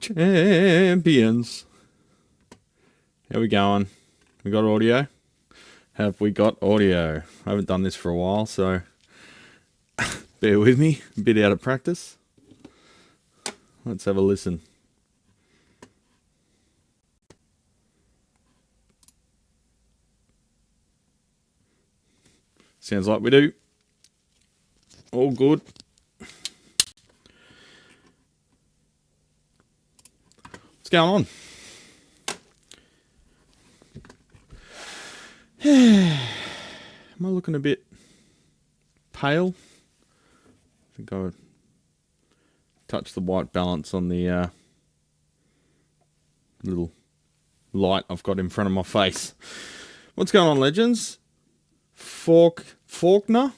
Champions. How we going? We got audio? Have we got audio? I haven't done this for a while, so bear with me. A bit out of practice. Let's have a listen. Sounds like we do. All good. What's going on? Am I looking a bit pale? I think I touched the white balance on the little light I've got in front of my face. What's going on, legends? Faulkner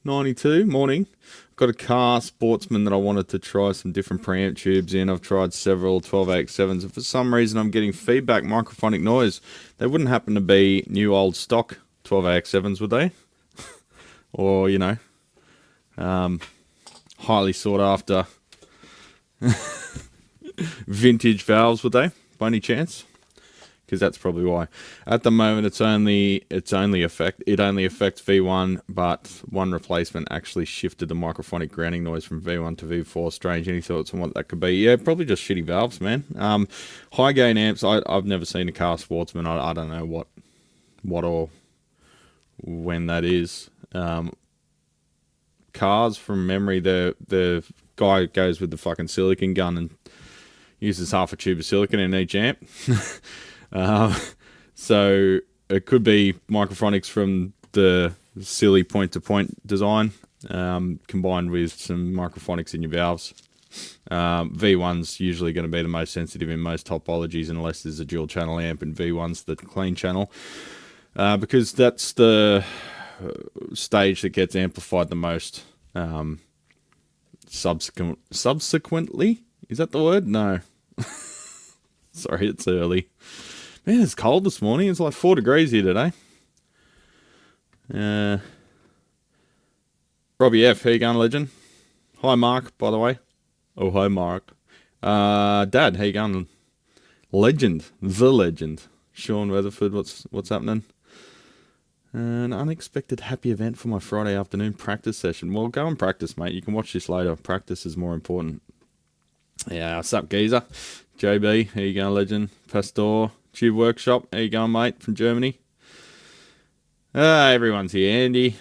92 morning. Got a car Sportsman that I wanted to try some different preamp tubes in. I've tried several 12AX7s, and for some reason I'm getting feedback microphonic noise. They wouldn't happen to be new old stock 12AX7s, would they? Or, you know, highly sought after vintage valves, would they, by any chance? Because that's probably why. At the moment, it only affects V1, but one replacement actually shifted the microphonic grounding noise from V1 to V4. Strange. Any thoughts on what that could be? Yeah, probably just shitty valves, man. High gain amps. I've never seen a car Sportsman. I don't know what or when that is. Cars from memory, the guy goes with the fucking silicon gun and uses half a tube of silicon in each amp. So it could be microphonics from the silly point-to-point design, combined with some microphonics in your valves. V1's usually going to be the most sensitive in most topologies unless there's a dual channel amp, and V1's the clean channel, because that's the stage that gets amplified the most. Subsequently, is that the word? No. Sorry, it's early. Man, it's cold this morning. It's like 4 degrees here today. Robbie F, how you going, legend? Hi, Mark, by the way. Oh, hi, Mark. Dad, how you going? Legend, the legend. Sean Weatherford, what's happening? An unexpected happy event for my Friday afternoon practice session. Well, go and practice, mate. You can watch this later. Practice is more important. Yeah, what's up, geezer? JB, how you going, legend? Pastor, Tube Workshop, how you going, mate, from Germany? Everyone's here. Andy,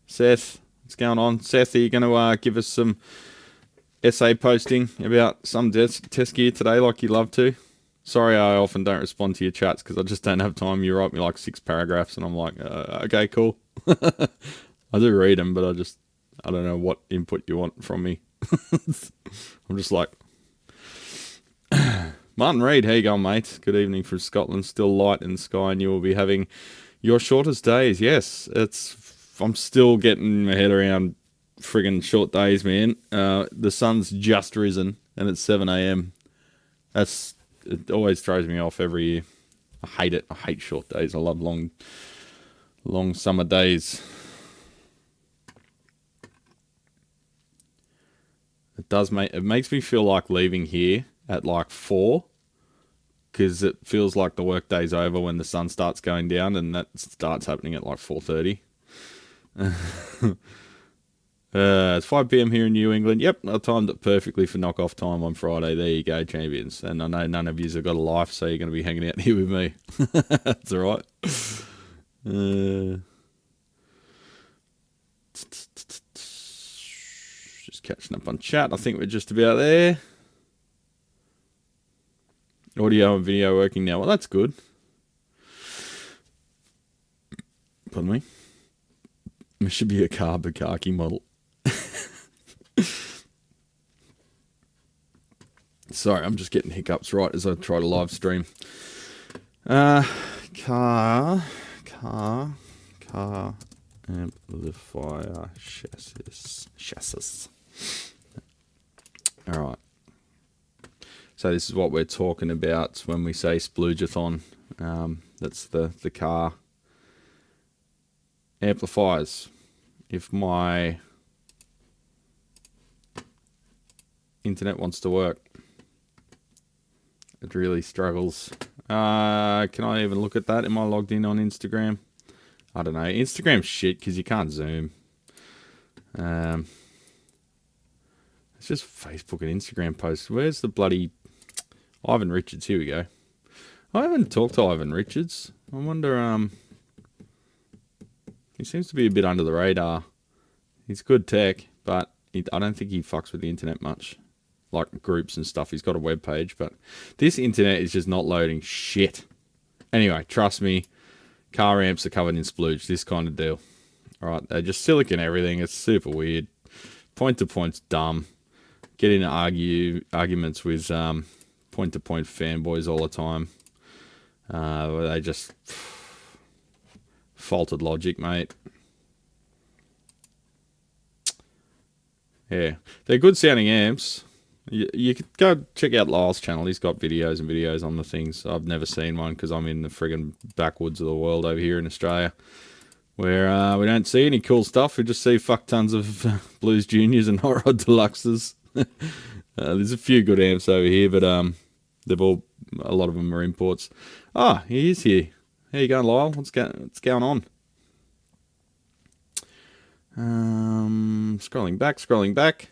Seth, what's going on? Seth, are you going to give us some essay posting about some test gear today like you love to? Sorry, I often don't respond to your chats because I just don't have time. You write me like 6 paragraphs and I'm like, okay, cool. I do read them, but I don't know what input you want from me. I'm just like... Martin Reed, how you going, mate? Good evening from Scotland. Still light in the sky, and you will be having your shortest days. Yes, I'm still getting my head around friggin' short days, man. The sun's just risen, and it's 7 a.m. It always throws me off every year. I hate it. I hate short days. I love long summer days. It makes me feel like leaving here at like 4, because it feels like the workday's over when the sun starts going down, and that starts happening at like 4:30. It's 5 p.m. here in New England. Yep, I timed it perfectly for knock-off time on Friday. There you go, champions. And I know none of you have got a life, so you're going to be hanging out here with me. That's all right. Just catching up on chat. I think we're just about there. Audio and video working now. Well, that's good. Pardon me. It should be a car Bukaki model. Sorry, I'm just getting hiccups right as I try to live stream. Car amplifier chassis. All right. So this is what we're talking about when we say sploogeathon. That's the car amplifiers. If my internet wants to work. It really struggles. Can I even look at that? Am I logged in on Instagram? I don't know. Instagram's shit because you can't zoom. It's just Facebook and Instagram posts. Where's the bloody Ivan Richards? Here we go. I haven't talked to Ivan Richards. I wonder, he seems to be a bit under the radar. He's good tech, but I don't think he fucks with the internet much. Like groups and stuff. He's got a web page, but this internet is just not loading shit. Anyway, trust me, car amps are covered in splooge. This kind of deal. Alright, they're just silicon everything. It's super weird. Point to point's dumb. Get into arguments with point to point fanboys all the time. Where they just faulted logic, mate. Yeah, they're good sounding amps. You could go check out Lyle's channel. He's got videos and videos on the things. I've never seen one because I'm in the friggin' backwoods of the world over here in Australia, where we don't see any cool stuff. We just see fuck tons of Blues Juniors and Hot Rod Deluxes. There's a few good amps over here, but a lot of them are imports. Ah, he is here. How you going, Lyle? What's going on? Scrolling back.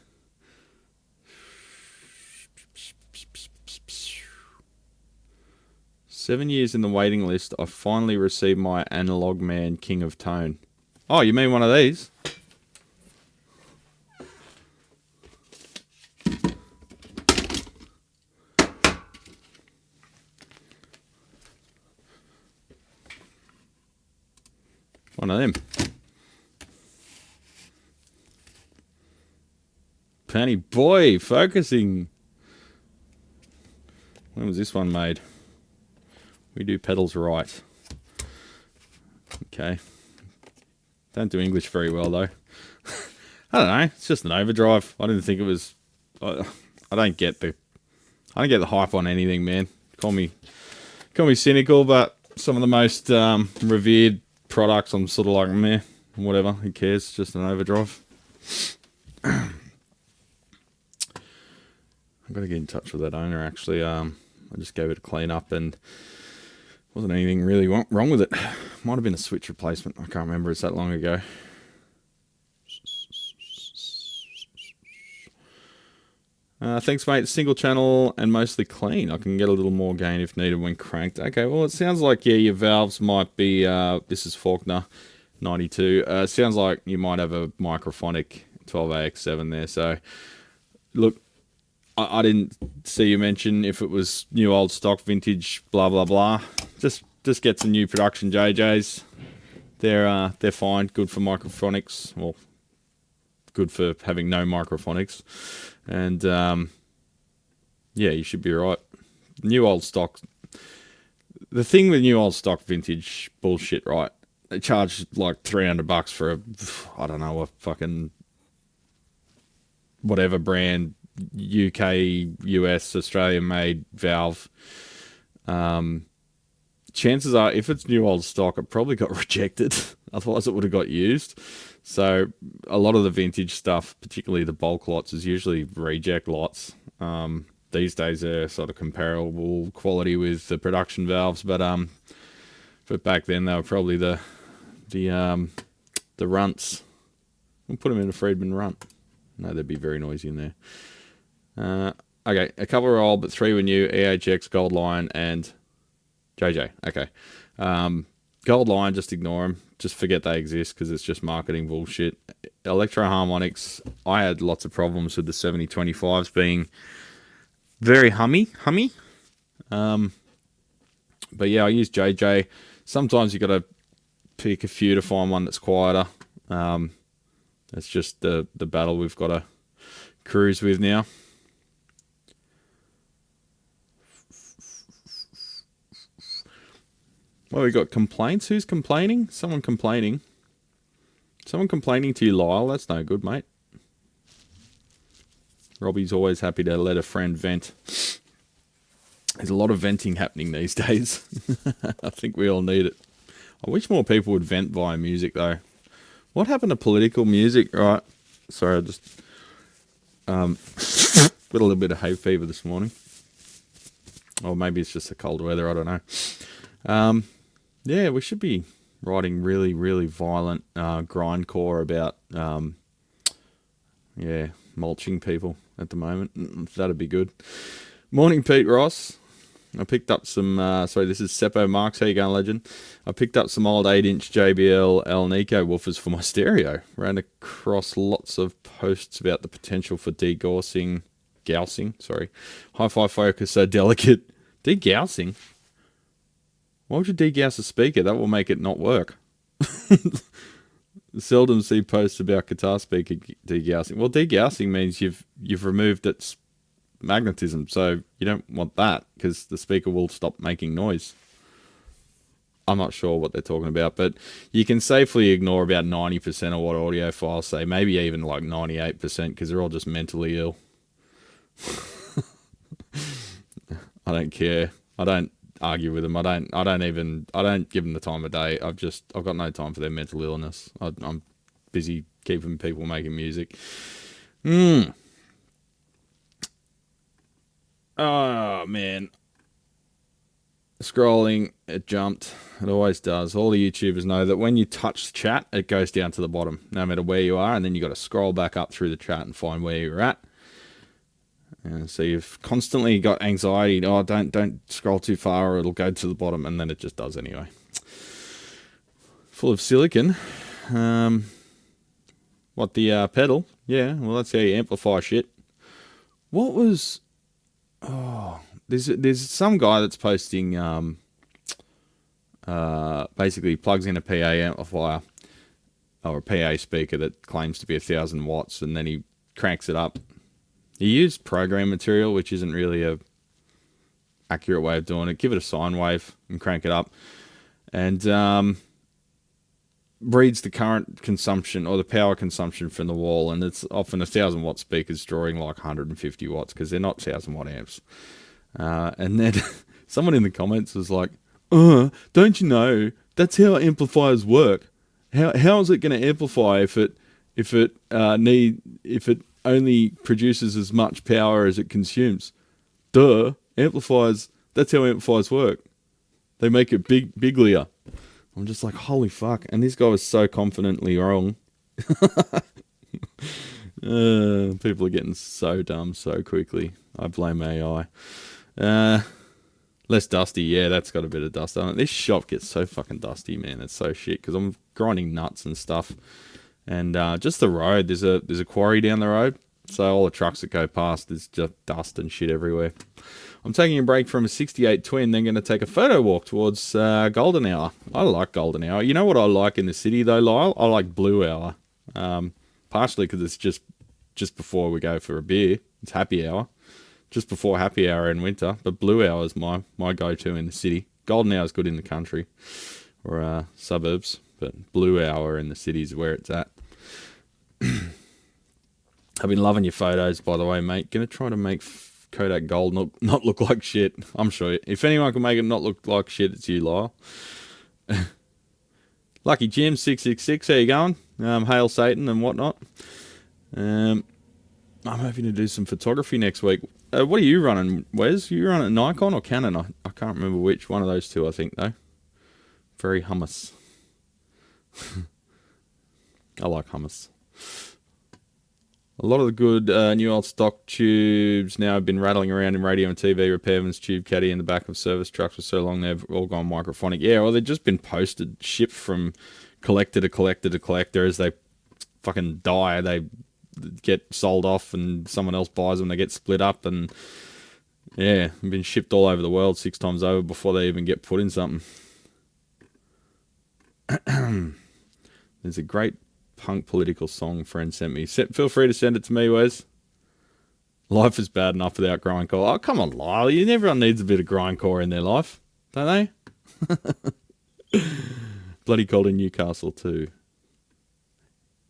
"7 years in the waiting list, I finally received my Analog Man King of Tone." Oh, you mean one of these? One of them. Penny boy, focusing. When was this one made? We do pedals right. Okay. Don't do English very well though. I don't know. It's just an overdrive. I didn't think it was. I don't get the hype on anything, man. Call me cynical, but some of the most revered products, I'm sort of like, meh, whatever. Who cares? It's just an overdrive. I've got to get in touch with that owner. Actually, I just gave it a clean up and wasn't anything really wrong with it. Might have been a switch replacement. I can't remember. It's that long ago. Thanks, mate. Single channel and mostly clean. I can get a little more gain if needed when cranked. Okay, well, it sounds like, yeah, your valves might be, this is Faulkner 92. Sounds like you might have a microphonic 12AX7 there. So, look, I didn't see you mention if it was new, old, stock, vintage, blah, blah, blah. Just get some new production JJs. They're fine. Good for microphonics. Well, good for having no microphonics. And, yeah, you should be right. New, old, stock. The thing with new, old, stock, vintage bullshit, right? They charge like $300 for a, I don't know, a fucking whatever brand, UK, US, Australian made valve. Chances are, if it's new old stock, it probably got rejected. Otherwise, it would have got used. So a lot of the vintage stuff, particularly the bulk lots, is usually reject lots. These days, they're sort of comparable quality with the production valves, but back then they were probably the runts. We'll put them in a Friedman runt. No, they'd be very noisy in there. Okay, a couple were old, but 3 were new. EHX, Gold Lion, and JJ. Okay. Gold Lion, just ignore them. Just forget they exist because it's just marketing bullshit. Electro Harmonics, I had lots of problems with the 7025s being very hummy. But yeah, I use JJ. Sometimes you got to pick a few to find one that's quieter. It's just the battle we've got to cruise with now. Well, we got complaints. Who's complaining? Someone complaining. Someone complaining to you, Lyle. That's no good, mate. Robbie's always happy to let a friend vent. There's a lot of venting happening these days. I think we all need it. I wish more people would vent via music, though. What happened to political music? Right. Sorry, I just got a little bit of hay fever this morning. Or maybe it's just the cold weather, I don't know. Yeah, we should be writing really, really violent grindcore about, yeah, mulching people at the moment. That'd be good. Morning, Pete Ross. I picked up some, sorry, this is Seppo Marks. How you going, legend? I picked up some old 8-inch JBL Alnico woofers for my stereo. Ran across lots of posts about the potential for degaussing. Sorry. Hi-fi focus so delicate. Degaussing? Why would you degauss a speaker? That will make it not work. Seldom see posts about guitar speaker degaussing. Well, degaussing means you've removed its magnetism, so you don't want that because the speaker will stop making noise. I'm not sure what they're talking about, but you can safely ignore about 90% of what audiophiles say, maybe even like 98% because they're all just mentally ill. I don't care. I don't argue with them. I don't give them the time of day. I've got no time for their mental illness. I'm busy keeping people making music. Oh man, scrolling, it jumped. It always does. All the YouTubers know that when you touch chat, it goes down to the bottom, no matter where you are, and then you got to scroll back up through the chat and find where you're at. And so you've constantly got anxiety. Oh, don't scroll too far or it'll go to the bottom, and then it just does anyway. Full of silicon. What, the pedal? Yeah, well, that's how you amplify shit. What was... Oh, there's some guy that's posting... basically plugs in a PA amplifier or a PA speaker that claims to be 1,000 watts, and then he cranks it up. He used program material, which isn't really a accurate way of doing it. Give it a sine wave and crank it up, and reads the current consumption or the power consumption from the wall, and it's often 1,000 watt speakers drawing like 150 watts because they're not 1,000 watt amps. And then someone in the comments was like, don't you know that's how amplifiers work? How is it going to amplify if it only produces as much power as it consumes? Duh, amplifiers. That's how amplifiers work. They make it biglier. I'm just like, holy fuck! And this guy was so confidently wrong. People are getting so dumb so quickly. I blame AI. Less dusty, yeah, that's got a bit of dust on it. This shop gets so fucking dusty, man. It's so shit because I'm grinding nuts and stuff. And just the road, there's a quarry down the road, so all the trucks that go past, there's just dust and shit everywhere. I'm taking a break from a 68 twin, then going to take a photo walk towards golden hour. I like golden hour. You know what I like in the city though, Lyle? I like blue hour. Partially because it's just before we go for a beer. It's happy hour. Just before happy hour in winter, but blue hour is my go-to in the city. Golden hour is good in the country or suburbs, but blue hour in the city is where it's at. I've been loving your photos, by the way, mate. Gonna try to make Kodak Gold not look like shit. I'm sure if anyone can make it not look like shit, it's you, Lyle. Lucky Jim 666, how you going? Hail Satan and whatnot. I'm hoping to do some photography next week. What are you running, Wes? You running Nikon or Canon? I can't remember which. One of those two, I think, though. Very hummus. I like hummus. A lot of the good new old stock tubes now have been rattling around in radio and TV repairman's tube caddy in the back of service trucks for so long they've all gone microphonic. Yeah, well, they've just been posted, shipped from collector to collector to collector as they fucking die. They get sold off and someone else buys them, they get split up, and yeah, been shipped all over the world 6 times over before they even get put in something. There's a great punk political song friend sent me. Feel free to send it to me, Wes. Life is bad enough without grindcore. Oh, come on, Lyle. Everyone needs a bit of grindcore in their life, don't they? Bloody cold in Newcastle too.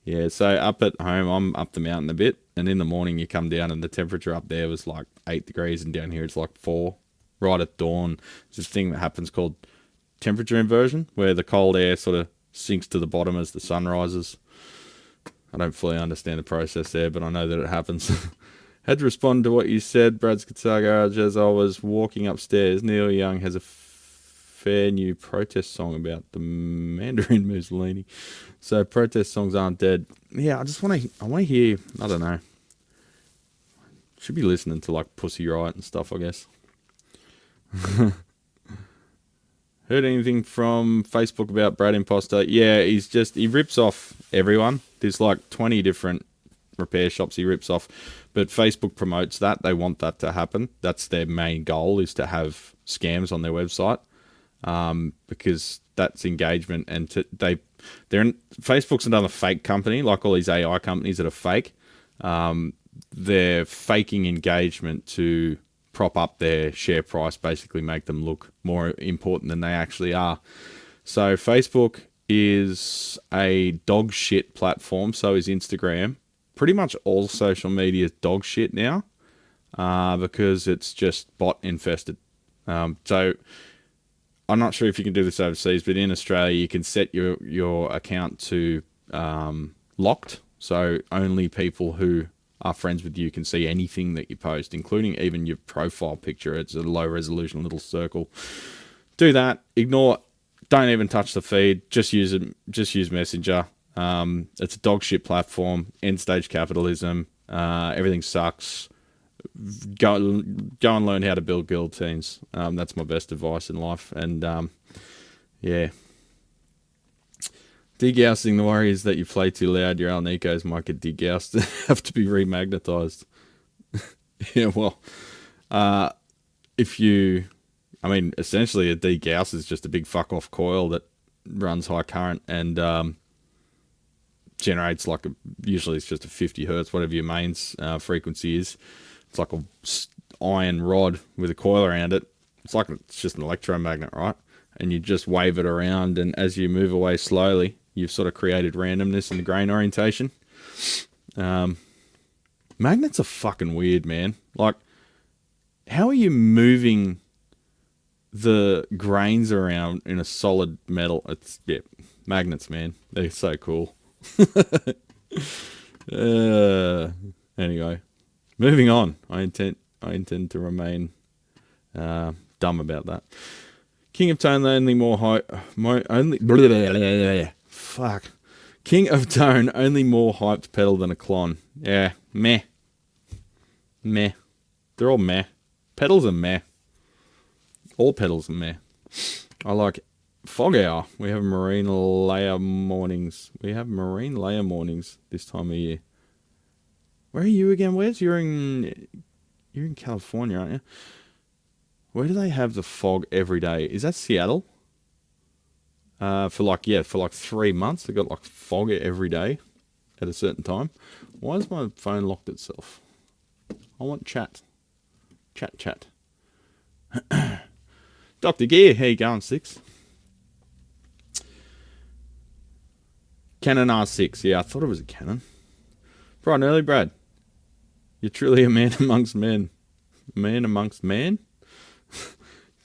Yeah, so up at home, I'm up the mountain a bit, and in the morning you come down and the temperature up there was like 8 degrees, and down here it's like 4. Right at dawn, there's this thing that happens called temperature inversion, where the cold air sort of sinks to the bottom as the sun rises. I don't fully understand the process there, but I know that it happens. Had to respond to what you said, Brad's Guitar Garage, as I was walking upstairs. Neil Young has a fair new protest song about the Mandarin Mussolini. So protest songs aren't dead. Yeah, I want to hear, I don't know. Should be listening to like Pussy Riot and stuff, I guess. Heard anything from Facebook about Brad Imposter? Yeah, he rips off everyone. There's like 20 different repair shops he rips off, but Facebook promotes that. They want that to happen. That's their main goal, is to have scams on their website, because that's engagement. And Facebook's another fake company, like all these AI companies that are fake. They're faking engagement to prop up their share price, basically make them look more important than they actually are. So Facebook is a dog shit platform. So is Instagram. Pretty much all social media is dog shit now, because it's just bot infested. So I'm not sure if you can do this overseas, but in Australia you can set your account to locked. So only people who are friends with you can see anything that you post, including even your profile picture. It's a low resolution little circle. Do that. Ignore. Don't even touch the feed. Just use it. Just use Messenger. It's a dog shit platform. End stage capitalism. Everything sucks. Go and learn how to build guild teams. That's my best advice in life. And yeah. Degousing, the worry is that you play too loud, your Alnicos might get degoused, have to be remagnetized. Yeah, well, essentially a degauss is just a big fuck off coil that runs high current and generates usually it's just a 50 hertz, whatever your mains frequency is. It's like a iron rod with a coil around it. It's just an electromagnet, right? And you just wave it around, and as you move away slowly, you've sort of created randomness in the grain orientation. Magnets are fucking weird, man. Like, how are you moving the grains around in a solid metal? Magnets, man. They're so cool. Anyway, moving on. I intend to remain dumb about that. King of Tone, King of Tone, only more hyped pedal than a clon. Yeah, meh. They're all meh. Pedals are meh. All pedals are meh. I like Fog Hour. We have marine layer mornings. This time of year. Where are you again, Wes? You're in California, aren't you? Where do they have the fog every day? Is that Seattle? For like 3 months, they got like fog every day at a certain time. Why has my phone locked itself? I want chat. Chat. Dr. Gear, how you going, 6? Canon R6. Yeah, I thought it was a Canon. Bright and early, Brad. You're truly a man amongst men. Man amongst man?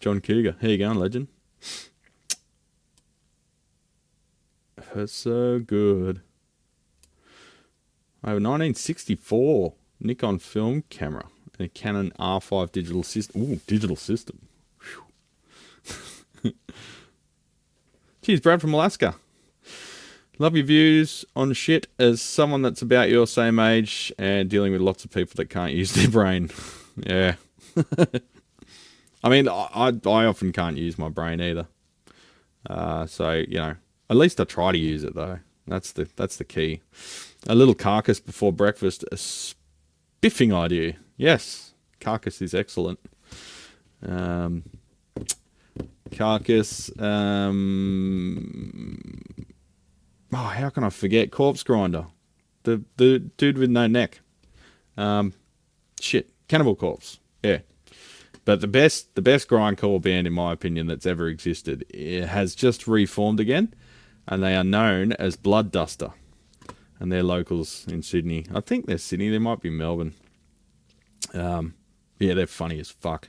John Cougar. How you going, legend? That's so good. I have a 1964 Nikon film camera and a Canon R5 digital system. Ooh, digital system. Cheers, Brad from Alaska. Love your views on shit as someone that's about your same age and dealing with lots of people that can't use their brain. Yeah. I mean, I often can't use my brain either. So, at least I try to use it though. That's the key. A little carcass before breakfast, a spiffing idea. Yes, carcass is excellent. Carcass. How can I forget? Corpse Grinder. The dude with no neck. Cannibal Corpse. Yeah. But the best grindcore band, in my opinion, that's ever existed, it has just reformed again, and they are known as Blood Duster, and they're locals in Sydney. I think they're Sydney. They might be Melbourne. Yeah, they're funny as fuck.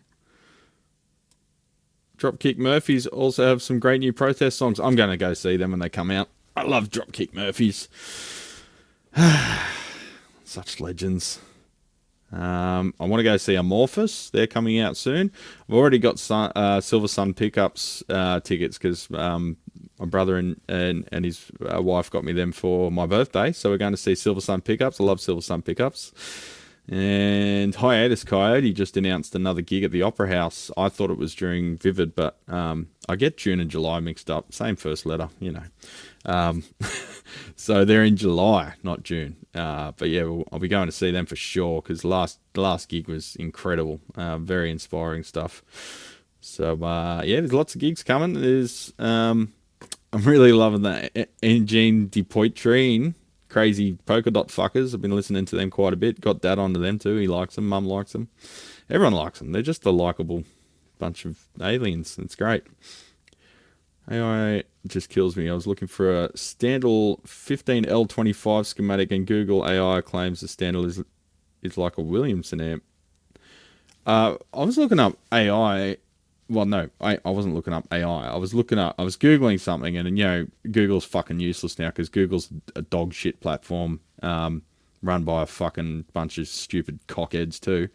Dropkick Murphys also have some great new protest songs. I'm going to go see them when they come out. I love Dropkick Murphys. Such legends. I want to go see Amorphous. They're coming out soon. I've already got Silver Sun Pickups tickets because my brother and his wife got me them for my birthday. So we're going to see Silver Sun Pickups. I love Silver Sun Pickups. And Hiatus Coyote just announced another gig at the Opera House. I thought it was during Vivid, but I get June and July mixed up. Same first letter, you know. So they're in July, not June. But yeah, I'll be going to see them for sure because the last gig was incredible. Very inspiring stuff. So yeah, there's lots of gigs coming. I'm really loving that Engine de Poitrine. Crazy polka dot fuckers. I've been listening to them quite a bit. Got Dad onto them too. He likes them. Mum likes them. Everyone likes them. They're just a likable bunch of aliens. It's great. AI just kills me. I was looking for a Standal 15L25 schematic and Google AI claims the Standal is like a Williamson amp. I was looking up AI. Well, no, I wasn't looking up AI. I was Googling something, and you know, Google's fucking useless now because Google's a dog shit platform run by a fucking bunch of stupid cockheads too.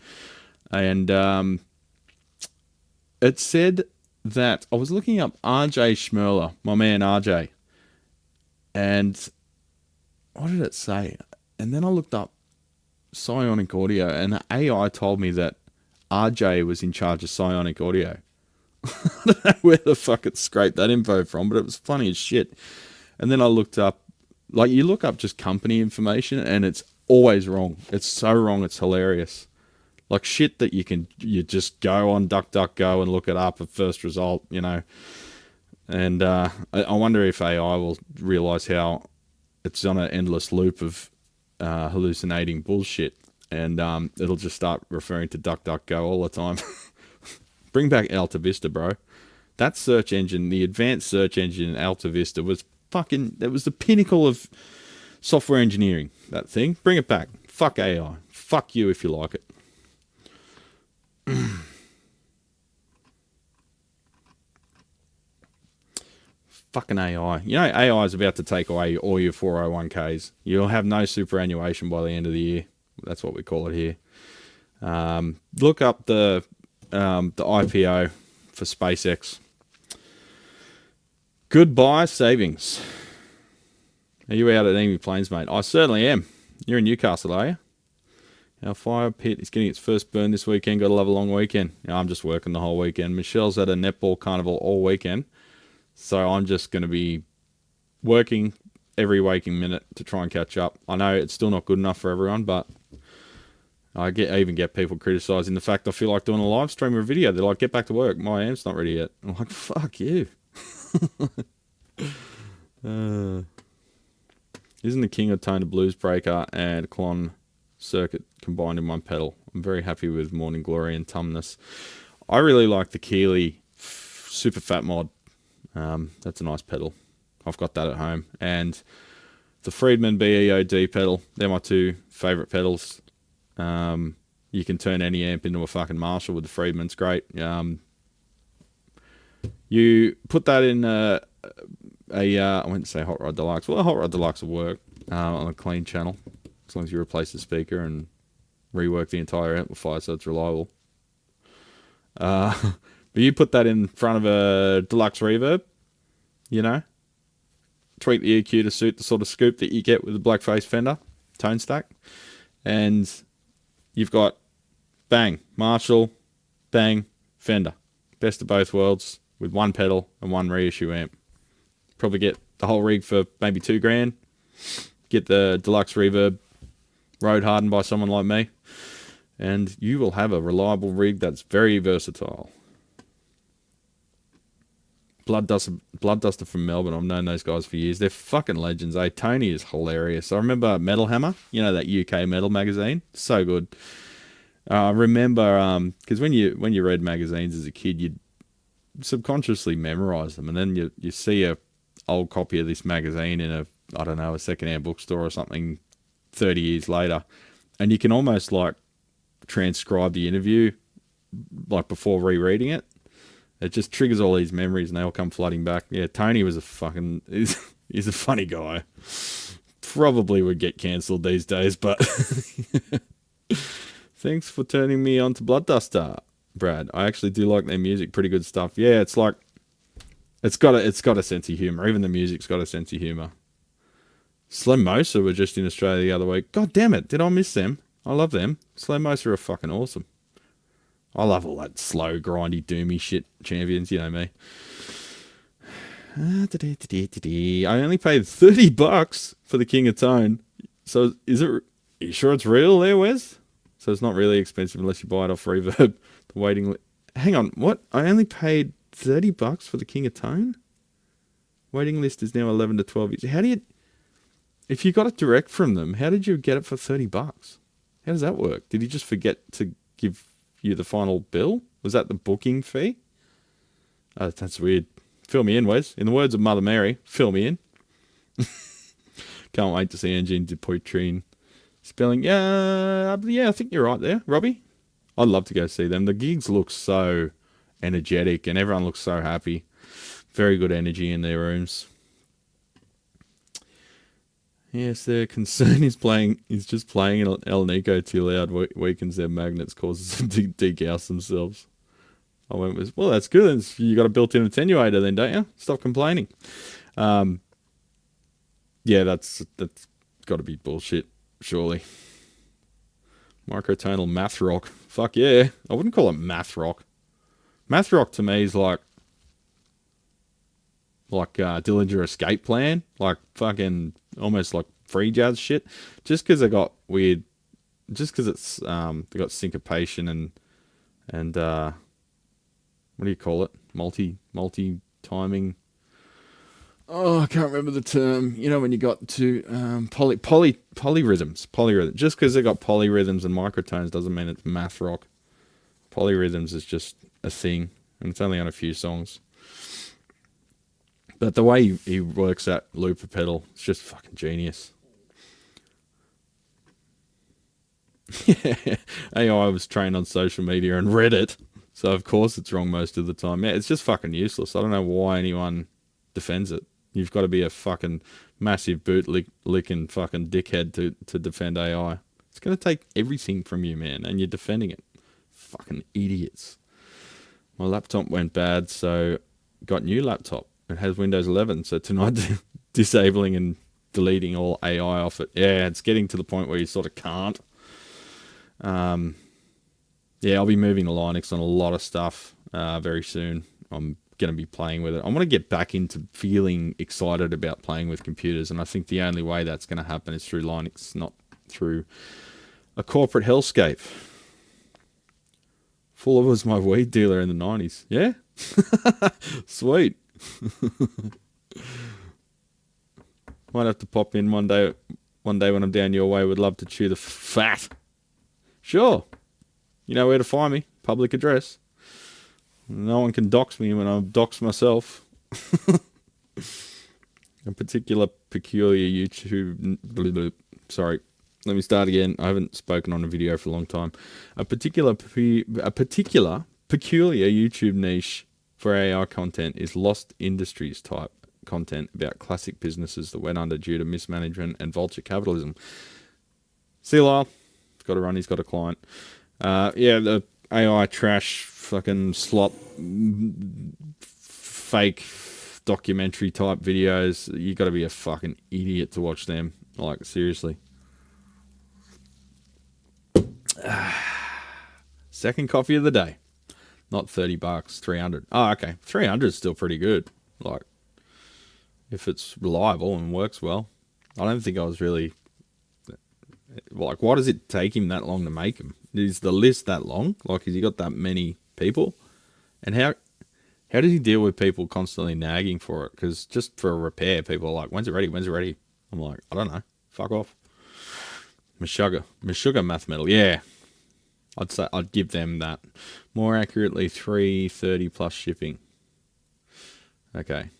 And it said that I was looking up RJ Schmerler, my man RJ, and what did it say? And then I looked up Psionic Audio, and the AI told me that RJ was in charge of Psionic Audio. I don't know where the fuck it scraped that info from, but it was funny as shit. And then I looked up, like, you look up just company information and it's always wrong. It's so wrong, it's hilarious. Like shit that you just go on DuckDuckGo and look it up at first result, you know. And I wonder if AI will realize how it's on an endless loop of hallucinating bullshit, and it'll just start referring to DuckDuckGo all the time. Bring back Alta Vista, bro. That search engine, the advanced search engine in Alta Vista was it was the pinnacle of software engineering, that thing. Bring it back. Fuck AI. Fuck you if you like it. Fucking AI. You know, AI is about to take away all your 401ks. You'll have no superannuation by the end of the year. That's what we call it here. Look up the IPO for SpaceX. Goodbye savings. Are you out at enemy planes, mate? I certainly am. You're in Newcastle, are you? Our fire pit is getting its first burn this weekend. Got to love a long weekend. I'm just working the whole weekend. Michelle's at a netball carnival all weekend. So I'm just going to be working every waking minute to try and catch up. I know it's still not good enough for everyone, but I even get people criticising the fact I feel like doing a live stream or a video. They're like, get back to work. My amp's not ready yet. I'm like, fuck you. Isn't the King of Tone a blues breaker and Klon circuit combined in one pedal? I'm very happy with Morning Glory and Tumness. I really like the Keeley Super Fat Mod. That's a nice pedal. I've got that at home. And the Friedman BEOD pedal. They're my two favourite pedals. You can turn any amp into a fucking Marshall with the Friedman. It's great. You put that in I wouldn't say Hot Rod Deluxe. Well, a Hot Rod Deluxe will work on a clean channel as long as you replace the speaker and rework the entire amplifier so it's reliable. But you put that in front of a deluxe reverb, you know, tweak the EQ to suit the sort of scoop that you get with the Blackface Fender tone stack, and you've got bang, Marshall, bang, Fender. Best of both worlds with one pedal and one reissue amp. Probably get the whole rig for maybe $2,000. Get the deluxe reverb road hardened by someone like me, and you will have a reliable rig that's very versatile. Blood Duster from Melbourne. I've known those guys for years. They're fucking legends, eh? Tony is hilarious. I remember Metal Hammer, you know, that UK metal magazine? So good. I remember, because when you read magazines as a kid, you'd subconsciously memorize them, and then you see a old copy of this magazine in a secondhand bookstore or something 30 years later, and you can almost like transcribe the interview like before rereading it. It just triggers all these memories and they all come flooding back. Yeah, Tony was he's a funny guy. Probably would get cancelled these days, but Thanks for turning me on to Bloodduster, Brad. I actually do like their music. Pretty good stuff. Yeah, it's like it's got a sense of humor. Even the music's got a sense of humor. Slow Mosa were just in Australia the other week. God damn it, did I miss them? I love them. Slow Mosa are fucking awesome. I love all that slow, grindy, doomy shit, champions. You know me. I only paid $30 for the King of Tone. So is it? Are you sure it's real there, Wes? So it's not really expensive unless you buy it off Reverb. The waiting list. Hang on, what? I only paid $30 for the King of Tone? Waiting list is now 11 to 12 years. How do you... If you got it direct from them, how did you get it for $30? How does that work? Did he just forget to give you the final bill? Was that the booking fee? Oh, that's weird. Fill me in, Wes. In the words of Mother Mary, fill me in. Can't wait to see Engine de Poitrine spelling. Yeah, I think you're right there, Robbie. I'd love to go see them. The gigs look so energetic and everyone looks so happy. Very good energy in their rooms. Yes, their concern is just playing El Nico too loud weakens their magnets, causes them to degauss themselves. I went with, well, that's good. You got a built-in attenuator then, don't you? Stop complaining. Yeah, that's got to be bullshit, surely. Microtonal math rock. Fuck yeah. I wouldn't call it math rock. Math rock to me is like Dillinger Escape Plan, like fucking almost like free jazz shit. Just because they got weird, just because it's they got syncopation and what do you call it? Multi timing. Oh, I can't remember the term. You know when you got to polyrhythms. Just because they got polyrhythms and microtones doesn't mean it's math rock. Polyrhythms is just a thing, and it's only on a few songs. But the way he works that looper pedal, it's just fucking genius. Yeah, AI was trained on social media and Reddit, so of course it's wrong most of the time. Yeah, it's just fucking useless. I don't know why anyone defends it. You've got to be a fucking massive boot-licking fucking dickhead to defend AI. It's going to take everything from you, man, and you're defending it. Fucking idiots. My laptop went bad, so got new laptop. It has Windows 11, so tonight disabling and deleting all AI off it. Yeah, it's getting to the point where you sort of can't. Yeah, I'll be moving to Linux on a lot of stuff very soon. I'm going to be playing with it. I want to get back into feeling excited about playing with computers, and I think the only way that's going to happen is through Linux, not through a corporate hellscape. Fuller was my weed dealer in the 90s. Yeah? Sweet. Might have to pop in one day when I'm down your way. Would love to chew the fat. Sure. You know where to find me. Public address. No one can dox me when I dox myself. A particular peculiar YouTube... Sorry. Let me start again. I haven't spoken on a video for a long time. A particular peculiar YouTube niche for AI content is lost industries type content about classic businesses that went under due to mismanagement and vulture capitalism. See Lyle. He's got to run. He's got a client. Yeah, the AI trash fucking slop fake documentary type videos. You got to be a fucking idiot to watch them. Like, seriously. Second coffee of the day. Not $30, 300. Oh, okay. 300 is still pretty good. Like, if it's reliable and works well. I don't think I was really... Like, why does it take him that long to make them? Is the list that long? Like, has he got that many people? And how does he deal with people constantly nagging for it? Because just for a repair, people are like, when's it ready? When's it ready? I'm like, I don't know. Fuck off. Meshuggah Math Metal. Yeah. I'd say I'd give them that. More accurately, $330 plus shipping. Okay.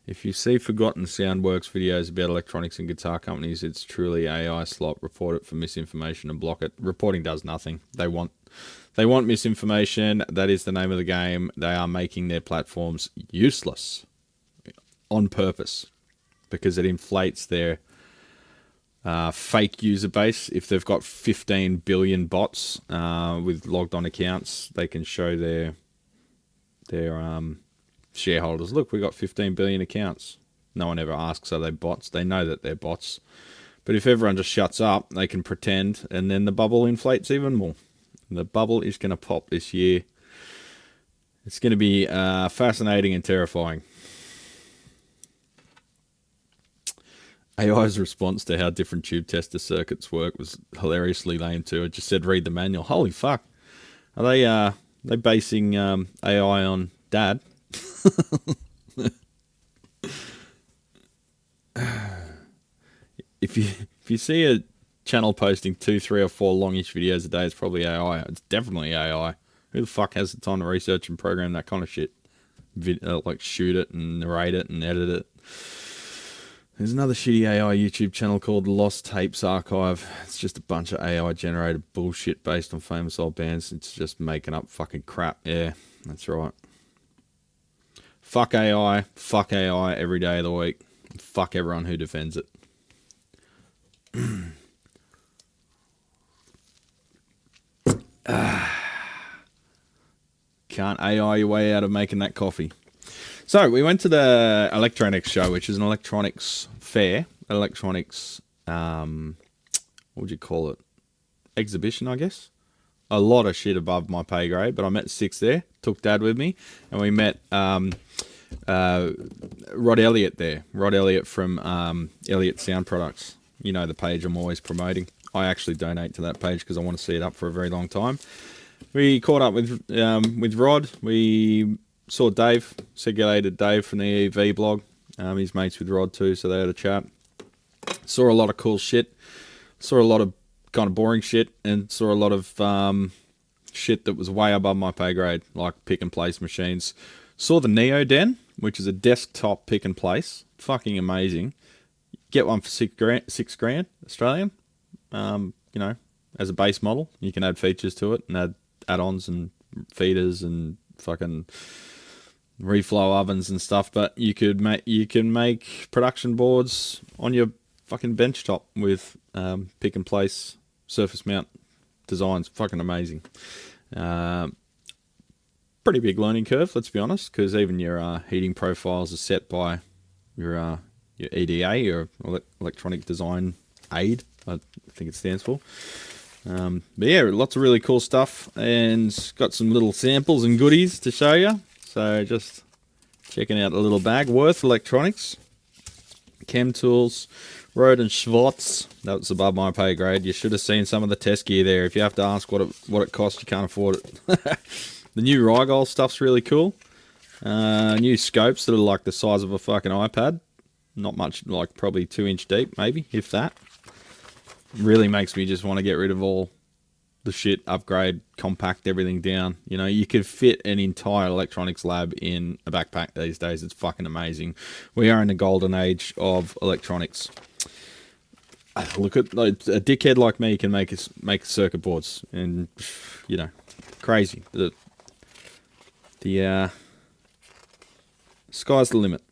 If you see forgotten Soundworks videos about electronics and guitar companies, it's truly AI slop. Report it for misinformation and block it. Reporting does nothing. They want misinformation. That is the name of the game. They are making their platforms useless on purpose because it inflates their fake user base. If they've got 15 billion bots with logged on accounts, they can show their shareholders, look, we've got 15 billion accounts. No one ever asks, are they bots? They know that they're bots. But if everyone just shuts up, they can pretend, and then the bubble inflates even more. The bubble is going to pop this year. It's going to be fascinating and terrifying. AI's response to how different tube tester circuits work was hilariously lame too. It just said, read the manual. Holy fuck. Are they basing AI on Dad? If you see a channel posting 2, 3, or 4 longish videos a day, it's probably AI. It's definitely AI. Who the fuck has the time to research and program that kind of shit? Like shoot it and narrate it and edit it. There's another shitty AI YouTube channel called Lost Tapes Archive. It's just a bunch of AI generated bullshit based on famous old bands. It's just making up fucking crap. Yeah, that's right. Fuck AI every day of the week. Fuck everyone who defends it. Can't AI your way out of making that coffee. So we went to the Electronics show, which is an electronics fair, electronics, what would you call it? Exhibition, I guess. A lot of shit above my pay grade, but I met 6 there. Took Dad with me, and we met Rod Elliott there. Rod Elliott from Elliott Sound Products. You know the page I'm always promoting. I actually donate to that page because I want to see it up for a very long time. We caught up with Rod. We saw Dave, Segulated Dave from the EV blog. He's mates with Rod too, so they had a chat. Saw a lot of cool shit. Saw a lot of kind of boring shit, and saw a lot of shit that was way above my pay grade, like pick and place machines. Saw the Neo Den, which is a desktop pick and place. Fucking amazing. Get one for $6 grand Australian. You know, as a base model, you can add features to it and add add-ons and feeders and fucking reflow ovens and stuff. But you can make production boards on your fucking bench top with pick and place surface mount designs. Fucking amazing. Pretty big learning curve, let's be honest, because even your heating profiles are set by your EDA, your electronic design aid, I think it stands for. But yeah, lots of really cool stuff, and got some little samples and goodies to show you. So just checking out the little bag. Worth Electronics, Chem Tools, Road and Schwartz. That was above my pay grade. You should have seen some of the test gear there. If you have to ask what it costs, you can't afford it. The new Rigol stuff's really cool. New scopes that are like the size of a fucking iPad. Not much, like probably 2-inch deep, maybe, if that. Really makes me just want to get rid of all the shit, upgrade, compact everything down. You know, you could fit an entire electronics lab in a backpack these days. It's fucking amazing. We are in the golden age of electronics. Look at a dickhead like me can make circuit boards, and you know, crazy. The sky's the limit.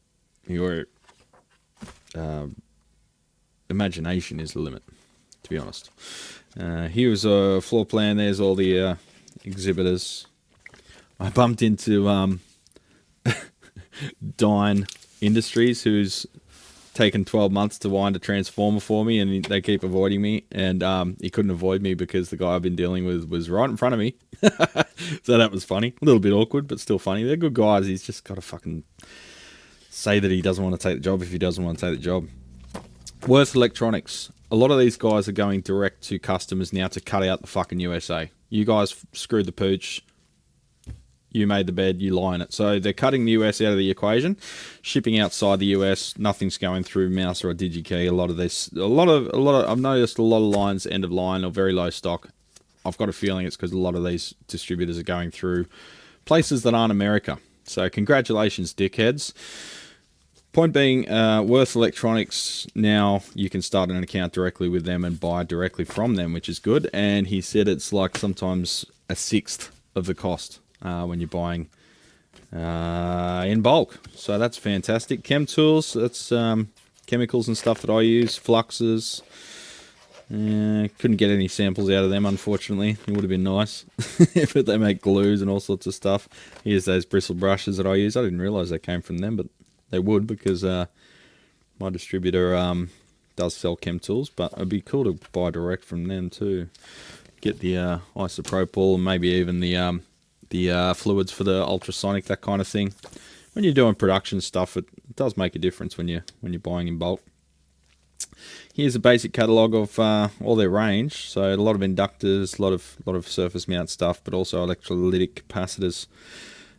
Your imagination is the limit, to be honest. Here's a floor plan. There's all the exhibitors. I bumped into Dine Industries, who's taken 12 months to wind a transformer for me, and they keep avoiding me, and he couldn't avoid me because the guy I've been dealing with was right in front of me. So that was funny. A little bit awkward, but still funny. They're good guys. He's just got to fucking say that he doesn't want to take the job if he doesn't want to take the job. Worth Electronics. A lot of these guys are going direct to customers now to cut out the fucking USA. You guys screwed the pooch. You made the bed, you lie in it. So they're cutting the US out of the equation, shipping outside the US. Nothing's going through Mouse or a DigiKey. I've noticed a lot of lines end of line or very low stock. I've got a feeling it's because a lot of these distributors are going through places that aren't America. So congratulations, dickheads. Point being, Worth Electronics, now you can start an account directly with them and buy directly from them, which is good. And he said it's like sometimes a sixth of the cost when you're buying in bulk. So that's fantastic. Chem Tools, that's chemicals and stuff that I use, fluxes, Couldn't get any samples out of them, unfortunately. It would have been nice. But they make glues and all sorts of stuff. Here's those bristle brushes that I use. I didn't realise they came from them, but they would, because my distributor does sell chem tools. But it'd be cool to buy direct from them too. Get the isopropyl and maybe even the fluids for the ultrasonic, that kind of thing. When you're doing production stuff, it does make a difference when you're buying in bulk. Here's a basic catalogue of all their range. So a lot of inductors, a lot of surface mount stuff, but also electrolytic capacitors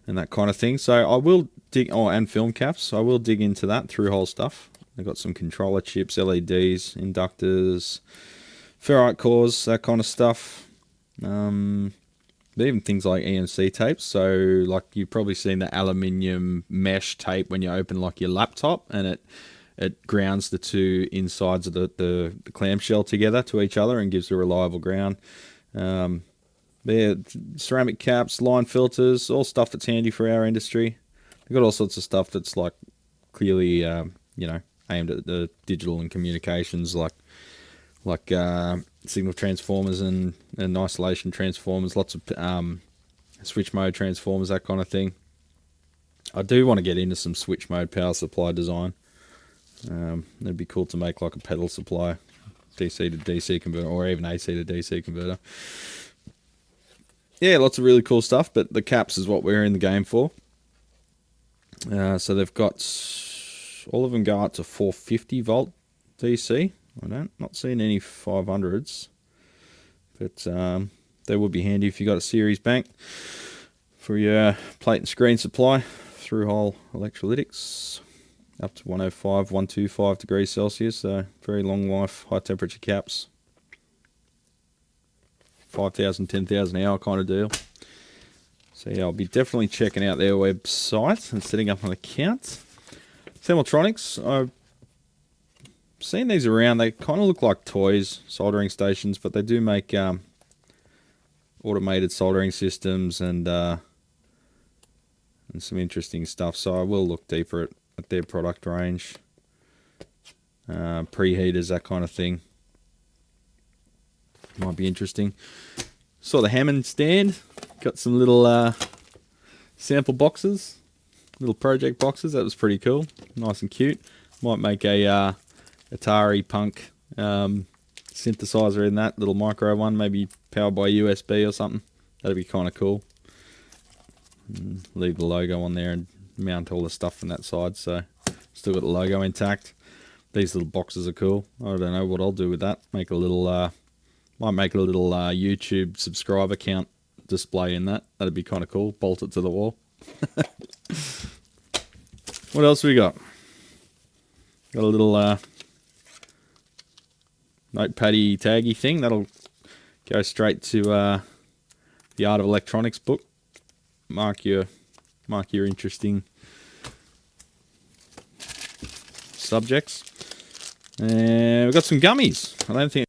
and that kind of thing. So I will dig, and film caps. So I will dig into that through hole stuff. They've got some controller chips, LEDs, inductors, ferrite cores, that kind of stuff. But even things like EMC tapes. So like you've probably seen the aluminium mesh tape when you open like your laptop, and it grounds the two insides of the clamshell together to each other and gives a reliable ground. Ceramic caps, line filters, all stuff that's handy for our industry. They've got all sorts of stuff that's like clearly aimed at the digital and communications, like signal transformers and isolation transformers, lots of switch mode transformers, that kind of thing. I do want to get into some switch mode power supply design. It'd be cool to make like a pedal supply, DC to DC converter, or even AC to DC converter. Yeah, lots of really cool stuff, but the caps is what we're in the game for. So they've got, all of them go up to 450 volt DC. Not seeing any 500s, but they would be handy if you got a series bank for your plate and screen supply. Through hole electrolytics, up to 105, 125 degrees Celsius, so very long life, high temperature caps. 5,000, 10,000 an hour kind of deal. So yeah, I'll be definitely checking out their website and setting up an account. Tektronix, I've seen these around. They kind of look like toys, soldering stations, but they do make automated soldering systems and some interesting stuff. So I will look deeper at their product range. Preheaters, that kind of thing. Might be interesting. Saw the Hammond stand. Got some little sample boxes, little project boxes. That was pretty cool. Nice and cute. Might make a Atari Punk synthesizer in that little micro one, maybe powered by USB or something. That'd be kind of cool. Leave the logo on there and mount all the stuff from that side, so still got the logo intact. These little boxes are cool. I don't know what I'll do with that. Make a little might make a little YouTube subscriber count display in that. That'd be kind of cool. Bolt it to the wall. What else we got? Got a little notepaddy taggy thing that'll go straight to the Art of Electronics book. Mark your interesting subjects. And we've got some gummies. I don't think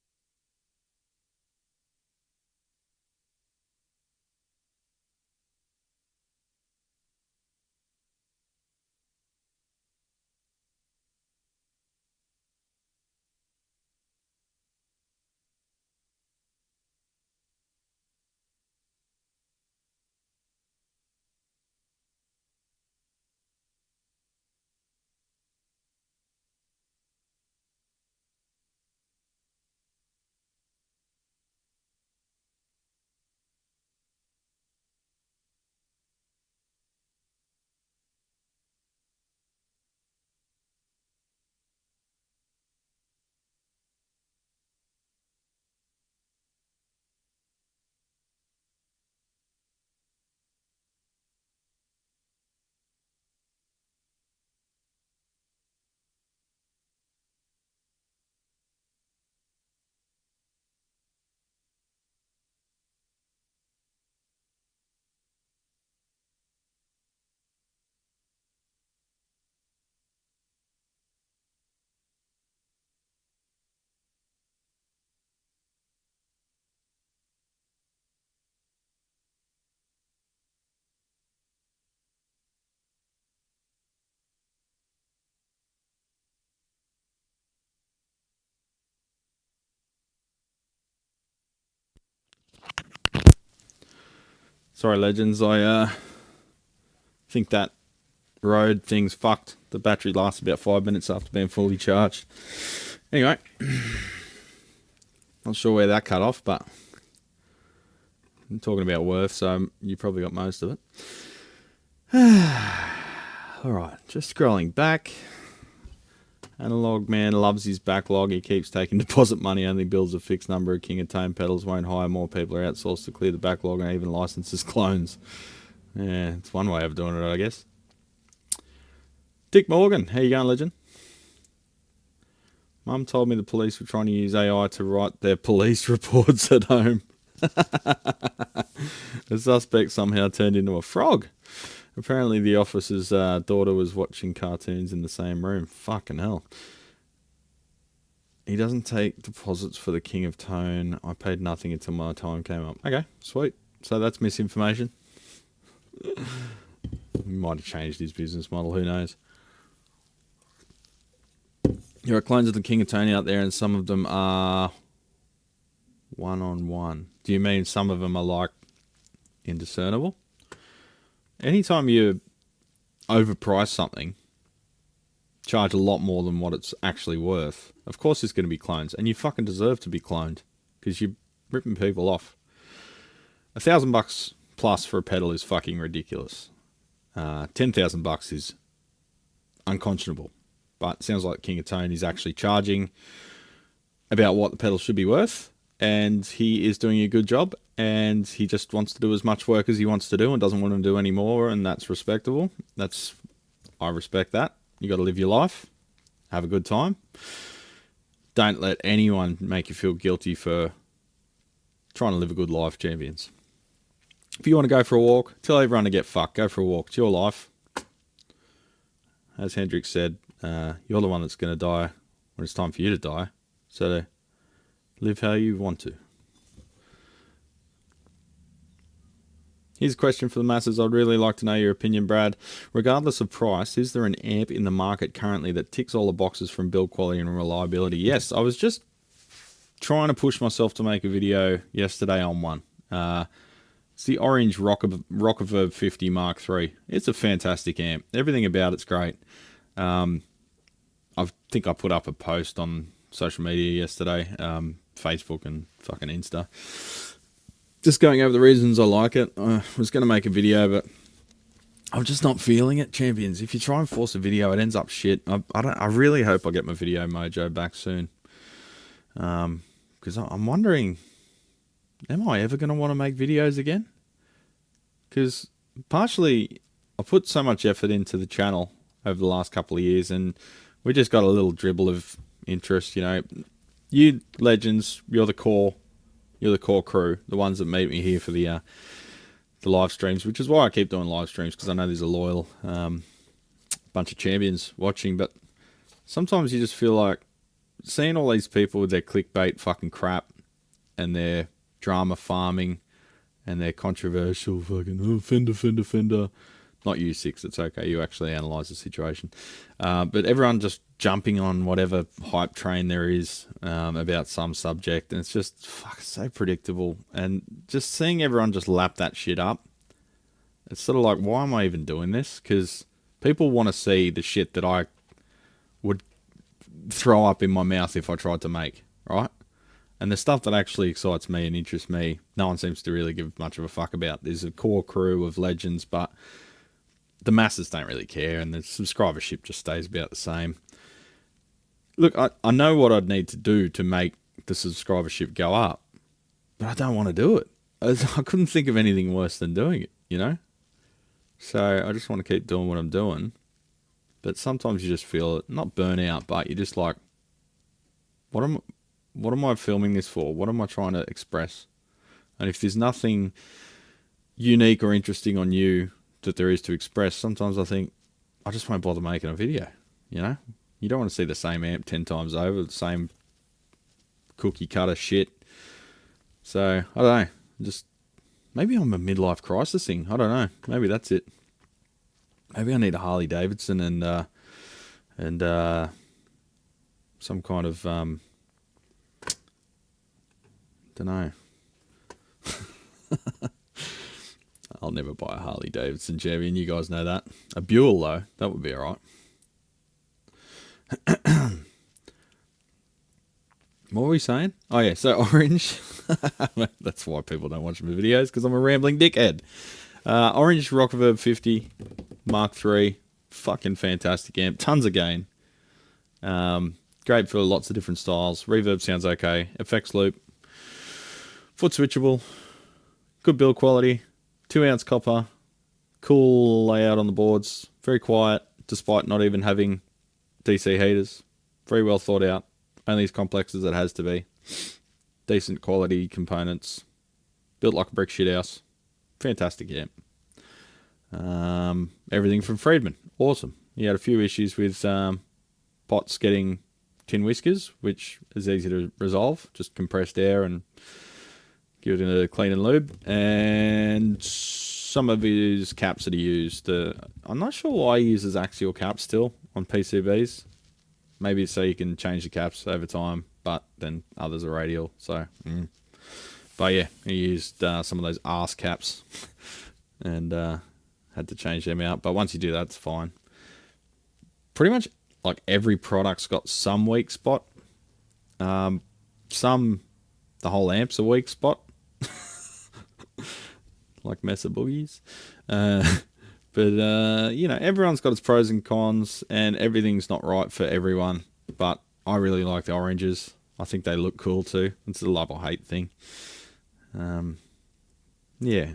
Sorry, legends. I think that Rode thing's fucked. The battery lasts about 5 minutes after being fully charged. Anyway, not sure where that cut off, but I'm talking about worth, so you probably got most of it. Alright, just scrolling back. Analog man loves his backlog. He keeps taking deposit money, only builds a fixed number of King of Tone pedals, won't hire more people, are outsourced to clear the backlog, and even licenses clones. Yeah, it's one way of doing it, I guess. Dick Morgan, how you going, legend? Mum told me the police were trying to use AI to write their police reports at home. The suspect somehow turned into a frog. Apparently the officer's daughter was watching cartoons in the same room. Fucking hell. He doesn't take deposits for the King of Tone. I paid nothing until my time came up. Okay, sweet. So that's misinformation. He might have changed his business model, who knows. There are clones of the King of Tone out there, and some of them are one-on-one. Do you mean some of them are like indiscernible? Anytime you overprice something, charge a lot more than what it's actually worth, of course it's going to be clones, and you fucking deserve to be cloned because you're ripping people off. $1,000 plus for a pedal is fucking ridiculous. $10,000 is unconscionable. But it sounds like King of Tone is actually charging about what the pedal should be worth, and he is doing a good job, and he just wants to do as much work as he wants to do and doesn't want to do any more, and that's respectable. I respect that. You got to live your life, have a good time. Don't let anyone make you feel guilty for trying to live a good life, champions. If you want to go for a walk, tell everyone to get fucked. Go for a walk. It's your life. As Hendrix said, you're the one that's going to die when it's time for you to die. So live how you want to. Here's a question for the masses. I'd really like to know your opinion, Brad. Regardless of price, is there an amp in the market currently that ticks all the boxes from build quality and reliability? Yes, I was just trying to push myself to make a video yesterday on one. It's the orange Rockaverb 50 Mark III. It's a fantastic amp. Everything about it's great. I think I put up a post on social media yesterday, Facebook and fucking Insta, just going over the reasons I like it. I was going to make a video, but I'm just not feeling it, champions. If you try and force a video, it ends up shit. I really hope I get my video mojo back soon, because I'm wondering, am I ever going to want to make videos again? Because partially, I put so much effort into the channel over the last couple of years, and we just got a little dribble of interest, you know. You legends, you're the core crew, the ones that meet me here for the live streams, which is why I keep doing live streams, because I know there's a loyal bunch of champions watching. But sometimes you just feel like seeing all these people with their clickbait fucking crap and their drama farming and their controversial fucking fender. Not you, Six, it's okay. You actually analyse the situation. But everyone just jumping on whatever hype train there is about some subject. And it's just so predictable. And just seeing everyone just lap that shit up, it's sort of like, why am I even doing this? Because people want to see the shit that I would throw up in my mouth if I tried to make, right? And the stuff that actually excites me and interests me, no one seems to really give much of a fuck about. There's a core crew of legends, but the masses don't really care, and the subscribership just stays about the same. Look, I know what I'd need to do to make the subscribership go up, but I don't want to do it. I couldn't think of anything worse than doing it, you know? So I just want to keep doing what I'm doing. But sometimes you just feel it, not burnout, but you're just like, what am I filming this for? What am I trying to express? And if there's nothing unique or interesting on you that there is to express, sometimes I think I just won't bother making a video, you know? You don't want to see the same amp 10 times over, the same cookie cutter shit. So, I don't know, just, maybe I'm a midlife crisis thing, I don't know, maybe that's it. Maybe I need a Harley Davidson and some kind of, don't know. never buy a Harley Davidson Chevy, and you guys know that. A Buell, though, that would be alright. What were we saying? Oh, yeah, so Orange. That's why people don't watch my videos, because I'm a rambling dickhead. Orange Rock Reverb 50 Mark III. Fucking fantastic amp. Tons of gain. Great for lots of different styles. Reverb sounds okay. Effects loop. Foot switchable. Good build quality. 2-ounce copper. Cool layout on the boards. Very quiet, despite not even having DC heaters. Very well thought out. Only as complex as it has to be. Decent quality components. Built like a brick shithouse. Fantastic amp. Everything from Friedman. Awesome. He had a few issues with pots getting tin whiskers, which is easy to resolve. Just compressed air and give it a clean and lube. And some of his caps that he used, I'm not sure why he uses axial caps still on PCBs. Maybe it's so you can change the caps over time, but then others are radial. So, but yeah, he used some of those arse caps and had to change them out. But once you do that, it's fine. Pretty much like every product's got some weak spot. The whole amp's a weak spot. Like Mesa Boogies. But, you know, everyone's got its pros and cons, and everything's not right for everyone. But I really like the oranges. I think they look cool too. It's a love or hate thing. Yeah.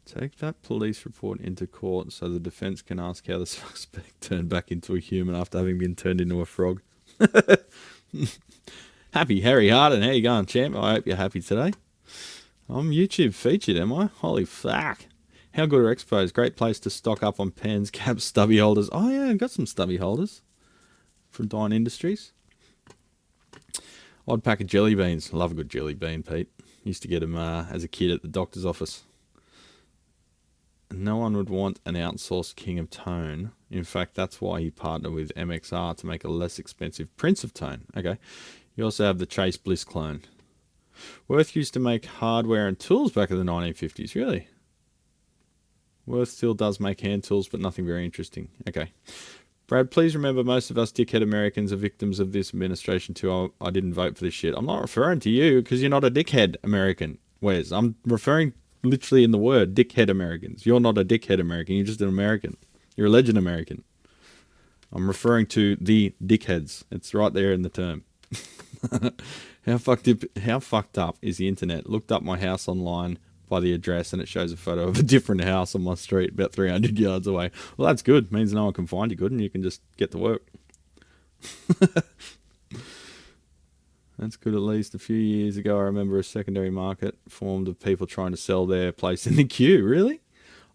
Take that police report into court so the defense can ask how the suspect turned back into a human after having been turned into a frog. Happy Harry Harden. How you going, champ? I hope you're happy today. I'm YouTube featured, am I? Holy fuck. How good are expos? Great place to stock up on pens, caps, stubby holders. Oh yeah, I've got some stubby holders from Dine Industries. Odd pack of jelly beans. Love a good jelly bean, Pete. Used to get them as a kid at the doctor's office. No one would want an outsourced King of Tone. In fact, that's why he partnered with MXR to make a less expensive Prince of Tone. Okay. You also have the Chase Bliss clone. Worth used to make hardware and tools back in the 1950s. Really? Worth still does make hand tools, but nothing very interesting. Okay. Brad, please remember most of us dickhead Americans are victims of this administration too. I didn't vote for this shit. I'm not referring to you because you're not a dickhead American, Wes. I'm referring literally in the word dickhead Americans. You're not a dickhead American. You're just an American. You're a legend American. I'm referring to the dickheads. It's right there in the term. How fucked up is the internet? Looked up my house online by the address and it shows a photo of a different house on my street about 300 yards away. Well, that's good. Means no one can find you good and you can just get to work. That's good. At least a few years ago, I remember a secondary market formed of people trying to sell their place in the queue. Really?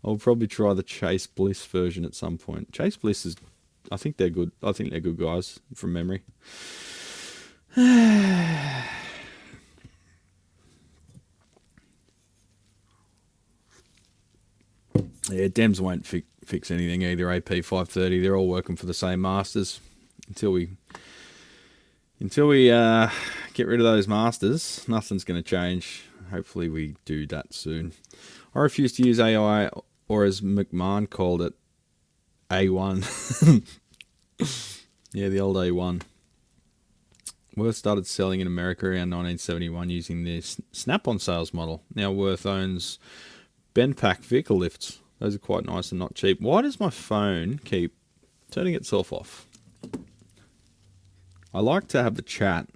I'll probably try the Chase Bliss version at some point. Chase Bliss is, I think they're good. I think they're good guys from memory. Yeah, Dems won't fix anything either. AP530, they're all working for the same masters until we get rid of those masters. Nothing's going to change. Hopefully we do that soon. I refuse to use AI, or as McMahon called it, A1. Yeah, the old A1. Worth started selling in America around 1971 using this Snap-on sales model. Now Worth owns Benpack vehicle lifts. Those are quite nice and not cheap. Why does my phone keep turning itself off? I like to have the chat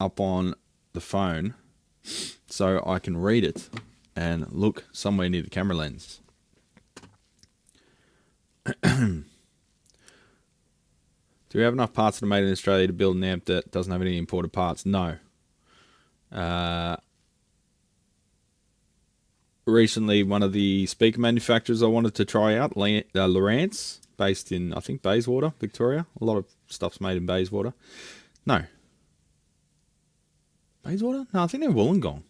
up on the phone so I can read it and look somewhere near the camera lens. Do we have enough parts that are made in Australia to build an amp that doesn't have any imported parts? No. Recently, one of the speaker manufacturers I wanted to try out, Lowrance, based in, I think, Bayswater, Victoria. A lot of stuff's made in Bayswater. No. Bayswater? No, I think they're Wollongong.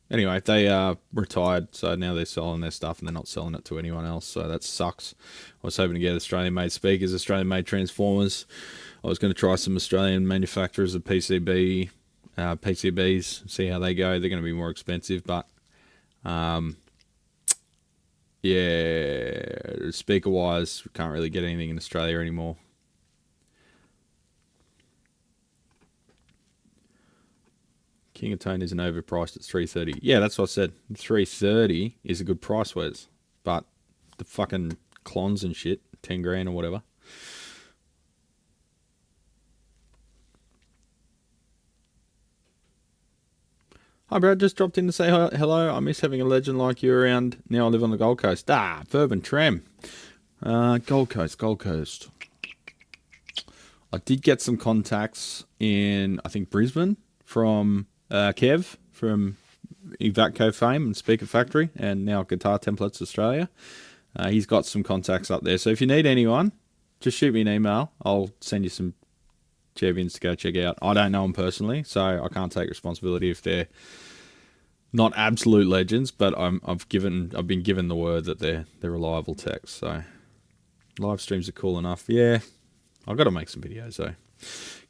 Anyway, they retired, so now they're selling their stuff and they're not selling it to anyone else, so that sucks. I was hoping to get Australian-made speakers, Australian-made transformers. I was going to try some Australian manufacturers of PCBs, see how they go. They're going to be more expensive, but yeah, speaker-wise, we can't really get anything in Australia anymore. King of Tone isn't overpriced at $330. Yeah, that's what I said. $330 is a good price, Wes. But the fucking clones and shit, 10 grand or whatever. Hi, Brad. Just dropped in to say hello. I miss having a legend like you around. Now I live on the Gold Coast. Verb and Trem. Gold Coast. I did get some contacts in, I think, Brisbane from Kev from Evatco fame and Speaker Factory, and now Guitar Templates Australia. He's got some contacts up there, so if you need anyone, just shoot me an email. I'll send you some champions to go check out. I don't know them personally, so I can't take responsibility if they're not absolute legends, but I've been given the word that they're reliable techs. So live streams are cool enough. Yeah, I've got to make some videos though.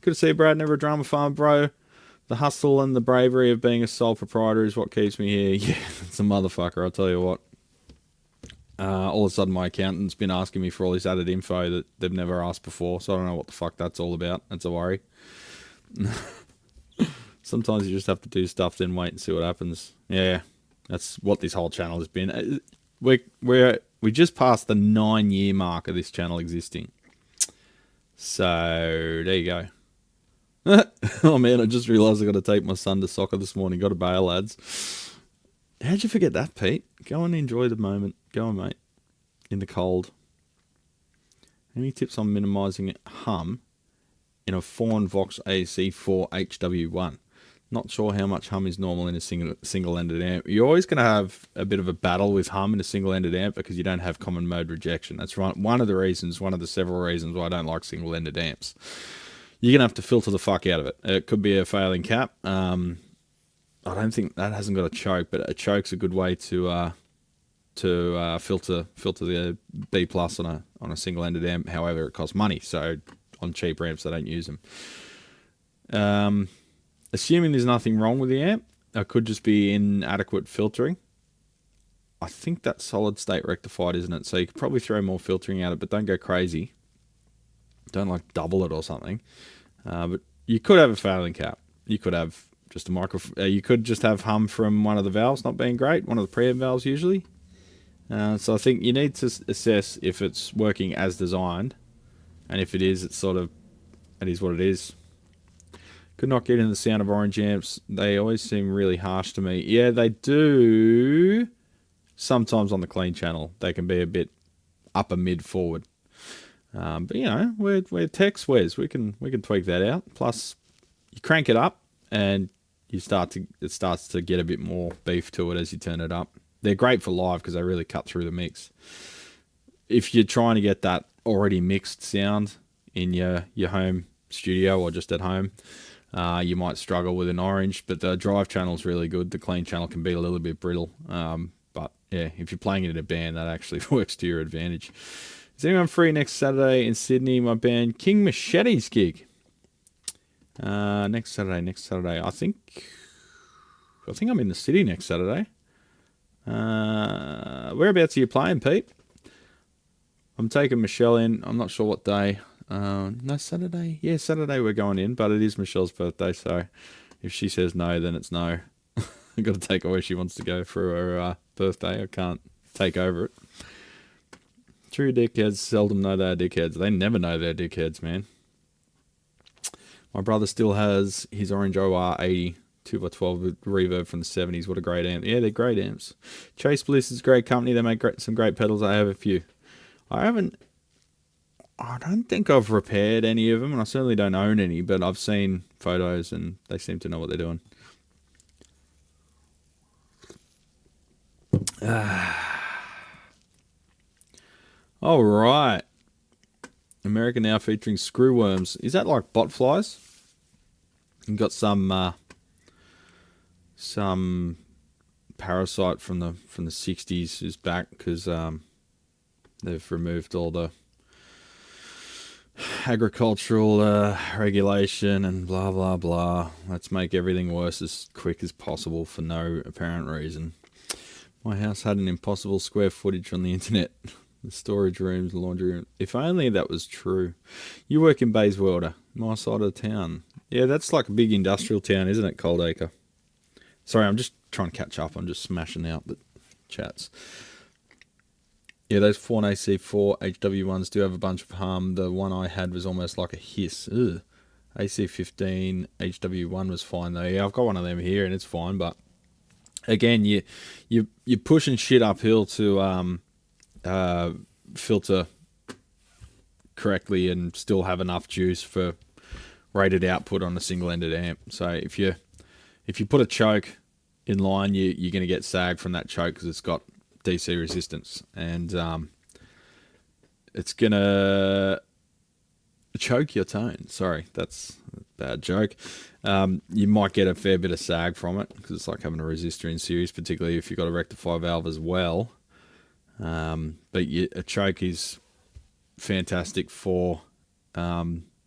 Good to see you, Brad. Never a drama farmer, bro. The hustle and the bravery of being a sole proprietor is what keeps me here. Yeah, it's a motherfucker, I'll tell you what. All of a sudden my accountant's been asking me for all this added info that they've never asked before, so I don't know what the fuck that's all about. That's a worry. Sometimes you just have to do stuff, then wait and see what happens. Yeah, that's what this whole channel has been. We just passed the 9-year mark of this channel existing. So, there you go. Oh man, I just realised I got to take my son to soccer this morning. Got to bail, lads. How'd you forget that, Pete? Go and enjoy the moment. Go on, mate. In the cold. Any tips on minimising hum in a Fawn Vox AC4 HW1? Not sure how much hum is normal in a single-ended amp. You're always going to have a bit of a battle with hum in a single-ended amp because you don't have common mode rejection. That's one of the several reasons why I don't like single-ended amps. You're going to have to filter the fuck out of it. It could be a failing cap. I don't think that hasn't got a choke, but a choke's a good way to filter the B plus on a single-ended amp. However, it costs money, so on cheap amps they don't use them. Assuming there's nothing wrong with the amp, it could just be inadequate filtering. I think that's solid state rectified, isn't it? So you could probably throw more filtering at it, but don't go crazy. Don't like double it or something. But you could have a failing cap. You could have just a you could just have hum from one of the valves not being great, one of the preamp valves usually. So I think you need to assess if it's working as designed, and if it is, it is what it is. Could not get in the sound of orange amps. They always seem really harsh to me. Yeah, they do. Sometimes on the clean channel, they can be a bit upper mid forward. But you know, we're tech swears. We can tweak that out. Plus, you crank it up, and it starts to get a bit more beef to it as you turn it up. They're great for live because they really cut through the mix. If you're trying to get that already mixed sound in your home studio or just at home, you might struggle with an orange. But the drive channel is really good. The clean channel can be a little bit brittle. But yeah, if you're playing it in a band, that actually works to your advantage. Is anyone free next Saturday in Sydney? My band King Machete's gig. Next Saturday. I think I'm in the city next Saturday. Whereabouts are you playing, Pete? I'm taking Michelle in. I'm not sure what day. No, Saturday. Yeah, Saturday we're going in, but it is Michelle's birthday, so if she says no, then it's no. I've got to take her where she wants to go for her birthday. I can't take over it. True dickheads seldom know they're dickheads. They never know they're dickheads, man. My brother still has his orange OR 80 2x12 with reverb from the 70s. What a great amp. Yeah, they're great amps. Chase Bliss is a great company. They make some great pedals. I have a few. I don't think I've repaired any of them, and I certainly don't own any, but I've seen photos and they seem to know what they're doing. All right. America now featuring screwworms. Is that like bot flies? You've got some parasite from the 60s is back, because they've removed all the agricultural regulation and blah blah blah. Let's make everything worse as quick as possible for no apparent reason. My house had an impossible square footage on the internet. The storage rooms, laundry room. If only that was true. You work in Bayswater, my side of the town. Yeah, that's like a big industrial town, isn't it, Coldacre? Sorry, I'm just trying to catch up. I'm just smashing out the chats. Yeah, those 4AC4 HW1s do have a bunch of hum. The one I had was almost like a hiss. Ugh. AC15 HW1 was fine though. Yeah, I've got one of them here and it's fine. But again, you're pushing shit uphill to filter correctly and still have enough juice for rated output on a single-ended amp. So if you put a choke in line, you're going to get sag from that choke because it's got DC resistance, and it's going to choke your tone. Sorry, that's a bad joke. You might get a fair bit of sag from it because it's like having a resistor in series, particularly if you've got a rectifier valve as well. But a choke is fantastic for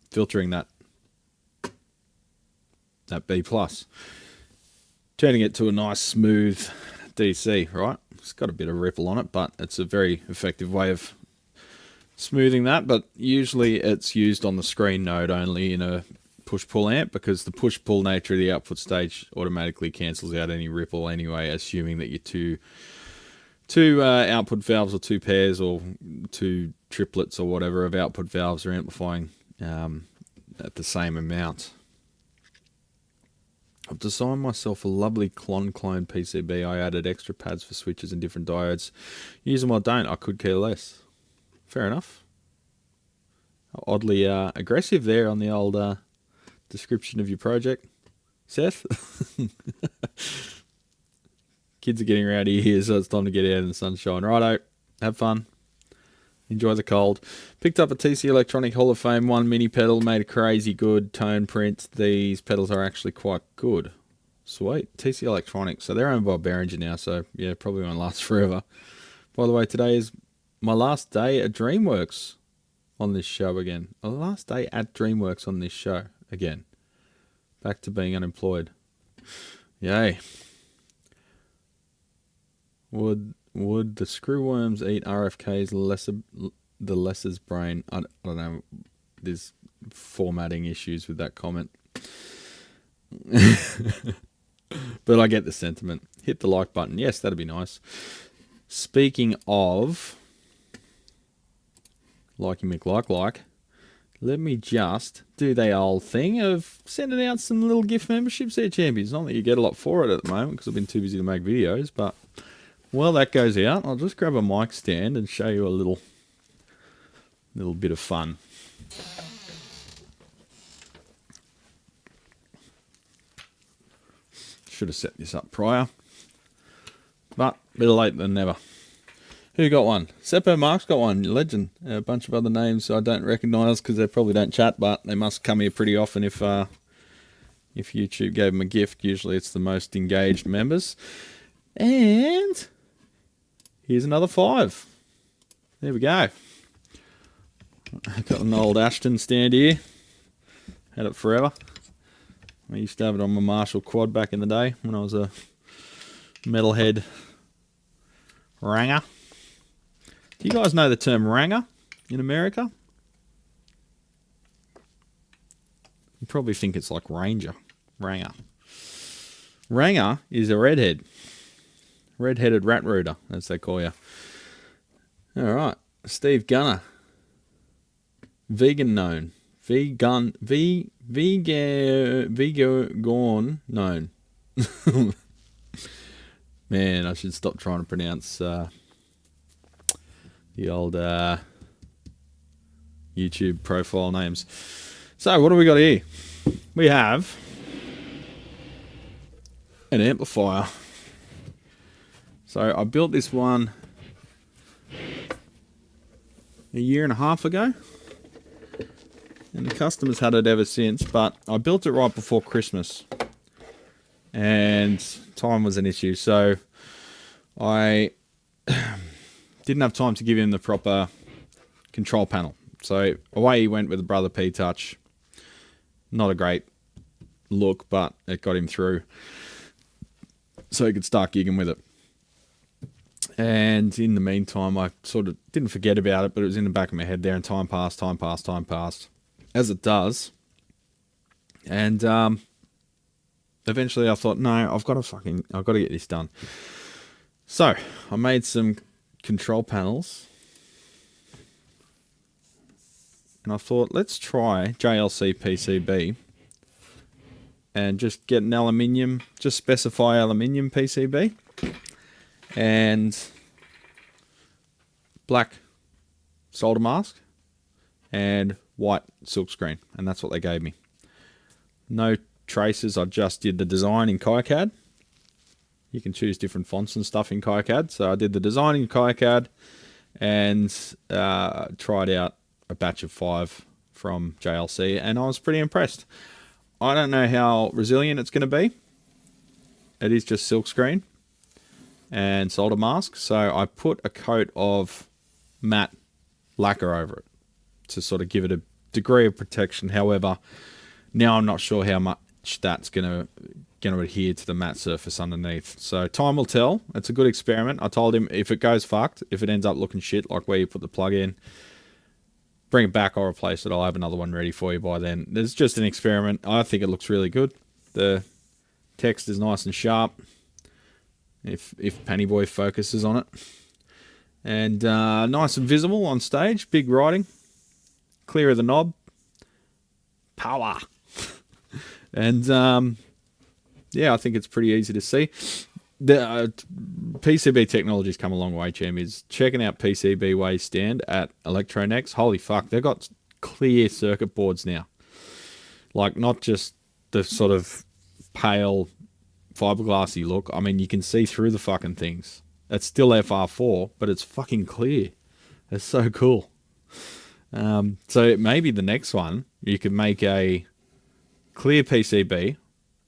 filtering that B+, turning it to a nice smooth DC, right? It's got a bit of ripple on it, but it's a very effective way of smoothing that. But usually it's used on the screen node only in a push-pull amp, because the push-pull nature of the output stage automatically cancels out any ripple anyway, assuming that your two output valves or two pairs or two triplets or whatever of output valves are amplifying at the same amount. I've designed myself a lovely clone PCB. I added extra pads for switches and different diodes. Use them or don't, I could care less. Fair enough. Oddly aggressive there on the old description of your project, Seth. Kids are getting rowdy here, so it's time to get out in the sunshine. Righto, have fun. Enjoy the cold. Picked up a TC Electronic Hall of Fame 1 mini pedal, made a crazy good tone print. These pedals are actually quite good. Sweet. TC Electronics. So they're owned by Behringer now, so yeah, probably won't last forever. By the way, today is my last day at DreamWorks on this show again. My last day at DreamWorks on this show again. Back to being unemployed. Yay. Would the screwworms eat RFK's the lesser's brain? I don't know. There's formatting issues with that comment. But I get the sentiment. Hit the like button. Yes, that'd be nice. Speaking of likey McLike, let me just do the old thing of sending out some little gift memberships there, champions. Not that you get a lot for it at the moment because I've been too busy to make videos, but well, that goes out. I'll just grab a mic stand and show you a little bit of fun. Should have set this up prior, but better late than never. Who got one? Seppo Mark's got one. Legend. A bunch of other names I don't recognise because they probably don't chat, but they must come here pretty often if YouTube gave them a gift. Usually it's the most engaged members. And here's another 5. There we go. I've got an old Ashton stand here. Had it forever. I used to have it on my Marshall quad back in the day when I was a metalhead ranger. Do you guys know the term ranger in America? You probably think it's like ranger. Ranger. Ranger is a redhead. Red-headed rat rooter, as they call you. Alright. Steve Gunner. Vegan known. Vegan known. Man, I should stop trying to pronounce the old YouTube profile names. So, what do we got here? We have an amplifier. So I built this one a year and a half ago, and the customer's had it ever since, but I built it right before Christmas and time was an issue. So I didn't have time to give him the proper control panel. So away he went with the Brother P Touch. Not a great look, but it got him through so he could start gigging with it. And in the meantime, I sort of didn't forget about it, but it was in the back of my head there, and time passed, as it does. And eventually I thought, no, I've got to get this done. So I made some control panels, and I thought, let's try JLC PCB and just get an aluminium, just specify aluminium PCB and black solder mask and white silkscreen, and that's what they gave me. No traces, I just did the design in KiCad. You can choose different fonts and stuff in KiCad, so I did the design in KiCad and tried out a batch of 5 from JLC, and I was pretty impressed. I don't know how resilient it's going to be. It is just silkscreen and solder mask, so I put a coat of matte lacquer over it to sort of give it a degree of protection. However, now I'm not sure how much that's going to adhere to the matte surface underneath. So time will tell. It's a good experiment. I told him if it goes fucked, if it ends up looking shit like where you put the plug in, bring it back, I'll replace it. I'll have another one ready for you by then. It's just an experiment. I think it looks really good. The text is nice and sharp, if Pennyboy focuses on it. And nice and visible on stage. Big writing. Clear of the knob. Power. And yeah, I think it's pretty easy to see. The PCB technology's come a long way, champions. Checking out PCB Way stand at Electronex. Holy fuck, they've got clear circuit boards now. Like, not just the sort of pale fiberglassy look. I mean, you can see through the fucking things. It's still FR4, but it's fucking clear. It's so cool. So maybe the next one, you could make a clear PCB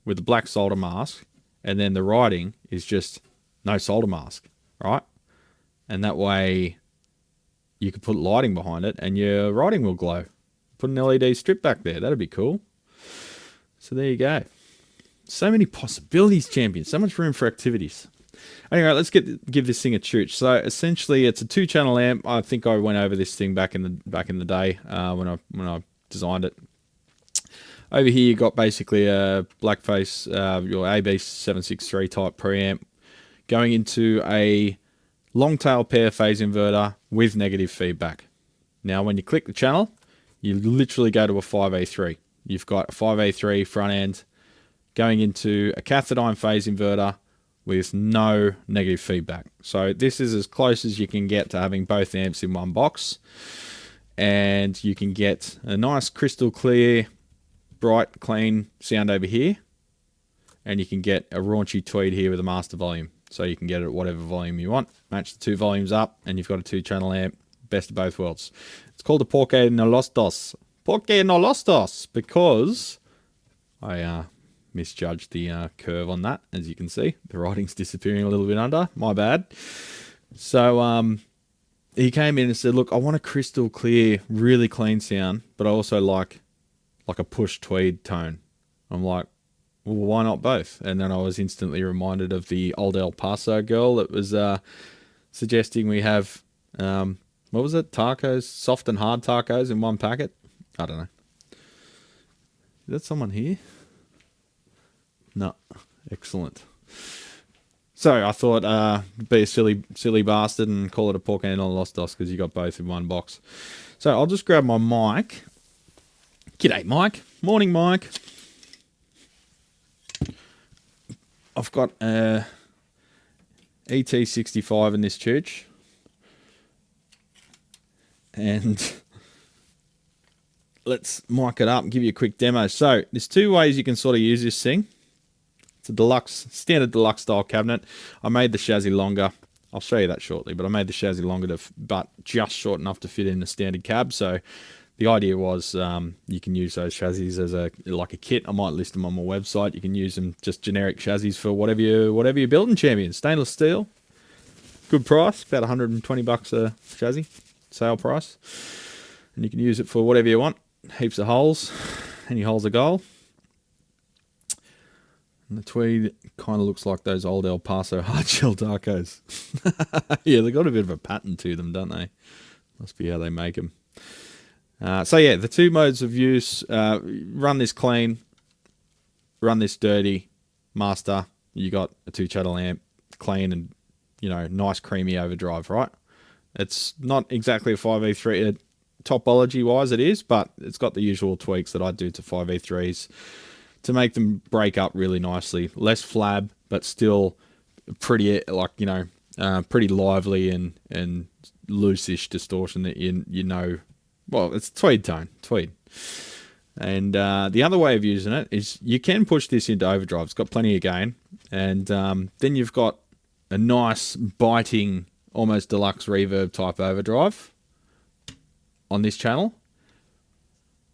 with a black solder mask, and then the writing is just no solder mask, right? And that way you could put lighting behind it and your writing will glow. Put an LED strip back there. That'd be cool. So there you go. So many possibilities, champions. So much room for activities. Anyway, let's give this thing a chooch. So essentially, it's a 2-channel amp. I think I went over this thing back in the day when I designed it. Over here, you got basically a blackface, your AB763 type preamp going into a long tail pair phase inverter with negative feedback. Now, when you click the channel, you literally go to a 5A3. You've got a 5A3 front end going into a cathodiene phase inverter with no negative feedback. So this is as close as you can get to having both amps in one box. And you can get a nice crystal clear, bright, clean sound over here. And you can get a raunchy tweed here with a master volume. So you can get it at whatever volume you want. Match the 2 volumes up and you've got a 2-channel amp. Best of both worlds. It's called a Porque no los dos. Porque no los dos. Because I misjudged the curve on that, as you can see. The writing's disappearing a little bit under. My bad. So he came in and said, look, I want a crystal clear, really clean sound, but I also like a push tweed tone. I'm like, well, why not both? And then I was instantly reminded of the old El Paso girl that was suggesting we have, what was it? Tacos, soft and hard tacos in one packet? I don't know. Is that someone here? No. Excellent. So I thought, be a silly bastard and call it a Porque no los dos because you got both in one box. So I'll just grab my mic. G'day, Mike. Morning, Mike. I've got a ET65 in this church. And let's mic it up and give you a quick demo. So there's 2 ways you can sort of use this thing. It's a deluxe, standard deluxe style cabinet. I made the chassis longer. I'll show you that shortly, but I made the chassis longer but just short enough to fit in the standard cab. So the idea was you can use those chassis as like a kit. I might list them on my website. You can use them just generic chassis for whatever you're building, champions. Stainless steel, good price, about 120 bucks a chassis, sale price. And you can use it for whatever you want. Heaps of holes, any holes a goal. And the tweed kind of looks like those old El Paso hard shell Darkos. Yeah, they got a bit of a pattern to them, don't they? Must be how they make them. So yeah, the two modes of use, run this clean, run this dirty, master. You got a 2-channel amp, clean and, you know, nice creamy overdrive, right? It's not exactly a 5E3 topology wise it is, but it's got the usual tweaks that I do to 5E3s to make them break up really nicely. Less flab, but still pretty, like, you know, pretty lively and loose-ish distortion that you know. Well, it's tweed tone, tweed. And the other way of using it is you can push this into overdrive. It's got plenty of gain. And then you've got a nice biting, almost deluxe reverb type overdrive on this channel.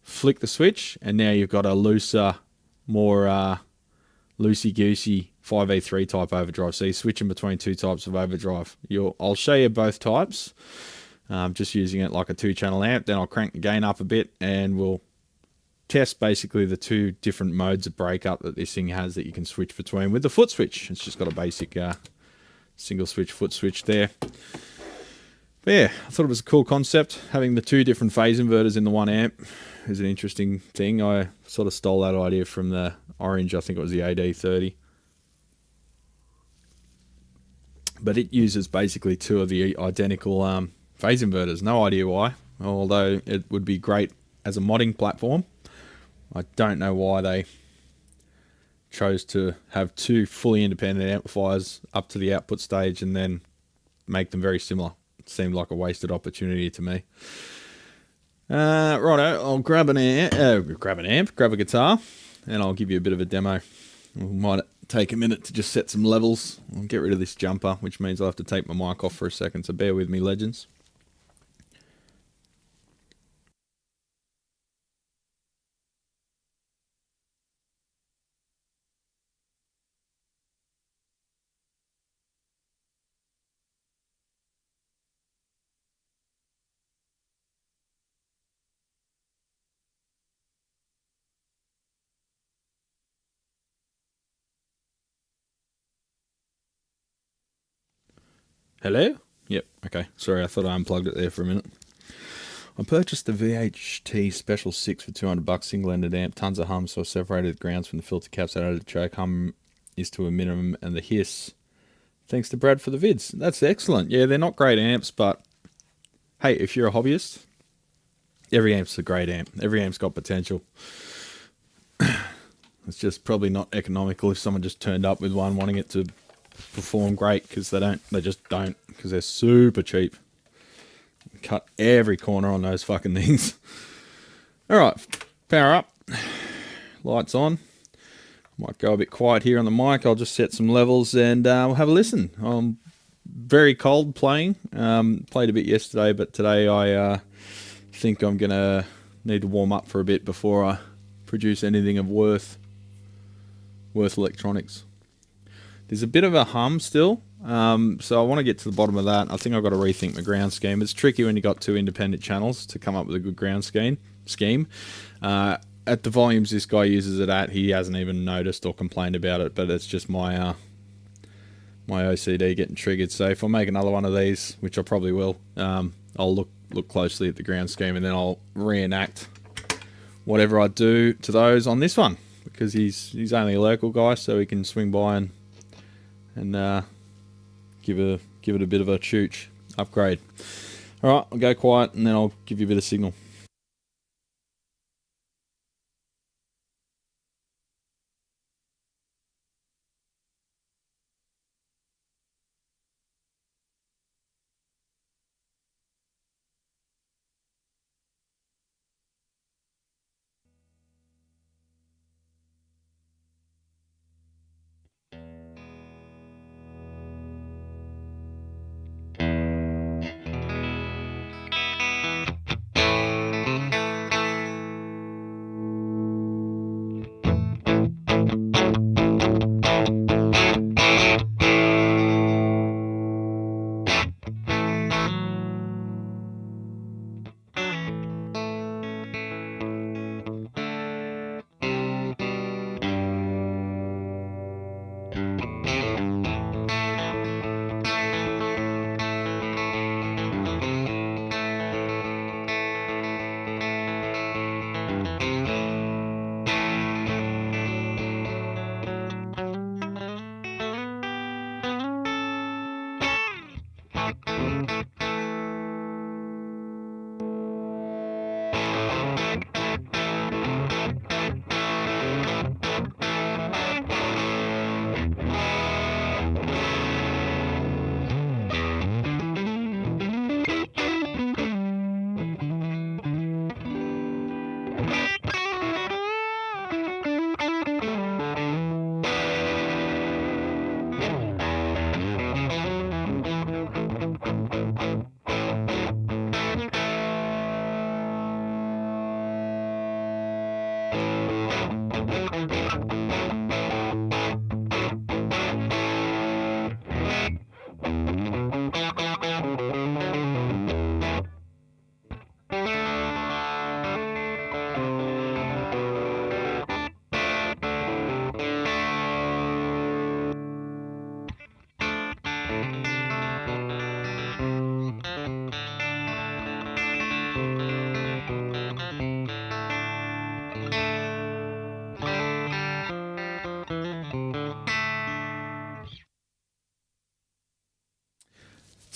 Flick the switch, and now you've got a looser, more loosey-goosey 5E3 type overdrive. So you're switching between two types of overdrive. I'll show you both types. Just using it like a 2-channel amp. Then I'll crank the gain up a bit, and we'll test basically the two different modes of breakup that this thing has that you can switch between with the foot switch. It's just got a basic single switch foot switch there. But yeah, I thought it was a cool concept. Having the two different phase inverters in the one amp is an interesting thing. I sort of stole that idea from the Orange, I think it was the AD30. But it uses basically two of the identical phase inverters. No idea why, although it would be great as a modding platform. I don't know why they chose to have two fully independent amplifiers up to the output stage and then make them very similar. It seemed like a wasted opportunity to me. Righto, I'll grab an amp, grab a guitar, and I'll give you a bit of a demo. We might take a minute to just set some levels. I'll get rid of this jumper, which means I'll have to take my mic off for a second, so bear with me, legends. Hello? Yep, okay. Sorry, I thought I unplugged it there for a minute. I purchased the VHT Special 6 for 200 bucks, single-ended amp, tons of hum, so I separated the grounds from the filter caps, added a choke, hum is to a minimum, and the hiss. Thanks to Brad for the vids. That's excellent. Yeah, they're not great amps, but hey, if you're a hobbyist, every amp's a great amp. Every amp's got potential. It's just probably not economical if someone just turned up with one wanting it to perform great, because they just don't, because they're super cheap. Cut every corner on those fucking things. Alright, power up, lights on. Might go a bit quiet here on the mic. I'll just set some levels and we'll have a listen. I'm very cold playing. Played a bit yesterday, but today I think I'm gonna need to warm up for a bit before I produce anything of worth electronics. There's a bit of a hum still, so I want to get to the bottom of that. I think I've got to rethink my ground scheme. It's tricky when you've got two independent channels to come up with a good ground scheme. At the volumes this guy uses it at, he hasn't even noticed or complained about it, but it's just my my OCD getting triggered. So if I make another one of these, which I probably will, I'll look closely at the ground scheme, and then I'll reenact whatever I do to those on this one, because he's only a local guy, so he can swing by and give it a bit of a chooch upgrade. Alright, I'll go quiet and then I'll give you a bit of signal.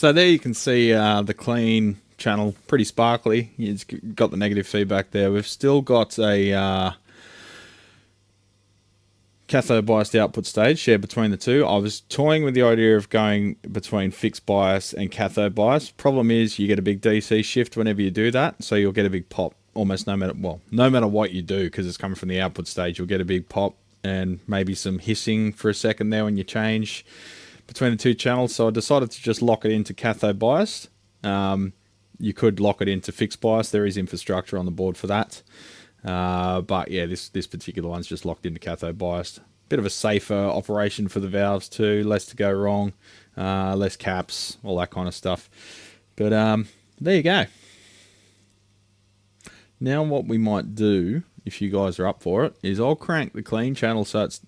So there you can see the clean channel, pretty sparkly. It's got the negative feedback there. We've still got a cathode biased output stage shared between the two. I was toying with the idea of going between fixed bias and cathode bias. Problem is you get a big DC shift whenever you do that, so you'll get a big pop almost no matter what you do, because it's coming from the output stage. You'll get a big pop and maybe some hissing for a second there when you change between the two channels. So I decided to just lock it into cathode biased. You could lock it into fixed bias. There is infrastructure on the board for that. But yeah, this particular one's just locked into cathode biased. Bit of a safer operation for the valves too, less to go wrong, less caps, all that kind of stuff. But there you go. Now what we might do, if you guys are up for it, is I'll crank the clean channel so it's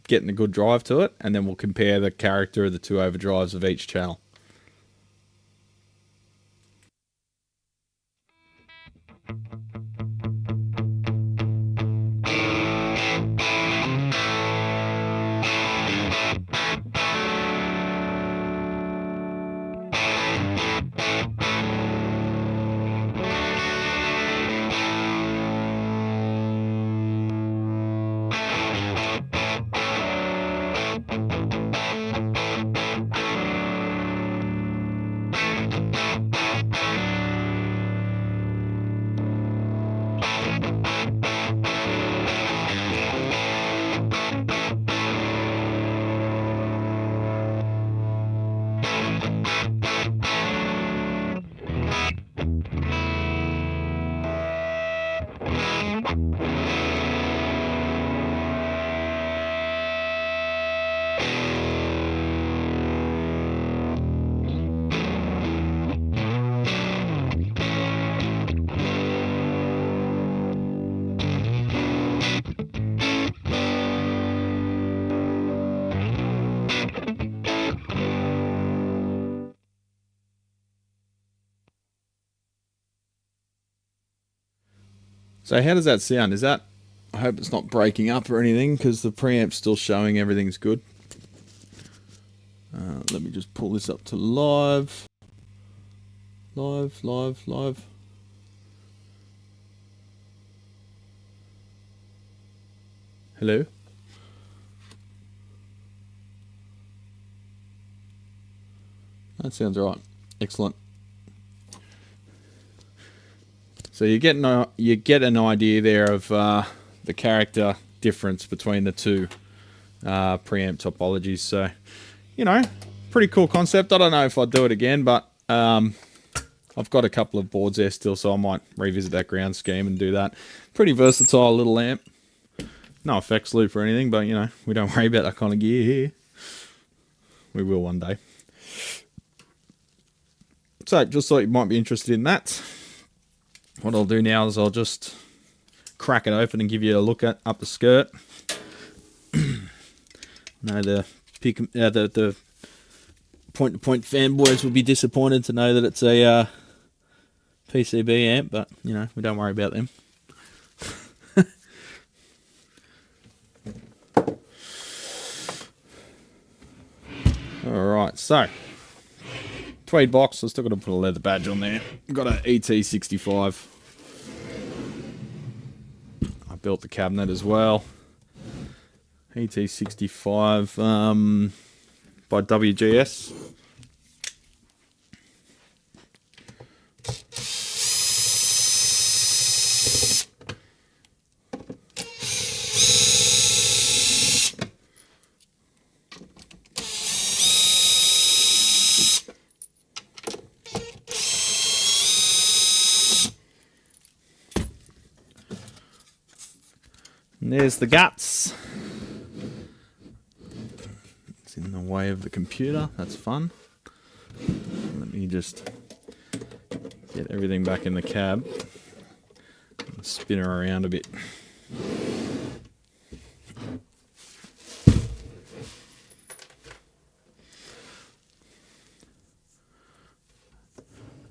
getting a good drive to it, and then we'll compare the character of the two overdrives of each channel. So how does that sound? Is that, I hope it's not breaking up or anything, because the preamp's still showing everything's good. Let me just pull this up to live. Live. Hello? That sounds right. Excellent. So you get an idea there of the character difference between the two preamp topologies. So, you know, pretty cool concept. I don't know if I'd do it again, but I've got a couple of boards there still, so I might revisit that ground scheme and do that. Pretty versatile little amp. No effects loop or anything, but, you know, we don't worry about that kind of gear here. We will one day. So, just thought you might be interested in that. What I'll do now is I'll just crack it open and give you a look at up the skirt. No, the point-to-point fanboys will be disappointed to know that it's a PCB amp, but you know, we don't worry about them. Alright, so tweed box, I've still got to put a leather badge on there. I've got an ET65. I built the cabinet as well. ET65 by WGS. And there's the guts. It's in the way of the computer. That's fun. Let me just get everything back in the cab and spin her around a bit.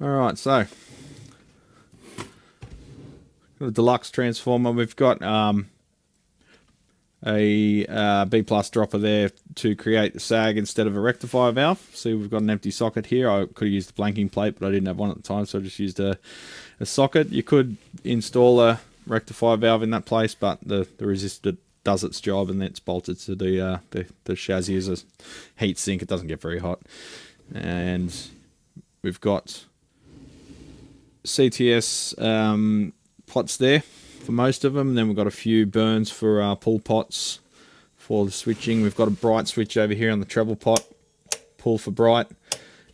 Alright, so got a deluxe transformer. We've got a a B plus dropper there to create the sag instead of a rectifier valve. See, we've got an empty socket here. I could have used the blanking plate, but I didn't have one at the time, so I just used a socket. You could install a rectifier valve in that place, but the resistor does its job, and it's bolted to the chassis as a heat sink. It doesn't get very hot. And we've got CTS pots there for most of them. Then we've got a few burns for pull pots for the switching. We've got a bright switch over here on the treble pot, pull for bright,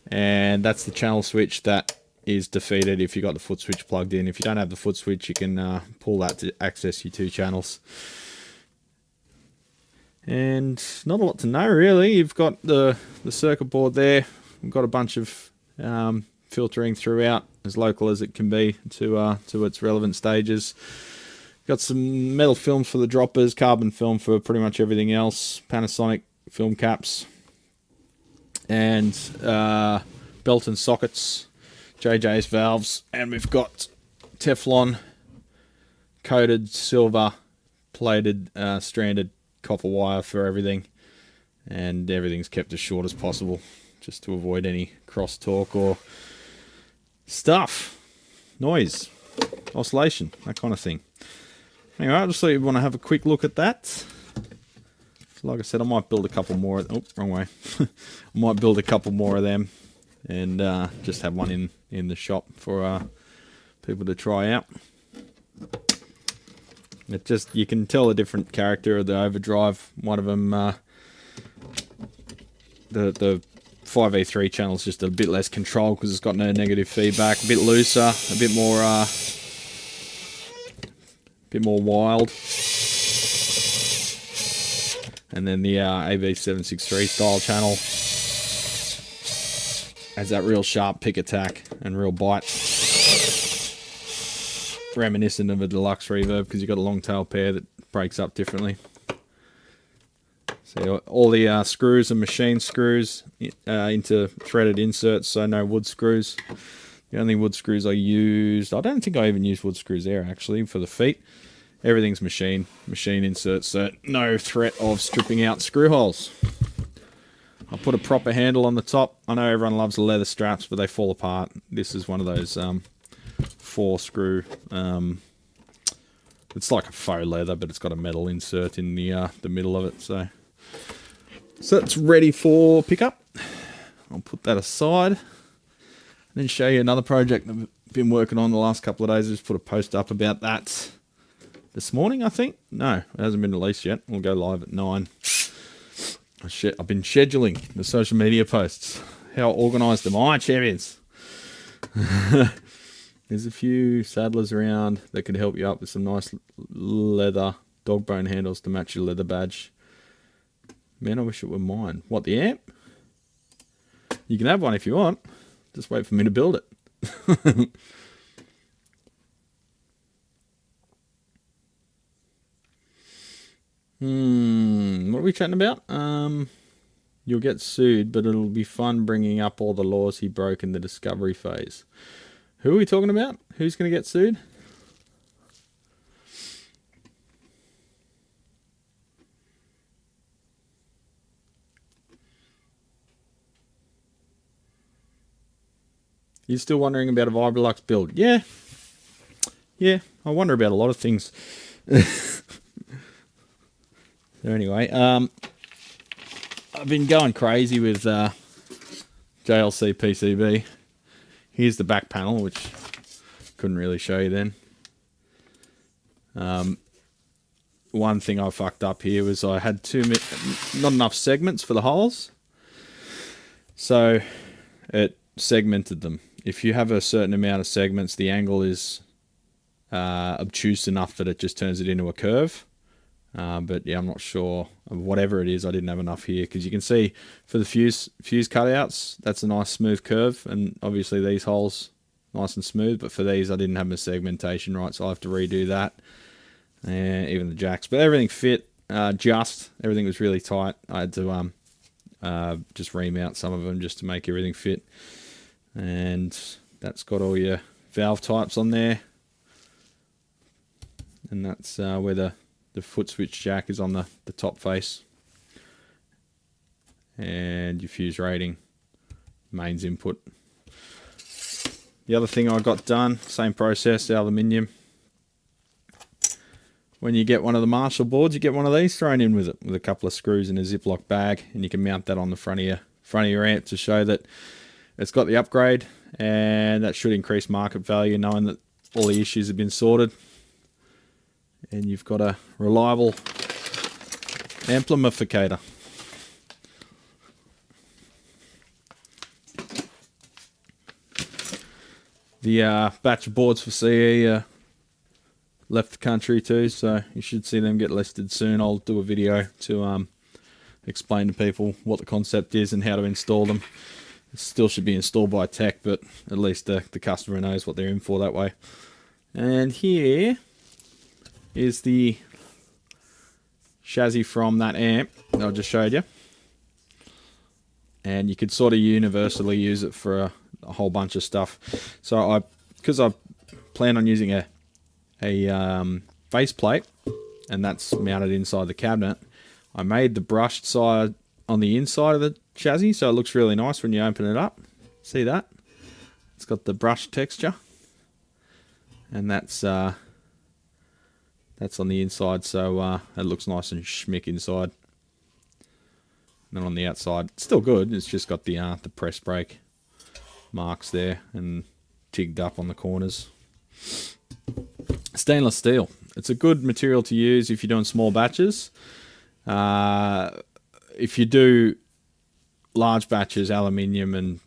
and that's the channel switch that is defeated if you got the foot switch plugged in. If you don't have the foot switch, you can pull that to access your 2 channels. And not a lot to know really. You've got the circuit board there. We've got a bunch of filtering throughout, as local as it can be to its relevant stages. Got some metal films for the droppers, carbon film for pretty much everything else, Panasonic film caps, and belt and sockets, JJ's valves, and we've got Teflon coated silver plated stranded copper wire for everything, and everything's kept as short as possible just to avoid any cross talk or stuff, noise, oscillation, that kind of thing. Anyway, I just thought you'd want to have a quick look at that. Like I said, I might build a couple more. Oh, wrong way. I might build a couple more of them and just have one in the shop for people to try out. It just, you can tell a different character of the overdrive. One of them, the 5E3 channel is just a bit less control because it's got no negative feedback, a bit looser, a bit more wild. And then the AV763 style channel has that real sharp pick attack and real bite, reminiscent of a deluxe reverb because you've got a long tail pair that breaks up differently. So all the screws are machine screws into threaded inserts, so no wood screws. The only wood screws I used, I don't think I even used wood screws there actually for the feet. Everything's machine inserts, so no threat of stripping out screw holes. I'll put a proper handle on the top. I know everyone loves the leather straps, but they fall apart. This is one of those 4 screw. It's like a faux leather, but it's got a metal insert in the middle of it. So it's ready for pickup. I'll put that aside and then show you another project I've been working on the last couple of days. I just put a post up about that this morning, I think. No, it hasn't been released yet. We'll go live at 9. I've been scheduling the social media posts. How organised am I, champions? There's a few saddlers around that could help you up with some nice leather dog bone handles to match your leather badge. Man, I wish it were mine. What, the amp? You can have one if you want. Just wait for me to build it. What are we chatting about? You'll get sued, but it'll be fun bringing up all the laws he broke in the discovery phase. Who are we talking about? Who's going to get sued? You're still wondering about a Vibrolux build? Yeah, I wonder about a lot of things. So anyway, I've been going crazy with JLC PCB. Here's the back panel, which couldn't really show you then. One thing I fucked up here was I had not enough segments for the holes. So it segmented them. If you have a certain amount of segments, the angle is obtuse enough that it just turns it into a curve. But yeah, I'm not sure. Whatever it is, I didn't have enough here because you can see for the fuse cutouts, that's a nice smooth curve, and obviously these holes nice and smooth. But for these, I didn't have my segmentation right, so I have to redo that. And even the jacks, but everything fit. Everything was really tight. I had to just remount some of them just to make everything fit. And that's got all your valve types on there, and that's where the The foot switch jack is on the top face. And your fuse rating, mains input. The other thing I got done, same process, aluminium. When you get one of the Marshall boards, you get one of these thrown in with it, with a couple of screws in a Ziploc bag, and you can mount that on the front of your amp to show that it's got the upgrade, and that should increase market value, knowing that all the issues have been sorted, and you've got a reliable amplificator. The batch of boards for CE left the country too, so you should see them get listed soon. I'll do a video to explain to people what the concept is and how to install them. It still should be installed by tech, but at least the customer knows what they're in for that way. And here is the chassis from that amp that I just showed you. And you could sort of universally use it for a whole bunch of stuff. So because I plan on using a faceplate, and that's mounted inside the cabinet, I made the brushed side on the inside of the chassis, so it looks really nice when you open it up. See that? It's got the brushed texture, and that's on the inside, so it looks nice and schmick inside. And then on the outside, it's still good. It's just got the press brake marks there and tigged up on the corners. Stainless steel. It's a good material to use if you're doing small batches. If you do large batches, aluminium and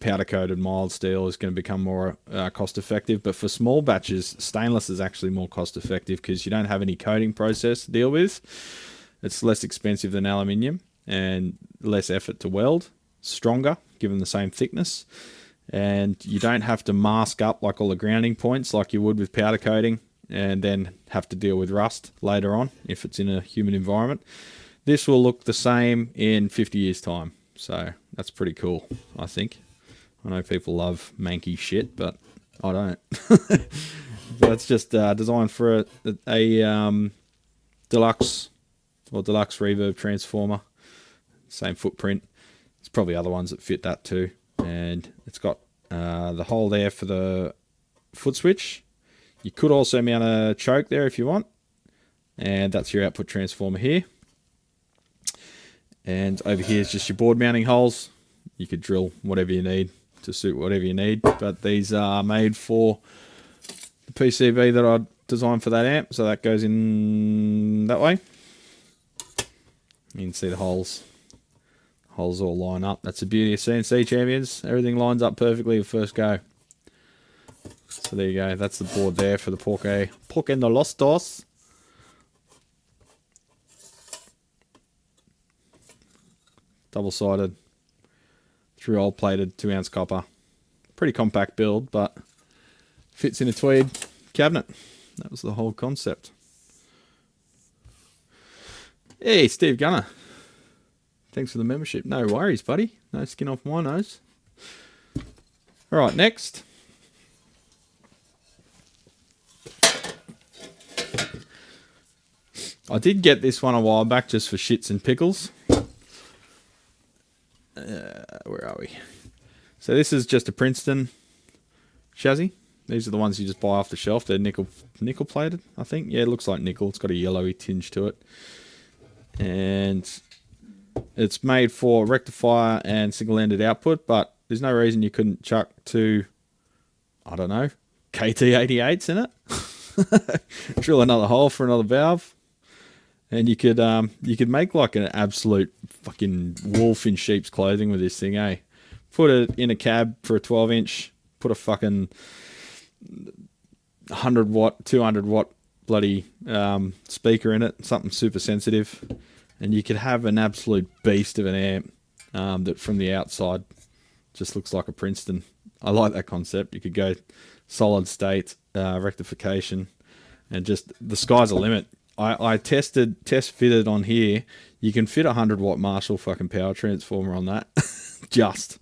powder coated mild steel is going to become more cost effective. But for small batches, stainless is actually more cost effective because you don't have any coating process to deal with. It's less expensive than aluminium and less effort to weld. Stronger, given the same thickness. And you don't have to mask up like all the grounding points like you would with powder coating, and then have to deal with rust later on if it's in a humid environment. This will look the same in 50 years time, so that's pretty cool, I think. I know people love manky shit, but I don't. That's just designed for a deluxe or deluxe reverb transformer. Same footprint. There's probably other ones that fit that too. And it's got the hole there for the foot switch. You could also mount a choke there if you want. And that's your output transformer here. And over here is just your board mounting holes. You could drill whatever you need to suit whatever you need. But these are made for the PCB that I designed for that amp. So that goes in that way. You can see the holes. Holes all line up. That's the beauty of CNC champions. Everything lines up perfectly at first go. So there you go. That's the board there for the Pork en the Los Dos. Double-sided, 3-hole plated, 2-ounce copper. Pretty compact build, but fits in a tweed cabinet. That was the whole concept. Hey, Steve Gunner. Thanks for the membership. No worries, buddy. No skin off my nose. All right, next. I did get this one a while back just for shits and pickles. Where are we? So this is just a Princeton chassis. These are the ones you just buy off the shelf. They're nickel plated, I think. Yeah, it looks like nickel. It's got a yellowy tinge to it. And it's made for rectifier and single-ended output, but there's no reason you couldn't chuck two, I don't know, KT88s in it. Drill another hole for another valve. And you could make like an absolute fucking wolf in sheep's clothing with this thing, eh? Put it in a cab for a 12-inch, put a fucking 100-watt, 200-watt bloody speaker in it, something super sensitive, and you could have an absolute beast of an amp that from the outside just looks like a Princeton. I like that concept. You could go solid state rectification, and just the sky's the limit. I test fitted on here. You can fit a 100-watt Marshall fucking power transformer on that. It just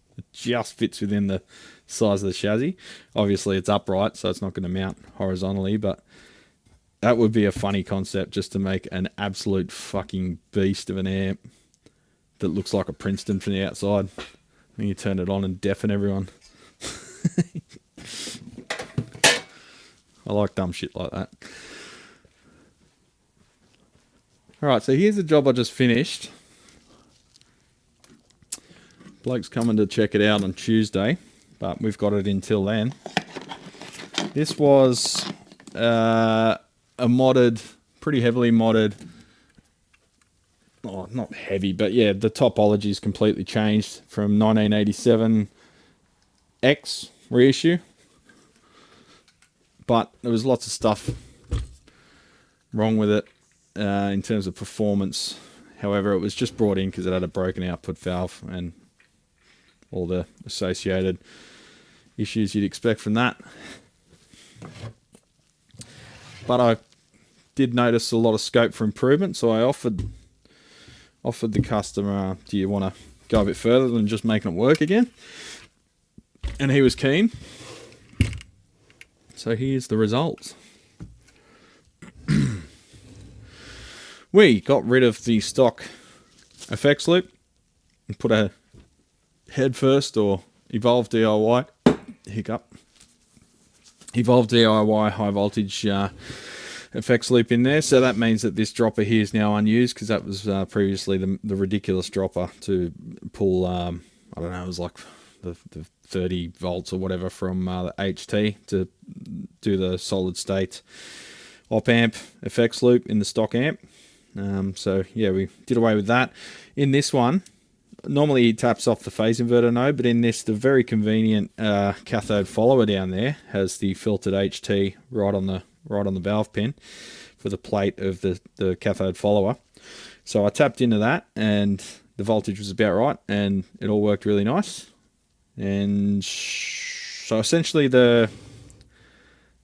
fits within the size of the chassis. Obviously, it's upright, so it's not going to mount horizontally, but That would be a funny concept, just to make an absolute fucking beast of an amp that looks like a Princeton from the outside. And you turn it on and deafen everyone. I like dumb shit like that. Alright, so here's the job I just finished. Bloke's coming to check it out on Tuesday, but we've got it until then. This was a modded, pretty heavily modded, oh, not heavy, but yeah, the topology's completely changed from 1987 X reissue. But there was lots of stuff wrong with it in terms of performance. However, it was just brought in because it had a broken output valve and all the associated issues you'd expect from that. But I did notice a lot of scope for improvement, so I offered the customer, do you want to go a bit further than just making it work again? And he was keen. So here's the results. We got rid of the stock effects loop and put a head first or Evolve DIY high voltage effects loop in there. So that means that this dropper here is now unused, because that was previously the ridiculous dropper to pull, I don't know, it was like the 30 volts or whatever from the HT to do the solid state op amp effects loop in the stock amp. So yeah, we did away with that. In this one, normally he taps off the phase inverter node, but in this, the very convenient cathode follower down there has the filtered HT right on the valve pin for the plate of the cathode follower. So I tapped into that, and the voltage was about right, and it all worked really nice. And so essentially the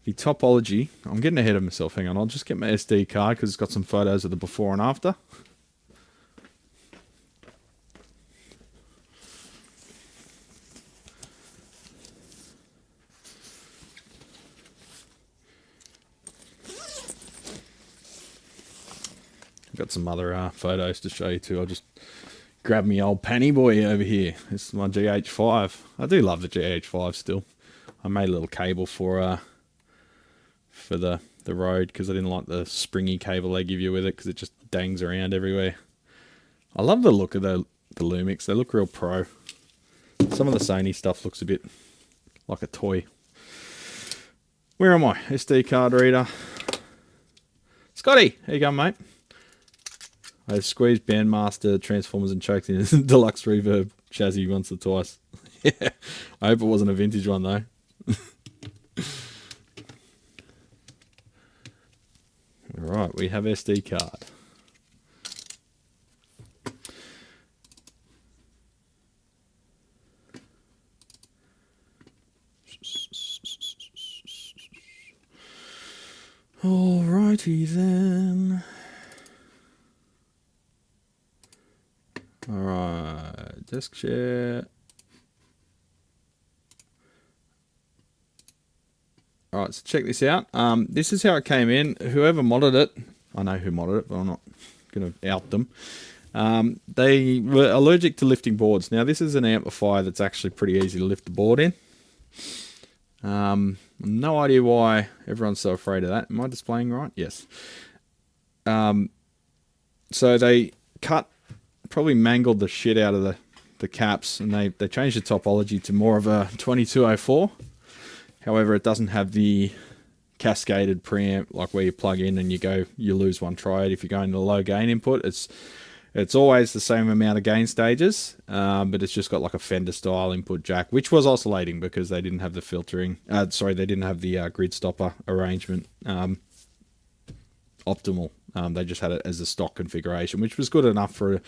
topology, I'm getting ahead of myself, hang on, I'll just get my SD card because it's got some photos of the before and after. Got some other photos to show you too. I'll just grab me old panny boy over here. This is my GH5. I do love the GH5 still. I made a little cable for the Rode because I didn't like the springy cable they give you with it, because it just dangs around everywhere. I love the look of the Lumix. They look real pro. Some of the Sony stuff looks a bit like a toy. Where am I? SD card reader. Scotty, how you going, mate? I squeezed Bandmaster transformers and choked in a deluxe reverb chassis once or twice. Yeah, I hope it wasn't a vintage one though. Alright, we have SD card. Alrighty then. Alright, desk share. Alright, so check this out. This is how it came in. Whoever modded it, I know who modded it, but I'm not going to out them. They were allergic to lifting boards. Now, this is an amplifier that's actually pretty easy to lift the board in. No idea why everyone's so afraid of that. Am I displaying right? Yes. So they probably mangled the shit out of the caps, and they changed the topology to more of a 2204. However, it doesn't have the cascaded preamp, like where you plug in and you lose one triode if you go into low gain input. It's always the same amount of gain stages, but it's just got like a Fender style input jack, which was oscillating because they didn't have the filtering. They didn't have the grid stopper arrangement optimal. They just had it as a stock configuration, which was good enough for a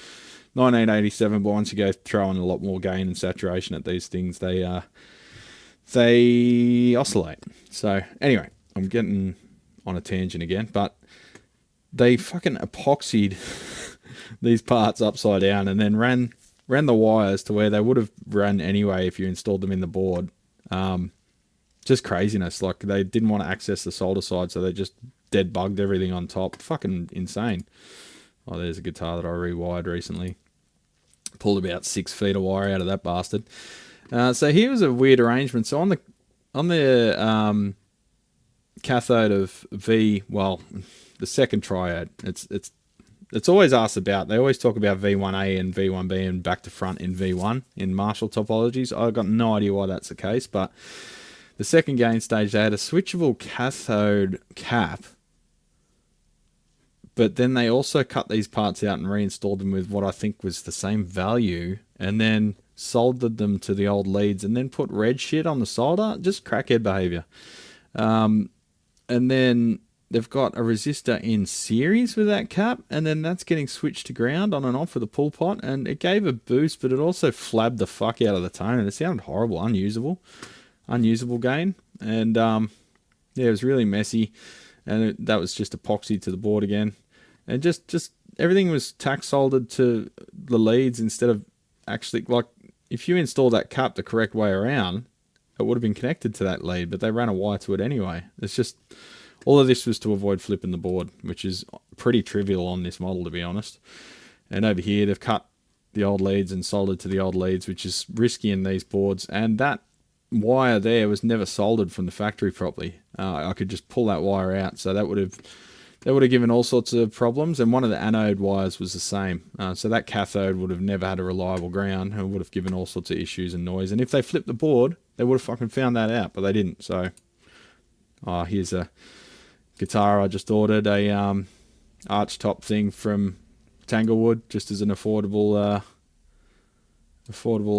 1987. But once you go throw in a lot more gain and saturation at these things, they oscillate. So anyway, I'm getting on a tangent again, but they fucking epoxied these parts upside down and then ran the wires to where they would have run anyway if you installed them in the board. Just craziness. Like, they didn't want to access the solder side, so they just dead bugged everything on top. Fucking insane. Oh, there's a guitar that I rewired recently. Pulled about 6 feet of wire out of that bastard. So here was a weird arrangement. So on the cathode of the second triode, it's always asked about. They always talk about V1A and V1B and back to front in V1 in Marshall topologies. I've got no idea why that's the case, but the second gain stage, they had a switchable cathode cap, but then they also cut these parts out and reinstalled them with what I think was the same value, and then soldered them to the old leads, and then put red shit on the solder. Just crackhead behavior. And then they've got a resistor in series with that cap, and then that's getting switched to ground on and off with a pull pot, and it gave a boost, but it also flabbed the fuck out of the tone, and it sounded horrible, unusable gain, and yeah, it was really messy, and that was just epoxy to the board again, and just everything was tack soldered to the leads instead of actually, like, if you install that cap the correct way around, it would have been connected to that lead, but they ran a wire to it anyway. It's just, all of this was to avoid flipping the board, which is pretty trivial on this model, to be honest. And over here, they've cut the old leads and soldered to the old leads, which is risky in these boards. And that wire there was never soldered from the factory properly. I could just pull that wire out, so that would have given all sorts of problems. And one of the anode wires was the same, so that cathode would have never had a reliable ground, and would have given all sorts of issues and noise. And if they flipped the board, they would have fucking found that out, but they didn't. So, here's a guitar I just ordered, a arch top thing from Tanglewood, just as an affordable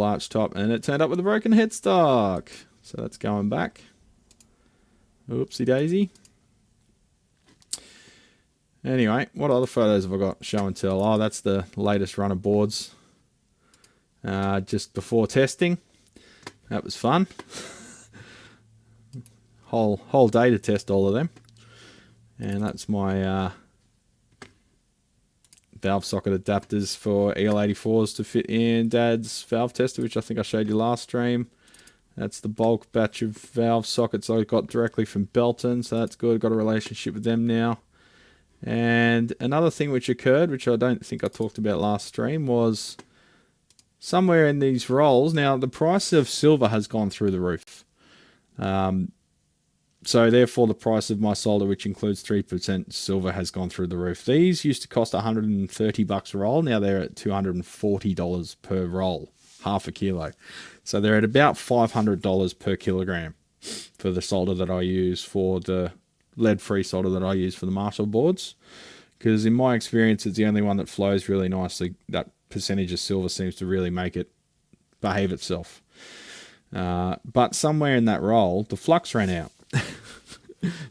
arch top, and it turned up with a broken headstock, so that's going back. Oopsie daisy. Anyway, what other photos have I got? Show and tell. Oh, that's the latest run of boards just before testing. That was fun. whole day to test all of them. And that's my valve socket adapters for EL84s to fit in Dad's valve tester, which I think I showed you last stream. That's the bulk batch of valve sockets I got directly from Belton, so that's good. Got a relationship with them now. And another thing which occurred, which I don't think I talked about last stream, was somewhere in these rolls. Now, the price of silver has gone through the roof. So therefore the price of my solder, which includes 3% silver, has gone through the roof. These used to cost $130 a roll. Now they're at $240 per roll, half a kilo. So they're at about $500 per kilogram for the solder that I use, for the lead-free solder that I use for the Marshall boards. Because in my experience, it's the only one that flows really nicely. That percentage of silver seems to really make it behave itself. But somewhere in that roll, the flux ran out.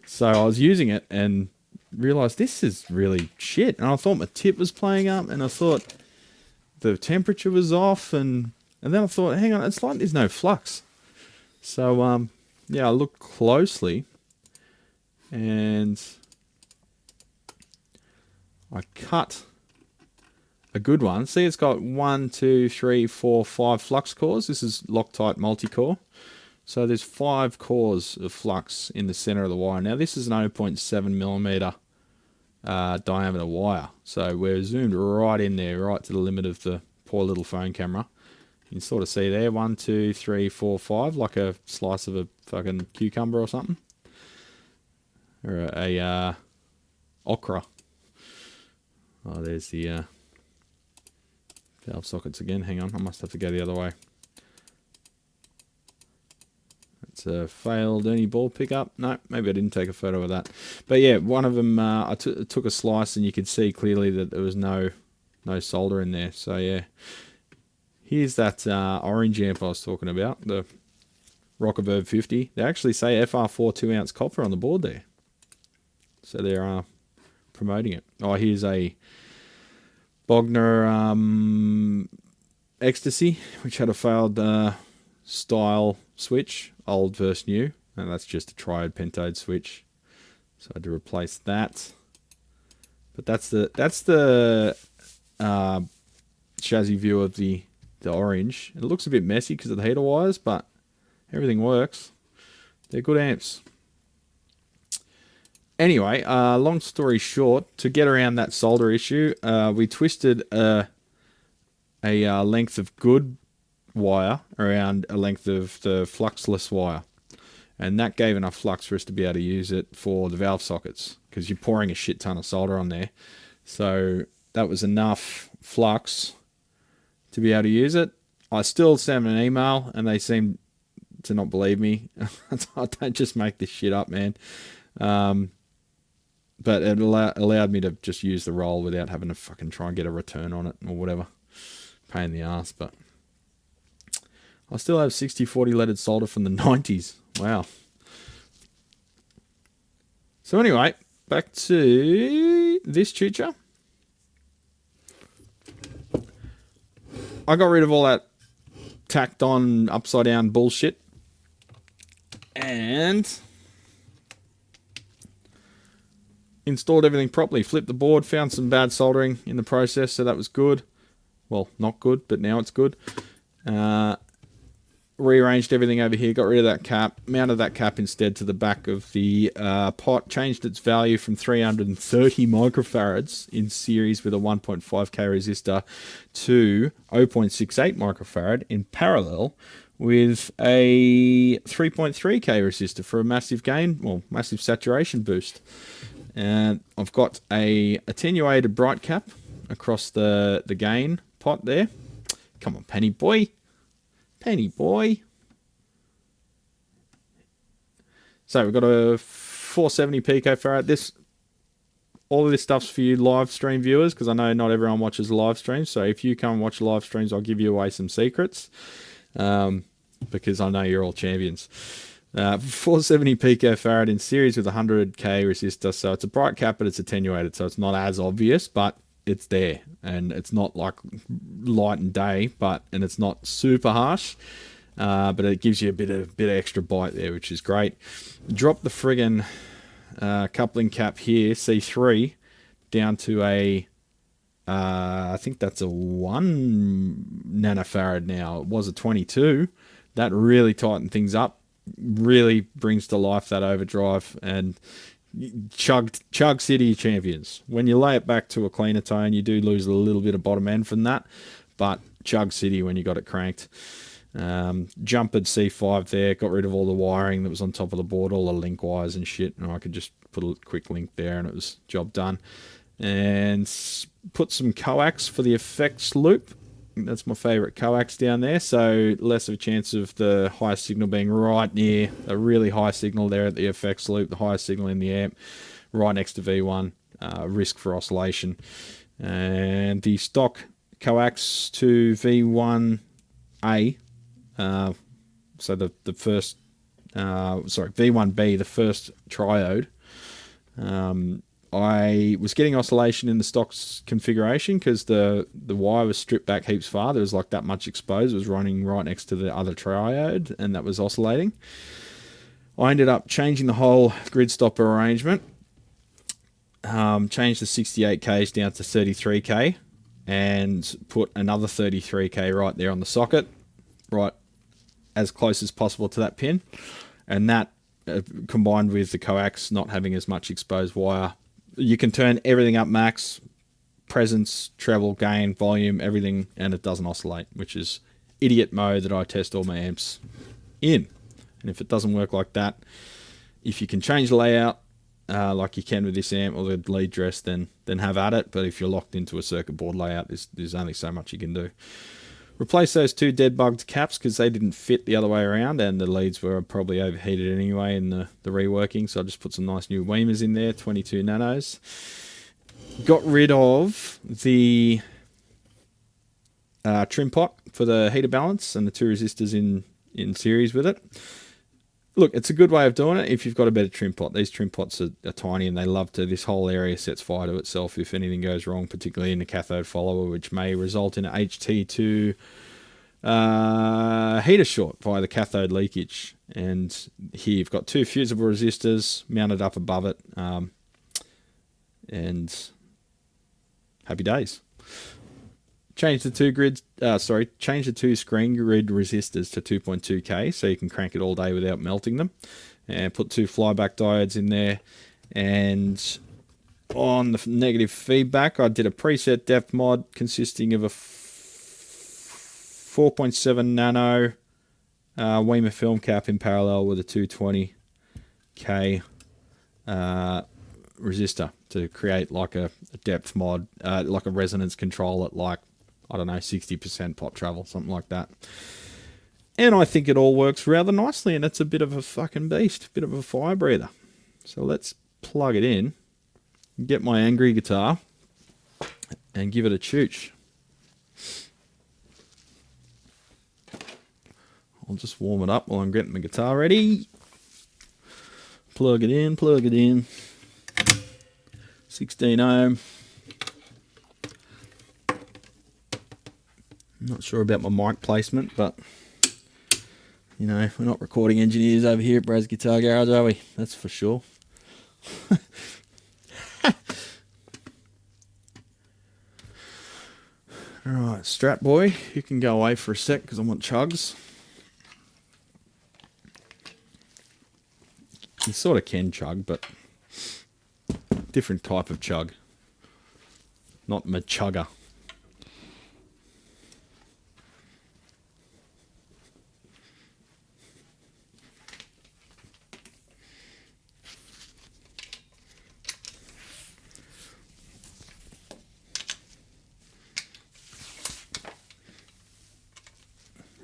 So I was using it and realized this is really shit. And I thought my tip was playing up, and I thought the temperature was off, and then I thought, hang on, it's like there's no flux. So yeah, I looked closely, and I cut a good one. See, it's got 1, 2, 3, 4, 5 flux cores. This is Loctite Multicore. So there's 5 cores of flux in the center of the wire. Now this is an 0.7mm diameter wire. So we're zoomed right in there, right to the limit of the poor little phone camera. You can sort of see there, 1, 2, 3, 4, 5, like a slice of a fucking cucumber or something. Or a okra. Oh, there's the valve sockets again. Hang on, I must have to go the other way. It's a failed Ernie ball pickup. No, maybe I didn't take a photo of that. But yeah, one of them, I took a slice, and you could see clearly that there was no solder in there. So yeah, here's that orange amp I was talking about, the Rockerverb 50. They actually say FR4 2-ounce copper on the board there. So they're promoting it. Oh, here's a Bogner Ecstasy, which had a failed style switch, old versus new, and that's just a triode pentode switch. So I had to replace that. But that's the chassis view of the orange. It looks a bit messy because of the heater wires, but everything works. They're good amps. Anyway, long story short, to get around that solder issue, we twisted a length of good wire around a length of the fluxless wire. And that gave enough flux for us to be able to use it for the valve sockets, because you're pouring a shit ton of solder on there. So that was enough flux to be able to use it. I still sent them an email, and they seem to not believe me. I don't just make this shit up, man. But it allowed me to just use the roll without having to fucking try and get a return on it or whatever. Pain in the ass, but I still have 6040 leaded solder from the 90s. Wow. So anyway, back to this chucha. I got rid of all that tacked on upside down bullshit. And installed everything properly. Flipped the board, found some bad soldering in the process, so that was good. Well, not good, but now it's good. Rearranged everything over here, got rid of that cap, mounted that cap instead to the back of the pot, changed its value from 330 microfarads in series with a 1.5k resistor to 0.68 microfarad in parallel with a 3.3k resistor for a massive gain, well, massive saturation boost. And I've got a attenuated bright cap across the gain pot there. Come on, Penny boy. Penny boy. So we've got a 470 picofarad. All of this stuff's for you live stream viewers, because I know not everyone watches live streams. So if you come and watch live streams, I'll give you away some secrets, because I know you're all champions. 470 picofarad in series with 100k resistor. So it's a bright cap, but it's attenuated, so it's not as obvious, but it's there, and it's not like light and day, and it's not super harsh, but it gives you a bit of extra bite there, which is great. Drop the friggin' coupling cap here, C3, down to a I think that's a 1 nanofarad now. It was a 22. That really tightened things up, really brings to life that overdrive, and Chug City champions. When you lay it back to a cleaner tone, you do lose a little bit of bottom end from that, but Chug City when you got it cranked. Jumpered C5 there, got rid of all the wiring that was on top of the board, all the link wires and shit, and I could just put a quick link there and it was job done. And put some coax for the effects loop. That's my favorite coax down there, so less of a chance of the high signal being right near a really high signal there at the effects loop, the highest signal in the amp, right next to V1, risk for oscillation. And the stock coax to V1A, so the first, V1B, the first triode, I was getting oscillation in the stock's configuration because the wire was stripped back heaps far. There was like that much exposed. It was running right next to the other triode, and that was oscillating. I ended up changing the whole grid stopper arrangement, changed the 68Ks down to 33K, and put another 33K right there on the socket, right as close as possible to that pin. And that, combined with the coax not having as much exposed wire, you can turn everything up max, presence, treble, gain, volume, everything, and it doesn't oscillate, which is idiot mode that I test all my amps in. And if it doesn't work like that, if you can change the layout like you can with this amp or the lead dress, then have at it. But if you're locked into a circuit board layout, there's only so much you can do. Replace those two dead bugged caps because they didn't fit the other way around, and the leads were probably overheated anyway in the reworking, so I just put some nice new Weimers in there, 22 nanos. Got rid of the trim pot for the heater balance and the two resistors in series with it. Look, it's a good way of doing it if you've got a better trim pot. These trim pots are tiny, and they love to, this whole area sets fire to itself if anything goes wrong, particularly in the cathode follower, which may result in an HT2 heater short via the cathode leakage. And here you've got two fusible resistors mounted up above it, and happy days. Change the two screen grid resistors to 2.2K so you can crank it all day without melting them. And put two flyback diodes in there. And on the negative feedback, I did a preset depth mod consisting of a 4.7 nano Weema film cap in parallel with a 220k resistor to create like a depth mod, like a resonance control at like, I don't know, 60% pop travel, something like that. And I think it all works rather nicely, and it's a bit of a fucking beast, a bit of a fire breather. So let's plug it in, get my angry guitar, and give it a chooch. I'll just warm it up while I'm getting my guitar ready. Plug it in, plug it in. 16 ohm. Not sure about my mic placement, but you know, we're not recording engineers over here at Brad's Guitar Garage, are we? That's for sure. Alright, Strat Boy, you can go away for a sec because I want chugs. You sort of can chug, but different type of chug. Not machugger.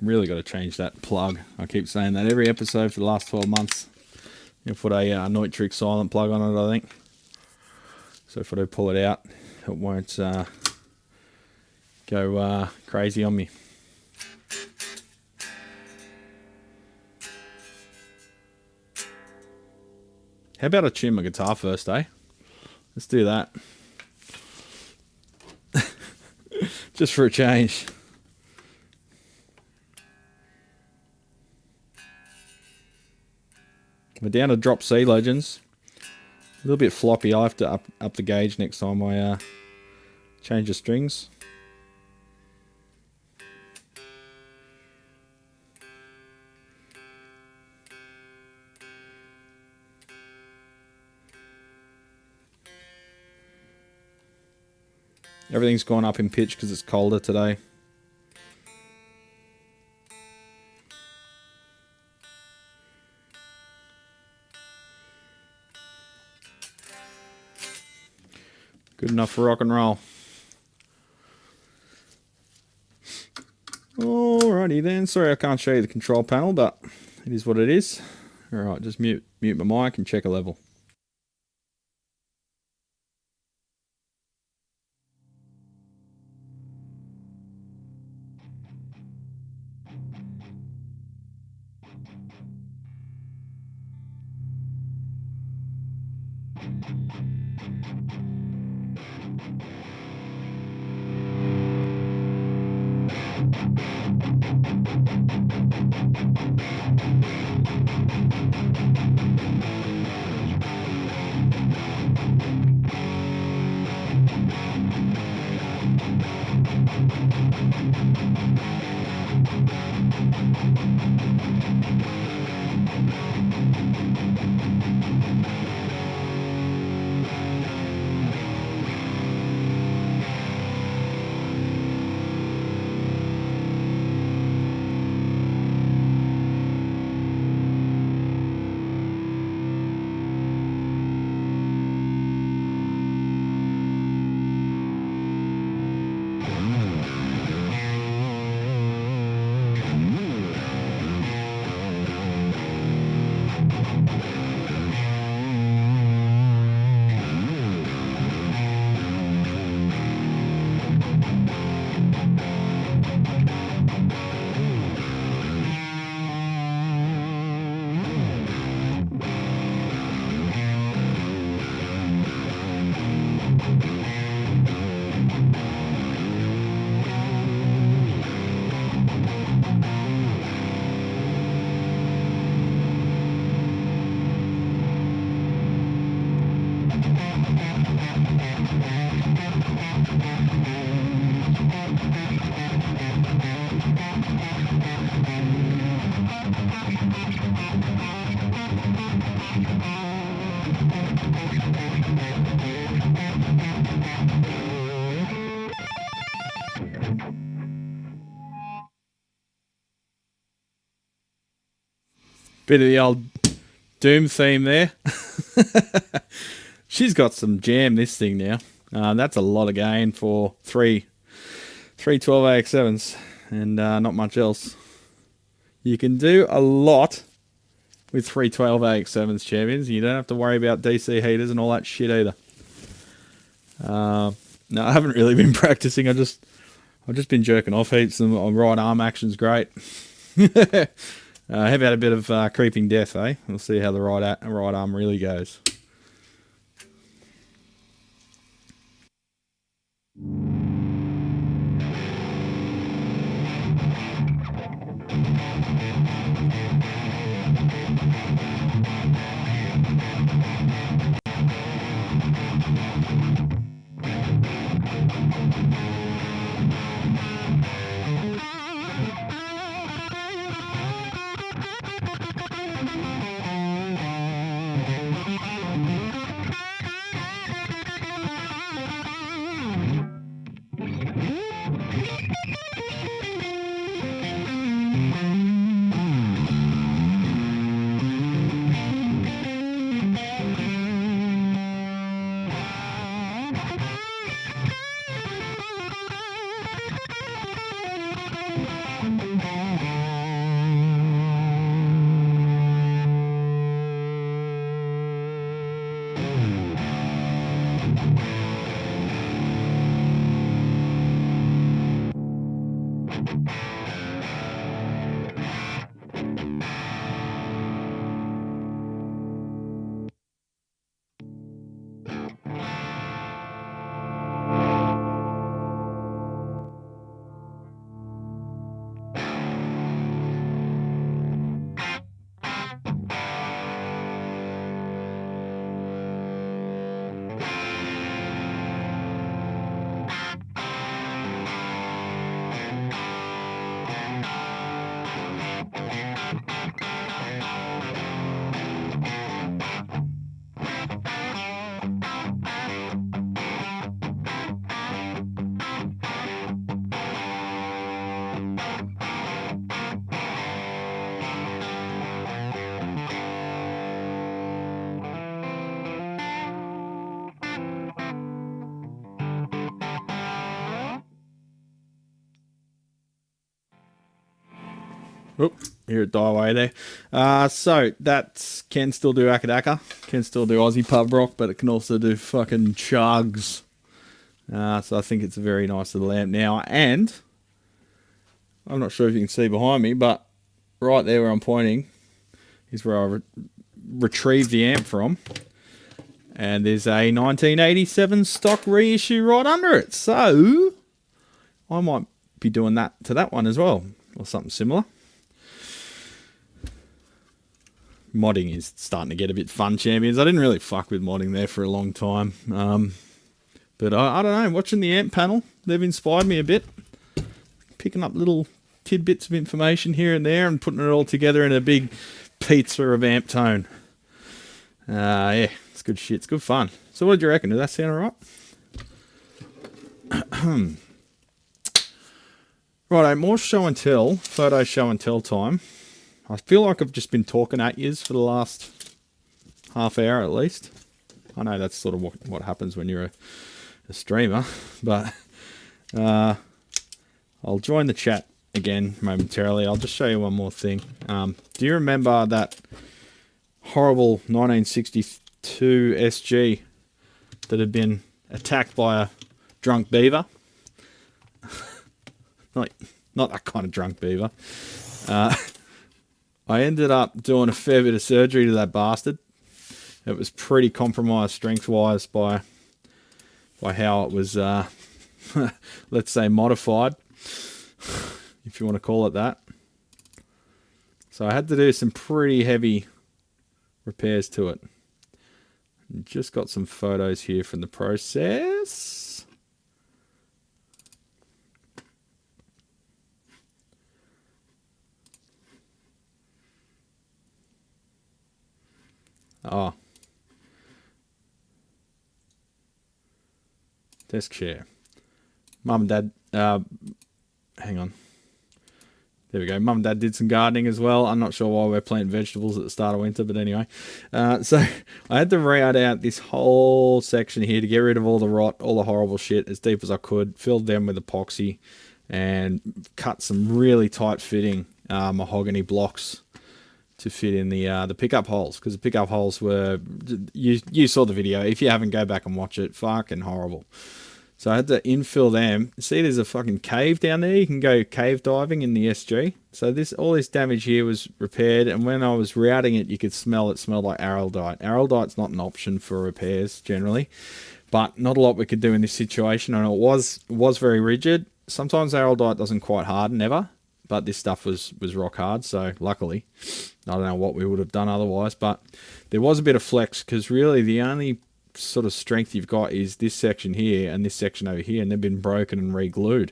Really got to change that plug. I keep saying that every episode for the last 12 months. You put a Neutrik silent plug on it, I think. So if I do pull it out, it won't go crazy on me. How about I tune my guitar first, eh? Let's do that. Just for a change. We're down to drop C, legends. A little bit floppy. I'll have to up the gauge next time I change the strings. Everything's gone up in pitch because it's colder today. Good enough for rock and roll. Alrighty then. Sorry I can't show you the control panel, but it is what it is. Alright, just mute my mic and check a level. Bit of the old Doom theme there. She's got some jam, this thing now. That's a lot of gain for three 12AX7s and not much else. You can do a lot with 3 12AX7s, champions. You don't have to worry about DC heaters and all that shit either. No, I haven't really been practicing. I've just been jerking off heaps, and my right arm action's great. How about a bit of creeping death, eh? We'll see how the right arm really goes. Oop, hear it die away there. So that can still do Akadaka, can still do Aussie pub rock, but it can also do fucking chugs. So I think it's a very nice little amp now. And I'm not sure if you can see behind me, but right there where I'm pointing is where I retrieved the amp from. And there's a 1987 stock reissue right under it. So I might be doing that to that one as well, or something similar. Modding is starting to get a bit fun, champions. I didn't really fuck with modding there for a long time. But I don't know, watching the amp panel, they've inspired me a bit. Picking up little tidbits of information here and there and putting it all together in a big pizza of amp tone. Yeah, it's good shit. It's good fun. So what did you reckon? Did that sound alright? Righto, more show and tell, photo show and tell time. I feel like I've just been talking at yous for the last half hour at least. I know that's sort of what happens when you're a streamer, but I'll join the chat again momentarily. I'll just show you one more thing. Do you remember that horrible 1962 SG that had been attacked by a drunk beaver? Not that kind of drunk beaver. I ended up doing a fair bit of surgery to that bastard. It was pretty compromised strength-wise by how it was, let's say, modified, if you want to call it that. So I had to do some pretty heavy repairs to it. Just got some photos here from the process. Oh. Desk chair. Mum and Dad, hang on. There we go. Mum and Dad did some gardening as well. I'm not sure why we're planting vegetables at the start of winter, but anyway. So I had to route out this whole section here to get rid of all the rot, all the horrible shit as deep as I could. Filled them with epoxy and cut some really tight fitting mahogany blocks to fit in the pickup holes, because the pickup holes were, you saw the video. If you haven't, go back and watch it. Fucking horrible. So I had to infill them. See, there's a fucking cave down there. You can go cave diving in the SG. So all this damage here was repaired, and when I was routing it, you could smell it smelled like araldite. Araldite's not an option for repairs generally, but not a lot we could do in this situation, and it was very rigid. Sometimes araldite doesn't quite harden ever, but this stuff was rock hard, so luckily. I don't know what we would have done otherwise, but there was a bit of flex, because really the only sort of strength you've got is this section here and this section over here, and they've been broken and re-glued.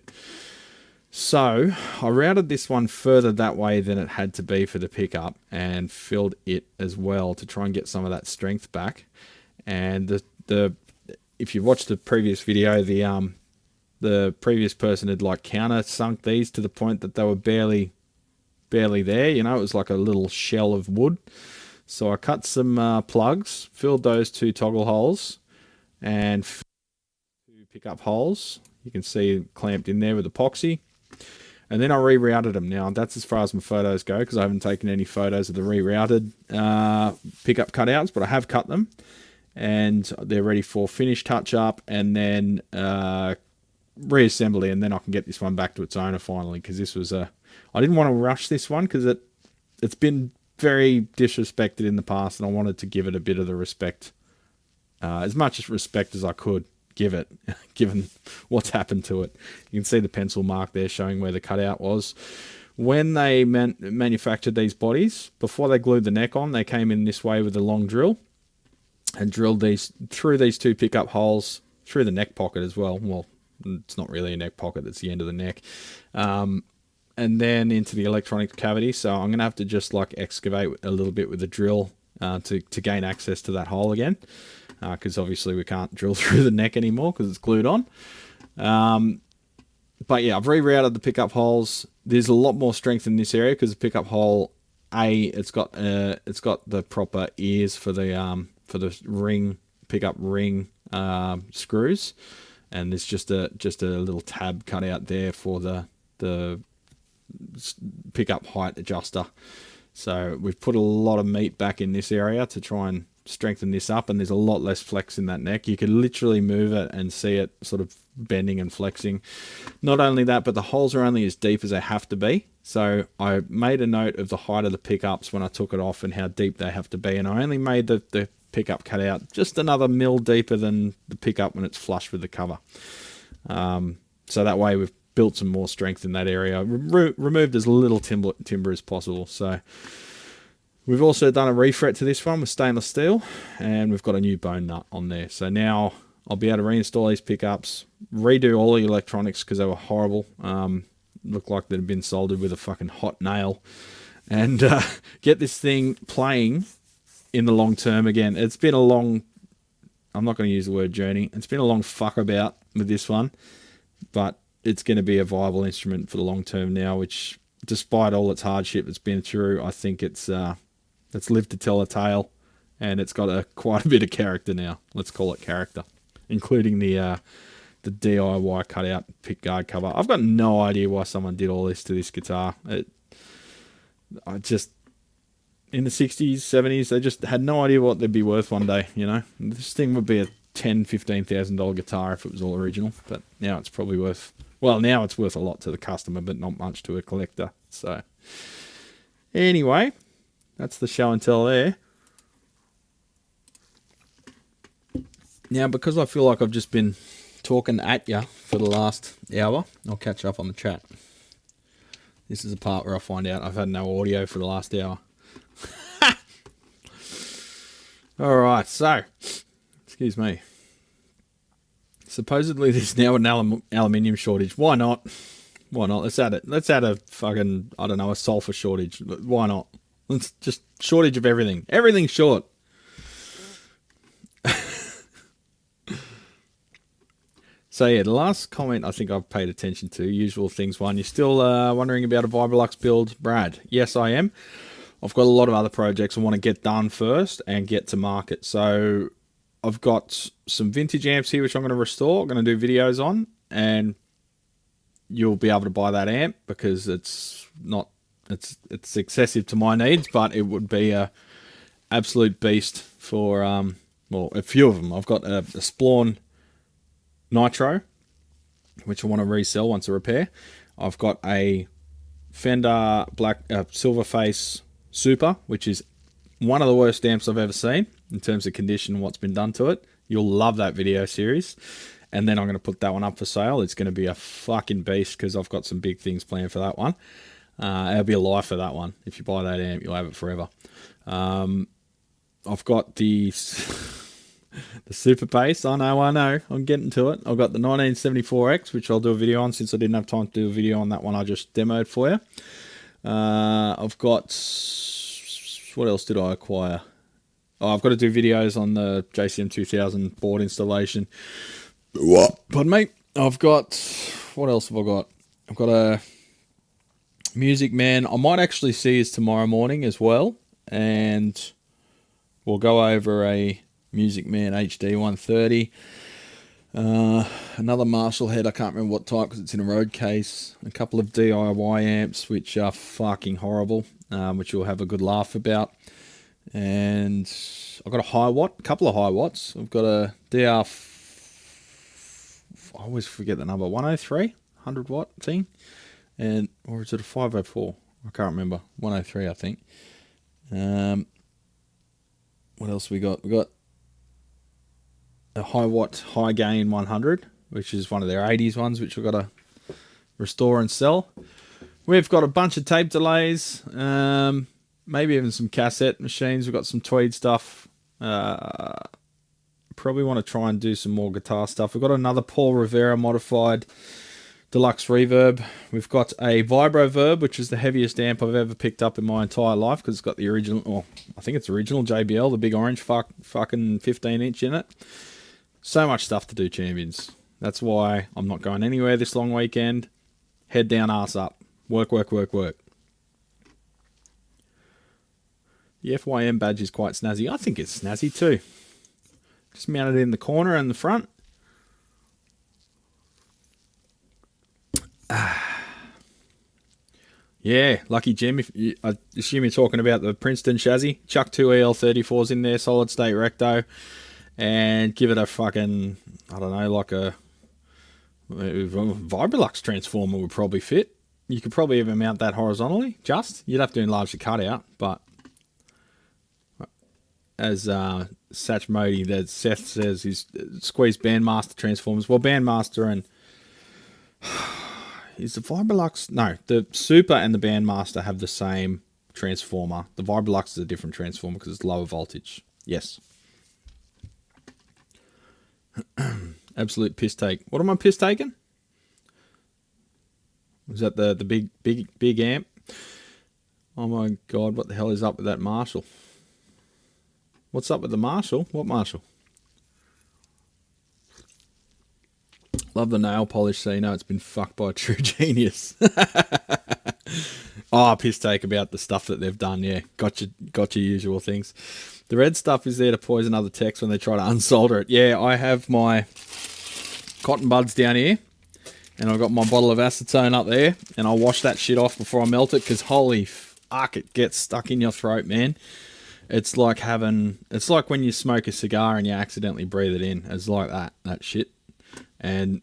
So I routed this one further that way than it had to be for the pickup, and filled it as well to try and get some of that strength back. And if you watched the previous video, the previous person had like counter sunk these to the point that they were barely there. You know, it was like a little shell of wood. So I cut some plugs, filled those 2 toggle holes, and 2 pickup holes. You can see clamped in there with epoxy. And then I rerouted them. Now, that's as far as my photos go, because I haven't taken any photos of the rerouted pickup cutouts, but I have cut them. And they're ready for finish touch-up, and then reassembly, and then I can get this one back to its owner finally, because this was I didn't want to rush this one, because it's been very disrespected in the past, and I wanted to give it a bit of the respect, as much as respect as I could give it, given what's happened to it. You can see the pencil mark there showing where the cutout was. When they manufactured these bodies, before they glued the neck on, they came in this way with a long drill and drilled these through these 2 pickup holes, through the neck pocket as well. Well, it's not really a neck pocket, it's the end of the neck. And then into the electronic cavity. So I'm going to have to just like excavate a little bit with a drill to gain access to that hole again. Because obviously we can't drill through the neck anymore because it's glued on. But yeah, I've rerouted the pickup holes. There's a lot more strength in this area because the pickup hole, it's got the proper ears for the ring, pickup ring screws. And there's just a little tab cut out there for the pickup height adjuster. So we've put a lot of meat back in this area to try and strengthen this up, and there's a lot less flex in that neck. You could literally move it and see it sort of bending and flexing. Not only that, but the holes are only as deep as they have to be. So I made a note of the height of the pickups when I took it off and how deep they have to be, and I only made the pickup cutout just another mil deeper than the pickup when it's flush with the cover. So that way we've built some more strength in that area, removed as little timber as possible. So we've also done a refret to this one with stainless steel, and we've got a new bone nut on there. So now I'll be able to reinstall these pickups, redo all the electronics because they were horrible. Looked like they'd been soldered with a fucking hot nail, and get this thing playing in the long term again. It's been a long, I'm not going to use the word journey, it's been a long fuck about with this one, but it's going to be a viable instrument for the long term now, which despite all its hardship it's been through, I think it's lived to tell a tale, and it's got quite a bit of character now. Let's call it character, including the DIY cutout pick guard cover. I've got no idea why someone did all this to this guitar. I just, in the 60s, 70s, they just had no idea what they'd be worth one day, you know. This thing would be a $10,000-$15,000 guitar if it was all original, but now it's probably worth, well, now it's worth a lot to the customer, but not much to a collector. So anyway, that's the show and tell there. Now, because I feel like I've just been talking at you for the last hour, I'll catch up on the chat. This is the part where I find out I've had no audio for the last hour. Alright, so, excuse me. Supposedly there's now an aluminium shortage. Why not? Why not? Let's add it. Let's add a fucking, I don't know, a sulfur shortage. Why not? Let's just shortage of everything. Everything's short. So yeah, the last comment I think I've paid attention to, usual things one, you're still wondering about a Vibrolux build, Brad? Yes, I am. I've got a lot of other projects I want to get done first and get to market. So I've got some vintage amps here which I'm going to restore, I'm going to do videos on, and you'll be able to buy that amp because it's not, it's excessive to my needs, but it would be a absolute beast for well, a few of them. I've got a Splawn Nitro, which I want to resell once I repair. I've got a Fender Black Silverface Super, which is one of the worst amps I've ever seen in terms of condition and what's been done to it. You'll love that video series. And then I'm going to put that one up for sale. It's going to be a fucking beast because I've got some big things planned for that one. It'll be a life for that one. If you buy that amp, you'll have it forever. I've got the Super Bass. I know. I'm getting to it. I've got the 1974X, which I'll do a video on since I didn't have time to do a video on that one. I just demoed for you. I've got... What else did I acquire? Oh, I've got to do videos on the JCM 2000 board installation. Pardon me. I've got... What else have I got? I've got a Music Man. I might actually see his tomorrow morning as well. And we'll go over a Music Man HD 130. Another Marshall head. I can't remember what type because it's in a road case. A couple of DIY amps which are fucking horrible. Which you'll have a good laugh about. And I've got a high watt. A couple of high watts. I've got a DR... I always forget the number. 103? 100 watt thing. And, or is it a 504? I can't remember. 103, I think. What else we got? We got a high watt, high gain 100, which is one of their 80s ones, which we've got to restore and sell. We've got a bunch of tape delays, maybe even some cassette machines. We've got some Tweed stuff. Probably want to try and do some more guitar stuff. We've got another Paul Rivera modified deluxe reverb. We've got a Vibro Verb, which is the heaviest amp I've ever picked up in my entire life because it's got the original, or I think it's original JBL, the big orange fucking 15-inch in it. So much stuff to do, champions. That's why I'm not going anywhere this long weekend. Head down, ass up. Work. The FYM badge is quite snazzy. I think it's snazzy too. Just mounted in the corner and the front. Yeah, Lucky Jim. I assume you're talking about the Princeton chassis. Chuck 2 EL34s in there, solid state recto, and give it a fucking, I don't know, like a Vibrolux transformer would probably fit. You could probably even mount that horizontally. You'd have to enlarge the cutout, but as Satch Modi, that Seth says, he's squeezed Bandmaster transformers. Well, Bandmaster and is the Vibrolux? No, the Super and the Bandmaster have the same transformer. The Vibrolux is a different transformer because it's lower voltage. Yes. Absolute piss take. What am I piss taking? Was that the big amp? Oh my god, what the hell is up with that Marshall? What's up with the Marshall? What Marshall? Love the nail polish, so you know it's been fucked by a true genius. Oh, piss take about the stuff that they've done, yeah. Got your usual things. The red stuff is there to poison other techs when they try to unsolder it. Yeah, I have my cotton buds down here, and I've got my bottle of acetone up there, and I'll wash that shit off before I melt it, because holy fuck, it gets stuck in your throat, man. It's like when you smoke a cigar and you accidentally breathe it in. It's like that shit. And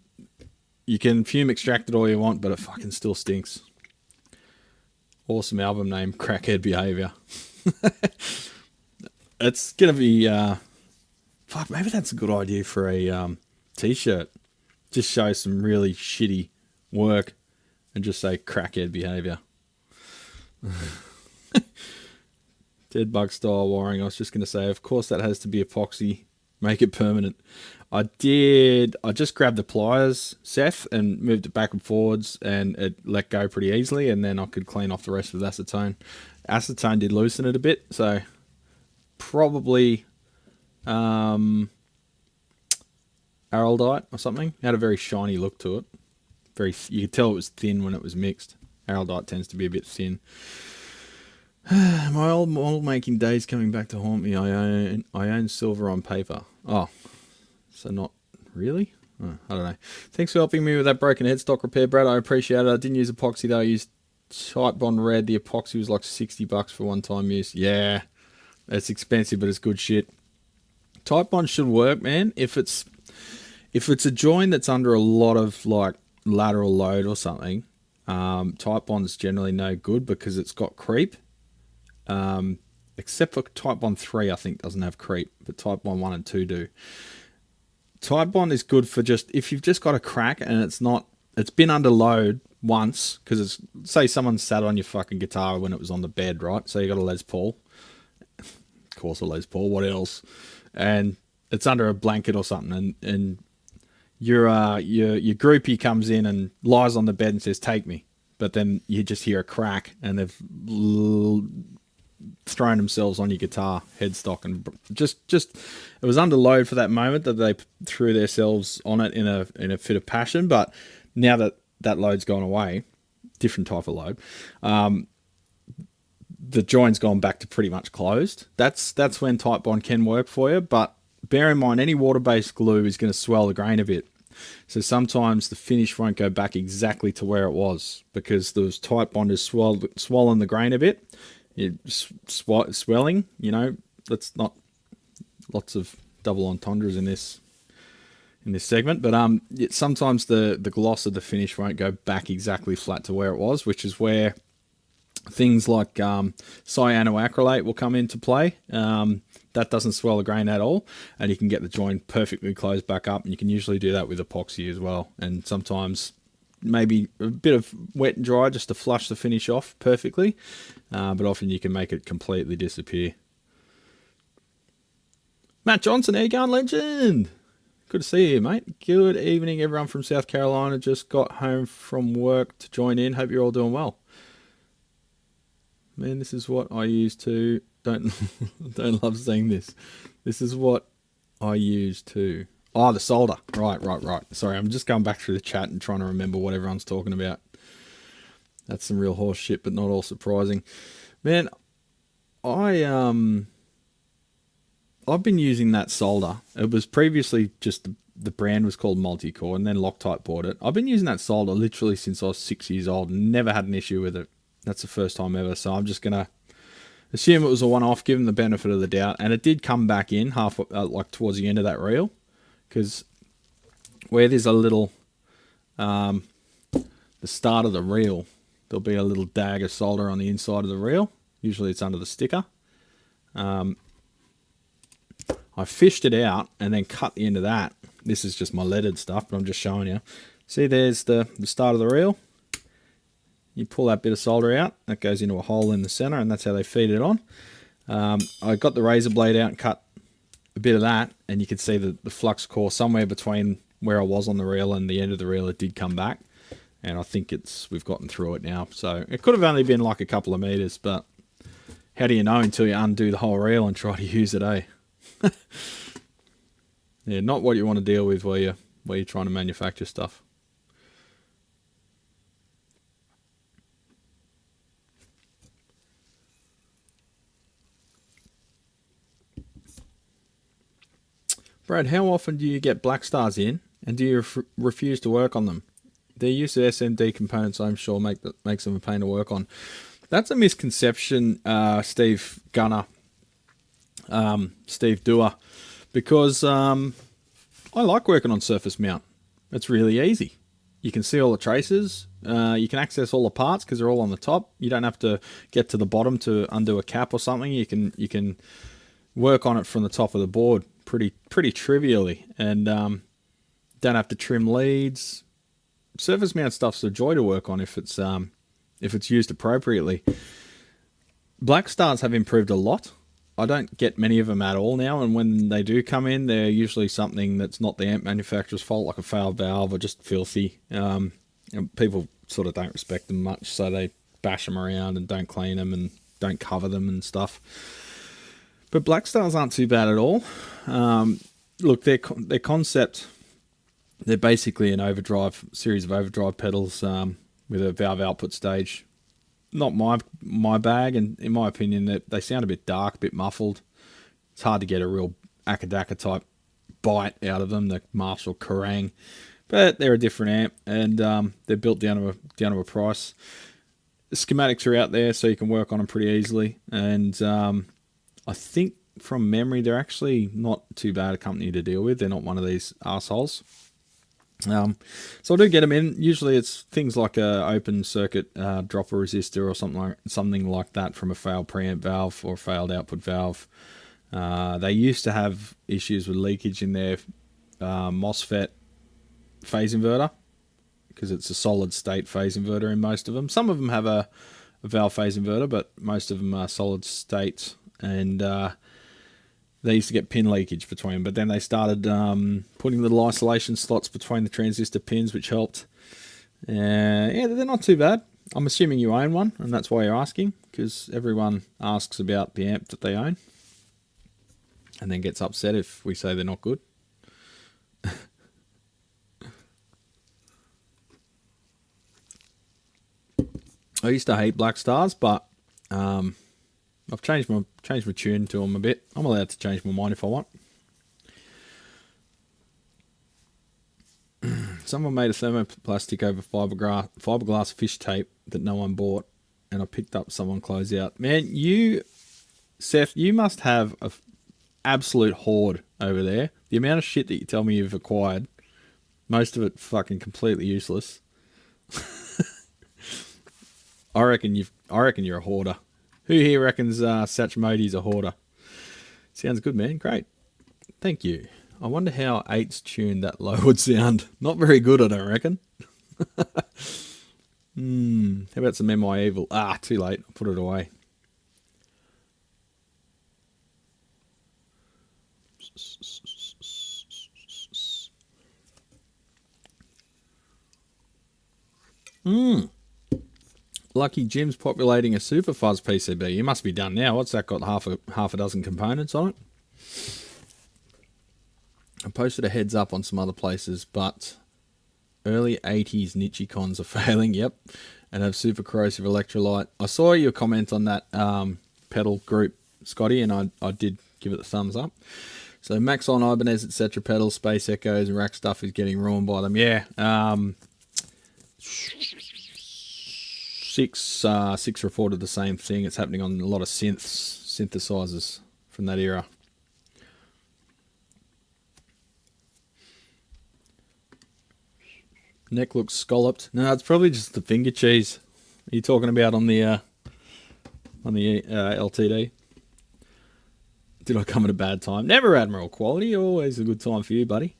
you can fume extract it all you want, but it fucking still stinks. Awesome album name, Crackhead Behavior. It's gonna be fuck, maybe that's a good idea for a t-shirt. Just show some really shitty work and just say Crackhead Behavior. Dead bug style wiring. I was just gonna say, of course that has to be epoxy. Make it permanent. I just grabbed the pliers, Seth, and moved it back and forwards, and it let go pretty easily, and then I could clean off the rest with acetone. Acetone did loosen it a bit, so probably araldite or something. It had a very shiny look to it. You could tell it was thin when it was mixed. Araldite tends to be a bit thin. My old model making days coming back to haunt me. I own silver on paper. Oh, so not really? Oh, I don't know. Thanks for helping me with that broken headstock repair, Brad. I appreciate it. I didn't use epoxy though. I used Titebond Red. The epoxy was like $60 for one-time use. Yeah, it's expensive, but it's good shit. Titebond should work, man. If it's a joint that's under a lot of like lateral load or something, Titebond's generally no good because it's got creep. Except for Titebond 3, I think doesn't have creep, but Titebond 1 and 2 do. Titebond is good for just if you've just got a crack and it's been under load once, because it's, say someone sat on your fucking guitar when it was on the bed, right? So you got a Les Paul, of course a Les Paul, what else? And it's under a blanket or something, and your groupie comes in and lies on the bed and says, "Take me," but then you just hear a crack and they've thrown themselves on your guitar headstock, and just it was under load for that moment that they threw themselves on it in a fit of passion. But now that load's gone away, different type of load, the joint's gone back to pretty much closed. That's when Titebond can work for you, but bear in mind any water-based glue is going to swell the grain a bit. So sometimes the finish won't go back exactly to where it was because those Titebond has swollen the grain a bit. It's swelling, you know. That's not lots of double entendres in this segment, but sometimes the gloss of the finish won't go back exactly flat to where it was, which is where things like cyanoacrylate will come into play. That doesn't swell the grain at all, and you can get the joint perfectly closed back up, and you can usually do that with epoxy as well. And sometimes maybe a bit of wet and dry just to flush the finish off perfectly, but often you can make it completely disappear. Matt Johnson, how you going, legend? Good to see you, mate. Good evening, everyone from South Carolina. Just got home from work to join in. Hope you're all doing well. Man, this is what I use to... Don't love saying this. This is what I use to... Oh, the solder. Right. Sorry, I'm just going back through the chat and trying to remember what everyone's talking about. That's some real horse shit, but not all surprising. Man, I've been using that solder. It was previously just the brand was called Multicore, and then Loctite bought it. I've been using that solder literally since I was 6 years old and never had an issue with it. That's the first time ever, so I'm just going to assume it was a one-off, give them the benefit of the doubt. And it did come back in like towards the end of that reel, because where there's a little, the start of the reel, there'll be a little dag of solder on the inside of the reel. Usually it's under the sticker. I fished it out and then cut the end of that. This is just my leaded stuff, but I'm just showing you. See, there's the start of the reel. You pull that bit of solder out, that goes into a hole in the center, and that's how they feed it on. I got the razor blade out and cut a bit of that, and you can see the flux core somewhere between where I was on the reel and the end of the reel. It did come back, and I think we've gotten through it now. So it could have only been like a couple of meters, but how do you know until you undo the whole reel and try to use it, eh? Yeah, not what you want to deal with while you're trying to manufacture stuff. Brad, how often do you get black stars in, and do you refuse to work on them? Their use of SMD components, I'm sure, makes them a pain to work on. That's a misconception, Steve Gunner, Steve Doer, because I like working on surface mount. It's really easy. You can see all the traces. You can access all the parts because they're all on the top. You don't have to get to the bottom to undo a cap or something. You can work on it from the top of the board pretty trivially, and don't have to trim leads. Surface mount stuff's a joy to work on if it's used appropriately. Black stars have improved a lot. I don't get many of them at all now, and when they do come in, they're usually something that's not the amp manufacturer's fault, like a failed valve or just filthy. And people sort of don't respect them much, so they bash them around and don't clean them and don't cover them and stuff. But black stars aren't too bad at all. Look, their concept They're basically an overdrive series of overdrive pedals with a valve output stage. Not my bag, and in my opinion, they sound a bit dark, a bit muffled. It's hard to get a real Akadaka type bite out of them, the Marshall Kerrang, but they're a different amp, and they're built down to a price. The schematics are out there, so you can work on them pretty easily, and I think from memory they're actually not too bad a company to deal with. They're not one of these assholes. So I do get them in. Usually it's things like a open circuit dropper resistor or something like that from a failed preamp valve or failed output valve. They used to have issues with leakage in their MOSFET phase inverter, because it's a solid state phase inverter in most of them. Some of them have a valve phase inverter, but most of them are solid state, and they used to get pin leakage between them, but then they started putting little isolation slots between the transistor pins, which helped. Yeah, they're not too bad. I'm assuming you own one, and that's why you're asking, because everyone asks about the amp that they own and then gets upset if we say they're not good. I used to hate Black Stars, but I've changed my tune to them a bit. I'm allowed to change my mind if I want. Someone made a thermoplastic over fiberglass fish tape that no one bought, and I picked up someone close out. Man, Seth, you must have an absolute hoard over there. The amount of shit that you tell me you've acquired, most of it fucking completely useless. I reckon you're a hoarder. Who here reckons Satchmodi's a hoarder? Sounds good, man. Great. Thank you. I wonder how 8's tuned that low would sound. Not very good, I don't reckon. How about some MI Evil? Ah, too late. I'll put it away. Lucky Jim's populating a Super Fuzz PCB. You must be done now. What's that got? Half a dozen components on it? I posted a heads up on some other places, but early 80s Nichicons are failing, yep, and have super corrosive electrolyte. I saw your comment on that pedal group, Scotty, and I did give it the thumbs up. So Maxon, Ibanez, etc. pedals, Space Echoes, and rack stuff is getting ruined by them. Yeah, Six reported the same thing. It's happening on a lot of synthesizers from that era. Neck looks scalloped. No, it's probably just the finger cheese. Are you talking about on the LTD? Did I come at a bad time? Never Admiral quality. Always a good time for you, buddy.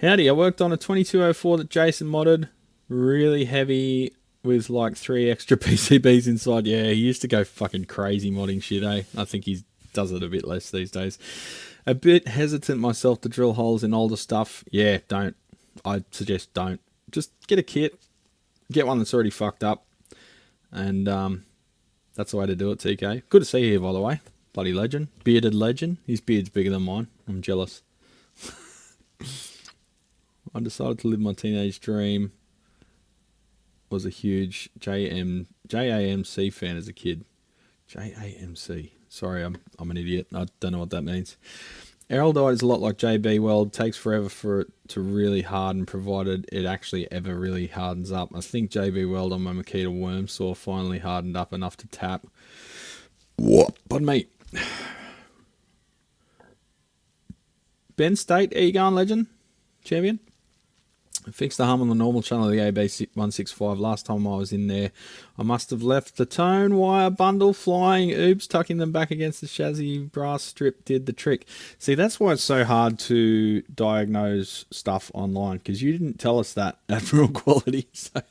Howdy. I worked on a 2204 that Jason modded. Really heavy with like 3 extra PCBs inside. Yeah, he used to go fucking crazy modding shit, eh? I think he does it a bit less these days. A bit hesitant myself to drill holes in older stuff. Yeah, don't. I suggest don't. Just get a kit. Get one that's already fucked up. And that's the way to do it, TK. Good to see you here, by the way. Bloody legend. Bearded legend. His beard's bigger than mine. I'm jealous. I decided to live my teenage dream. Was a huge JAMC fan as a kid. JAMC. Sorry, I'm an idiot. I don't know what that means. Araldite is a lot like JB Weld. Takes forever for it to really harden, provided it actually ever really hardens up. I think JB Weld on my Makita worm saw finally hardened up enough to tap. What? Pardon me. Ben State, how you going, legend? Champion? I fixed the hum on the normal channel of the AB165 last time I was in there. I must have left the tone wire bundle flying. Oops, tucking them back against the chassis brass strip did the trick. See, that's why it's so hard to diagnose stuff online, because you didn't tell us that at real quality. So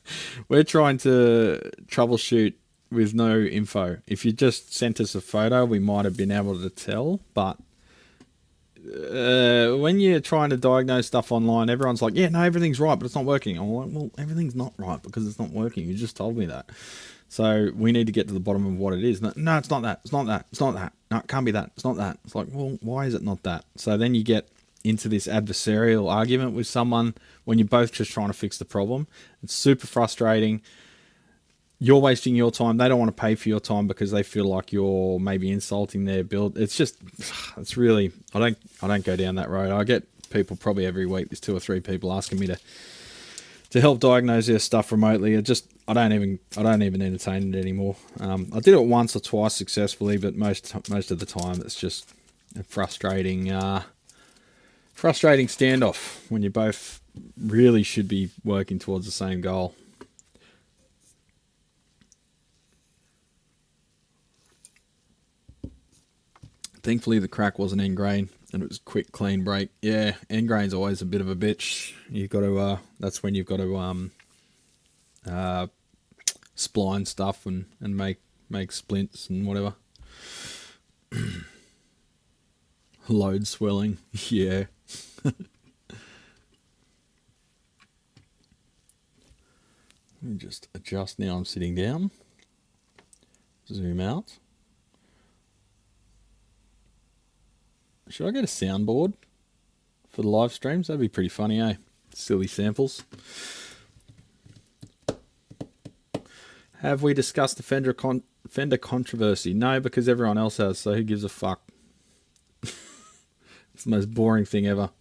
we're trying to troubleshoot with no info. If you just sent us a photo, we might have been able to tell, but when you're trying to diagnose stuff online, everyone's like, yeah, no, everything's right, but it's not working. I'm like, well, everything's not right because it's not working. You just told me that. So we need to get to the bottom of what it is. No, it's not that. It's not that. It's not that. No, it can't be that. It's not that. It's like, well, why is it not that? So then you get into this adversarial argument with someone when you're both just trying to fix the problem. It's super frustrating. You're wasting your time. They don't want to pay for your time because they feel like you're maybe insulting their build. It's just, it's really, I don't go down that road. I get people probably every week. There's 2 or 3 people asking me to help diagnose their stuff remotely. I don't even entertain it anymore. I did it once or twice successfully, but most of the time it's just a frustrating standoff when you both really should be working towards the same goal. Thankfully, the crack wasn't end grain, and it was a quick, clean break. Yeah, end grain's always a bit of a bitch. You've got to. That's when you've got to spline stuff and make splints and whatever. Load swelling. Yeah. Let me just adjust now. I'm sitting down. Zoom out. Should I get a soundboard for the live streams? That'd be pretty funny, eh? Silly samples. Have we discussed the Fender controversy? No, because everyone else has, so who gives a fuck? It's the most boring thing ever.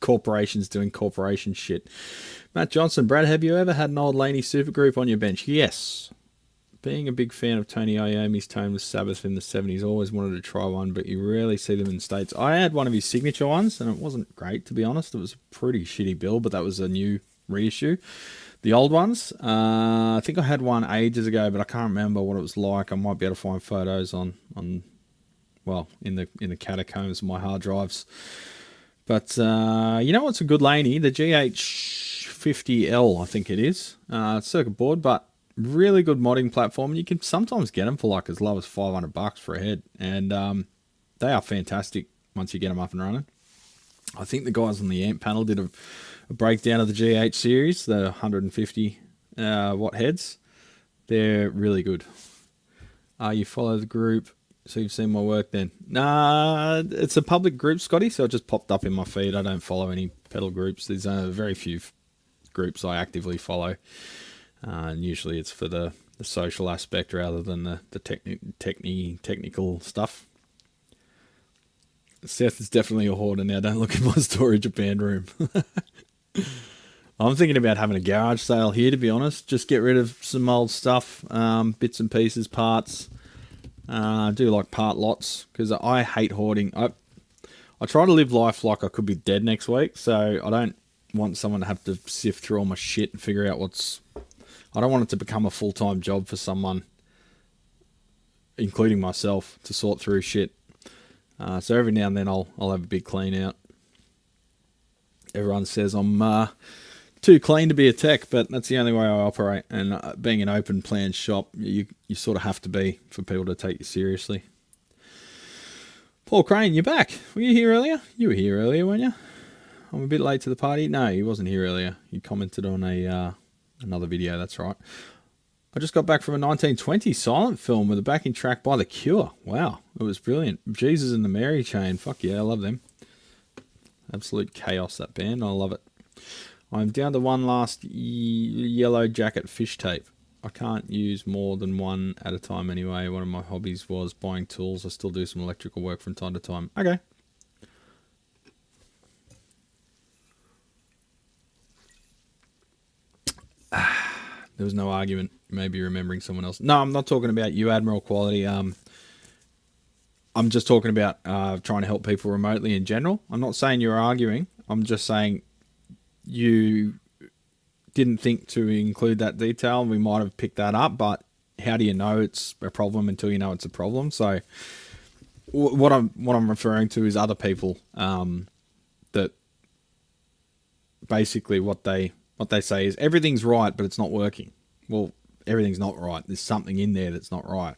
Corporations doing corporation shit. Matt Johnson, Brad, have you ever had an old Laney supergroup on your bench? Yes. Being a big fan of Tony Iommi's tone with Sabbath in the 70s, always wanted to try one, but you rarely see them in the States. I had one of his signature ones, and it wasn't great, to be honest. It was a pretty shitty build, but that was a new reissue. The old ones, I think I had one ages ago, but I can't remember what it was like. I might be able to find photos on well, in the catacombs of my hard drives. But you know what's a good Laney? The GH50L, I think it is. Circuit board, but really good modding platform. You can sometimes get them for like as low as $500 for a head, and they are fantastic once you get them up and running. I think the guys on the amp panel did a breakdown of the GH series, the 150 watt heads. They're really good. You follow the group, so you've seen my work then. Nah, it's a public group, Scotty, so it just popped up in my feed. I don't follow any pedal groups. There's very few groups I actively follow. And usually it's for the social aspect rather than the technical stuff. Seth is definitely a hoarder now. Don't look at my storage or band room. I'm thinking about having a garage sale here, to be honest. Just get rid of some old stuff, bits and pieces, parts. Do like part lots, because I hate hoarding. I try to live life like I could be dead next week, so I don't want someone to have to sift through all my shit and figure out what's... I don't want it to become a full-time job for someone, including myself, to sort through shit. So every now and then I'll have a big clean out. Everyone says I'm too clean to be a tech, but that's the only way I operate. And being an open plan shop, you sort of have to be for people to take you seriously. Paul Crane, you're back. Were you here earlier? You were here earlier, weren't you? I'm a bit late to the party. No, he wasn't here earlier. He commented on another video, that's right. I just got back from a 1920 silent film with a backing track by The Cure. Wow, it was brilliant. Jesus and the Mary Chain. Fuck yeah, I love them. Absolute chaos, that band. I love it. I'm down to one last yellow jacket fish tape. I can't use more than one at a time anyway. One of my hobbies was buying tools. I still do some electrical work from time to time. Okay. There was no argument. Maybe remembering someone else. No, I'm not talking about you, Admiral Quality. I'm just talking about trying to help people remotely in general. I'm not saying you're arguing. I'm just saying you didn't think to include that detail. We might have picked that up, but how do you know it's a problem until you know it's a problem? So what I'm referring to is other people that basically what they say is everything's right, but it's not working. Well, everything's not right. There's something in there that's not right.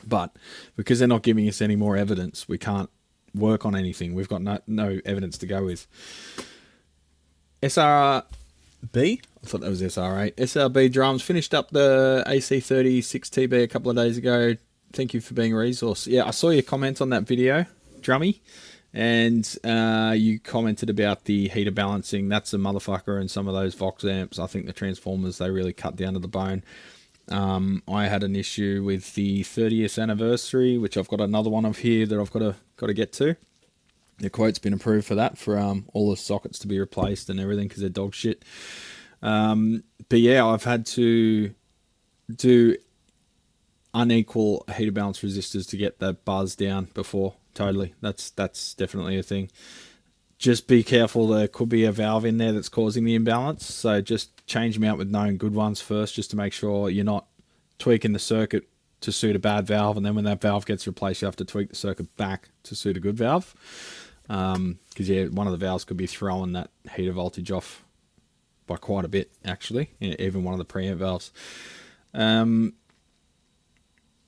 But because they're not giving us any more evidence, we can't work on anything. We've got no evidence to go with. SRB? I thought that was SR8. SRB drums. Finished up the AC36TB a couple of days ago. Thank you for being a resource. Yeah, I saw your comment on that video, Drummy. And you commented about the heater balancing. That's a motherfucker. And some of those Vox amps, I think the transformers, they really cut down to the bone. I had an issue with the 30th anniversary, which I've got another one of here that I've got to get to. The quote's been approved for that, for all the sockets to be replaced and everything, because they're dog shit. But yeah, I've had to do unequal heater balance resistors to get that buzz down before. Totally. That's definitely a thing. Just be careful. There could be a valve in there that's causing the imbalance. So just change them out with known good ones first, just to make sure you're not tweaking the circuit to suit a bad valve. And then when that valve gets replaced, you have to tweak the circuit back to suit a good valve. Because yeah, one of the valves could be throwing that heater voltage off by quite a bit, actually. Even one of the preamp valves.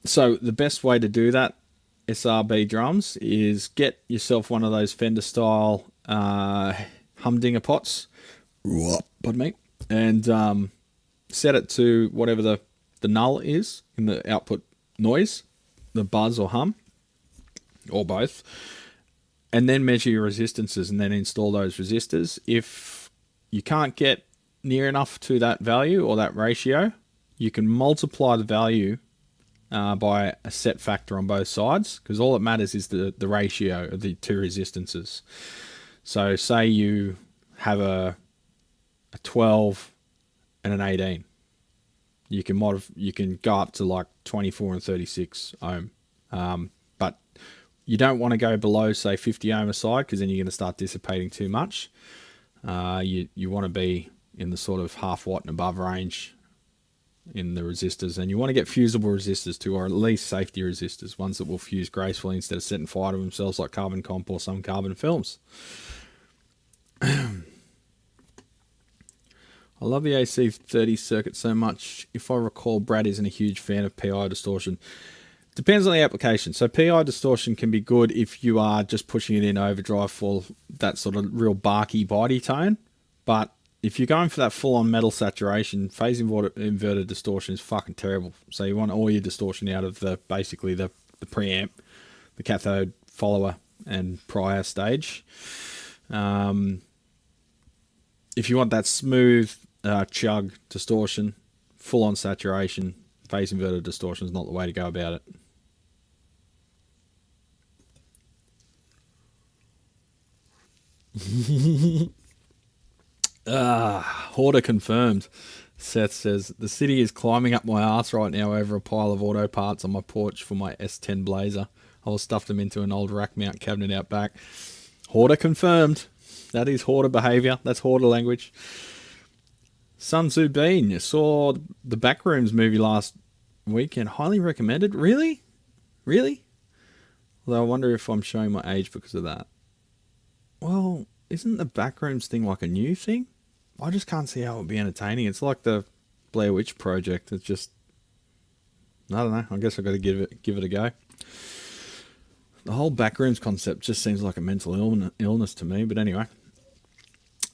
So the best way to do that, SRB drums, is get yourself one of those Fender style humdinger pots, pardon me, and set it to whatever the null is in the output noise, the buzz or hum, or both, and then measure your resistances and then install those resistors. If you can't get near enough to that value or that ratio, you can multiply the value by a set factor on both sides, because all that matters is the ratio of the two resistances. So say you have a 12 and an 18. You can go up to like 24 and 36 ohm. But you don't want to go below, say, 50 ohm a side, because then you're going to start dissipating too much. You want to be in the sort of half watt and above range in the resistors, and you want to get fusible resistors too, or at least safety resistors, ones that will fuse gracefully instead of setting fire to themselves like carbon comp or some carbon films. I love the AC30 circuit so much. If I recall, Brad isn't a huge fan of PI distortion. Depends on the application. So PI distortion can be good if you are just pushing it in overdrive for that sort of real barky bitey tone, but if you're going for that full-on metal saturation, phase inverted distortion is fucking terrible. So you want all your distortion out of basically the preamp, the cathode follower, and prior stage. If you want that smooth chug distortion, full-on saturation, phase inverted distortion is not the way to go about it. Hoarder confirmed. Seth says, the city is climbing up my ass right now over a pile of auto parts on my porch for my S10 Blazer. I will stuff them into an old rack mount cabinet out back. Hoarder confirmed. That is hoarder behaviour. That's hoarder language. Sun Tzu Bean, you saw the Backrooms movie last weekend. Highly recommended. Really? Really? Although I wonder if I'm showing my age because of that. Well, isn't the Backrooms thing like a new thing? I just can't see how it would be entertaining. It's like the Blair Witch Project. It's just, I don't know. I guess I've got to give it a go. The whole Backrooms concept just seems like a mental illness to me. But anyway,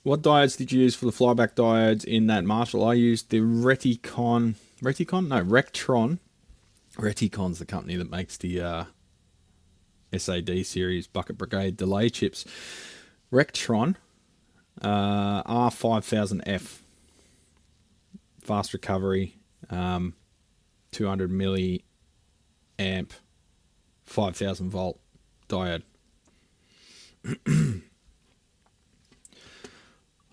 what diodes did you use for the flyback diodes in that Marshall? I used the Rectron. Recticon's the company that makes the SAD series Bucket Brigade delay chips. Rectron R5000F, fast recovery, 200 milliamp, 5000 volt diode.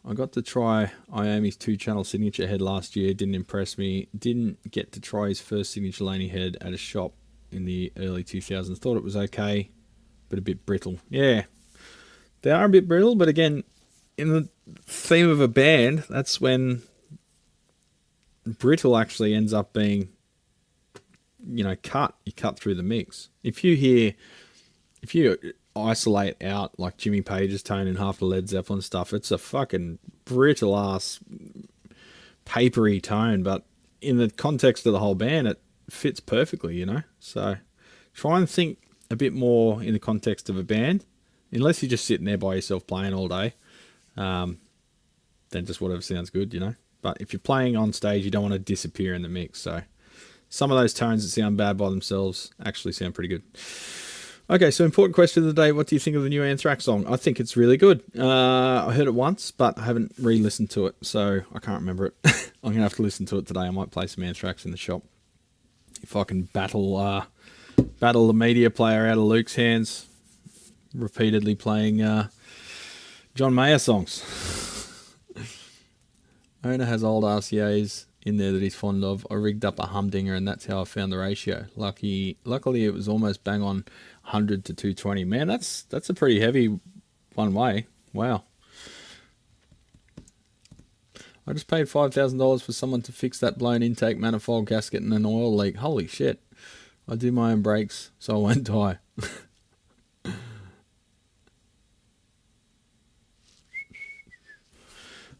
I got to try Iommi's 2-channel signature head last year. Didn't impress me. Didn't get to try his first signature Laney head at a shop in the early 2000s. Thought it was okay, but a bit brittle. Yeah, they are a bit brittle, but again, in the theme of a band, that's when brittle actually ends up being, you know, you cut through the mix. If you isolate out like Jimmy Page's tone and half the Led Zeppelin stuff, it's a fucking brittle ass papery tone, but in the context of the whole band, it fits perfectly, you know. So try and think a bit more in the context of a band, unless you're just sitting there by yourself playing all day. Then just whatever sounds good, you know. But if you're playing on stage, you don't want to disappear in the mix. So some of those tones that sound bad by themselves actually sound pretty good. Okay, so important question of the day. What do you think of the new Anthrax song? I think it's really good. I heard it once, but I haven't re-listened to it, so I can't remember it. I'm going to have to listen to it today. I might play some Anthrax in the shop. If I can battle the media player out of Luke's hands, repeatedly playing John Mayer songs. Owner has old RCAs in there that he's fond of. I rigged up a humdinger, and that's how I found the ratio. Luckily it was almost bang on 100 to 220. Man, that's a pretty heavy one way. Wow. I just paid $5,000 for someone to fix that blown intake manifold gasket and an oil leak. Holy shit. I do my own brakes, so I won't die.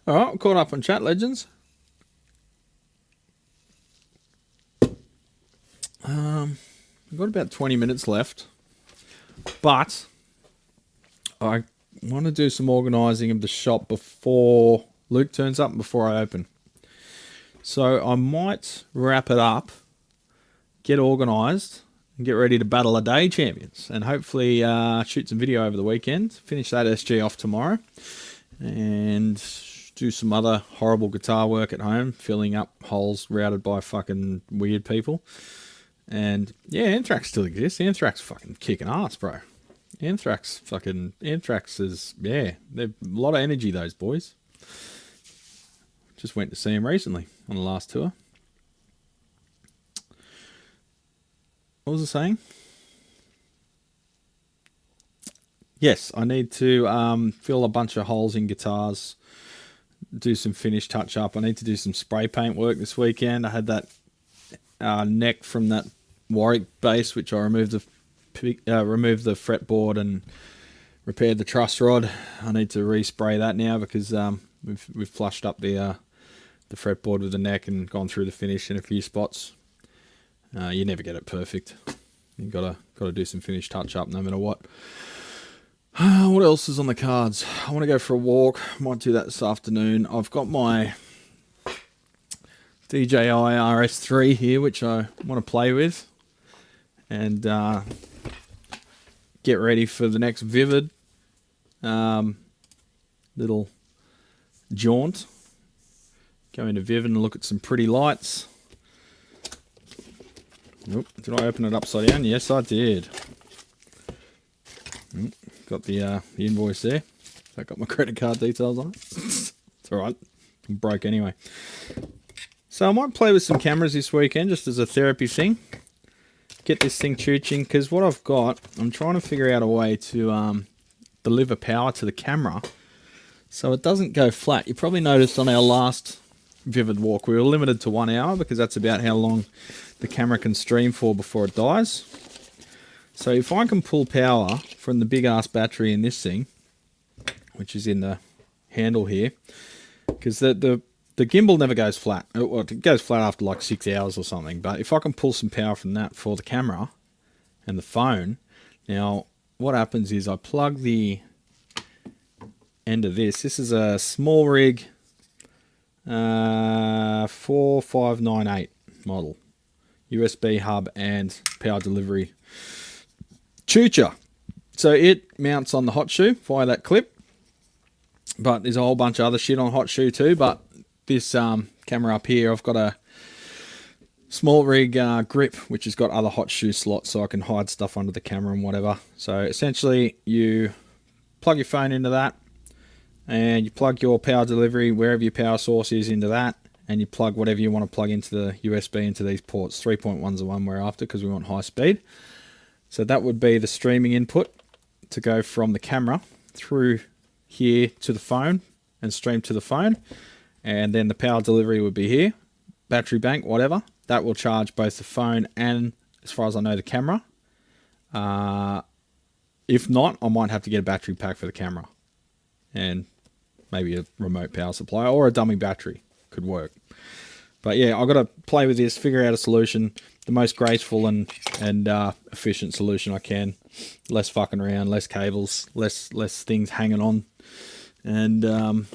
Alright, I'm caught up on chat, legends. I've got about 20 minutes left, but I want to do some organising of the shop before Luke turns up and before I open. So I might wrap it up, get organised, and get ready to battle a day champions, and hopefully shoot some video over the weekend, finish that SG off tomorrow, and do some other horrible guitar work at home, filling up holes routed by fucking weird people. And yeah, Anthrax still exists. Anthrax fucking kicking ass, bro. Anthrax is, yeah, they're a lot of energy, those boys. Just went to see them recently on the last tour. What was I saying? Yes, I need to fill a bunch of holes in guitars, do some finish touch up. I need to do some spray paint work this weekend. I had that neck from that Warwick bass, which I removed the fretboard and repaired the truss rod. I need to respray that now because we've flushed up the fretboard with the neck and gone through the finish in a few spots. You never get it perfect. You gotta do some finish touch up no matter what. What else is on the cards? I want to go for a walk. Might do that this afternoon. I've got my DJI RS3 here, which I want to play with, and get ready for the next Vivid little jaunt. Go into Vivid and look at some pretty lights. Nope. Did I open it upside down? Yes, I did. Got the invoice there. I got my credit card details on it. It's alright. I'm broke anyway. So I might play with some cameras this weekend just as a therapy thing. Get this thing chooching, because what I've got, I'm trying to figure out a way to deliver power to the camera so it doesn't go flat. You probably noticed on our last Vivid walk we were limited to 1 hour because that's about how long the camera can stream for before it dies. So if I can pull power from the big ass battery in this thing, which is in the handle here, because the gimbal never goes flat. Well, it goes flat after like 6 hours or something. But if I can pull some power from that for the camera and the phone, now what happens is I plug the end of this. This is a small rig 4598 model. USB hub and power delivery choocher. So it mounts on the hot shoe via that clip. But there's a whole bunch of other shit on hot shoe too. But this camera up here, I've got a small rig grip which has got other hot shoe slots so I can hide stuff under the camera and whatever. So essentially you plug your phone into that and you plug your power delivery wherever your power source is into that, and you plug whatever you want to plug into the USB into these ports. 3.1's the one we're after because we want high speed. So that would be the streaming input to go from the camera through here to the phone and stream to the phone. And then the power delivery would be here, battery bank, whatever. That will charge both the phone and, as far as I know, the camera. If not, I might have to get a battery pack for the camera. And maybe a remote power supply or a dummy battery could work. But yeah, I've got to play with this, figure out a solution, the most graceful and efficient solution I can. Less fucking around, less cables, less things hanging on. And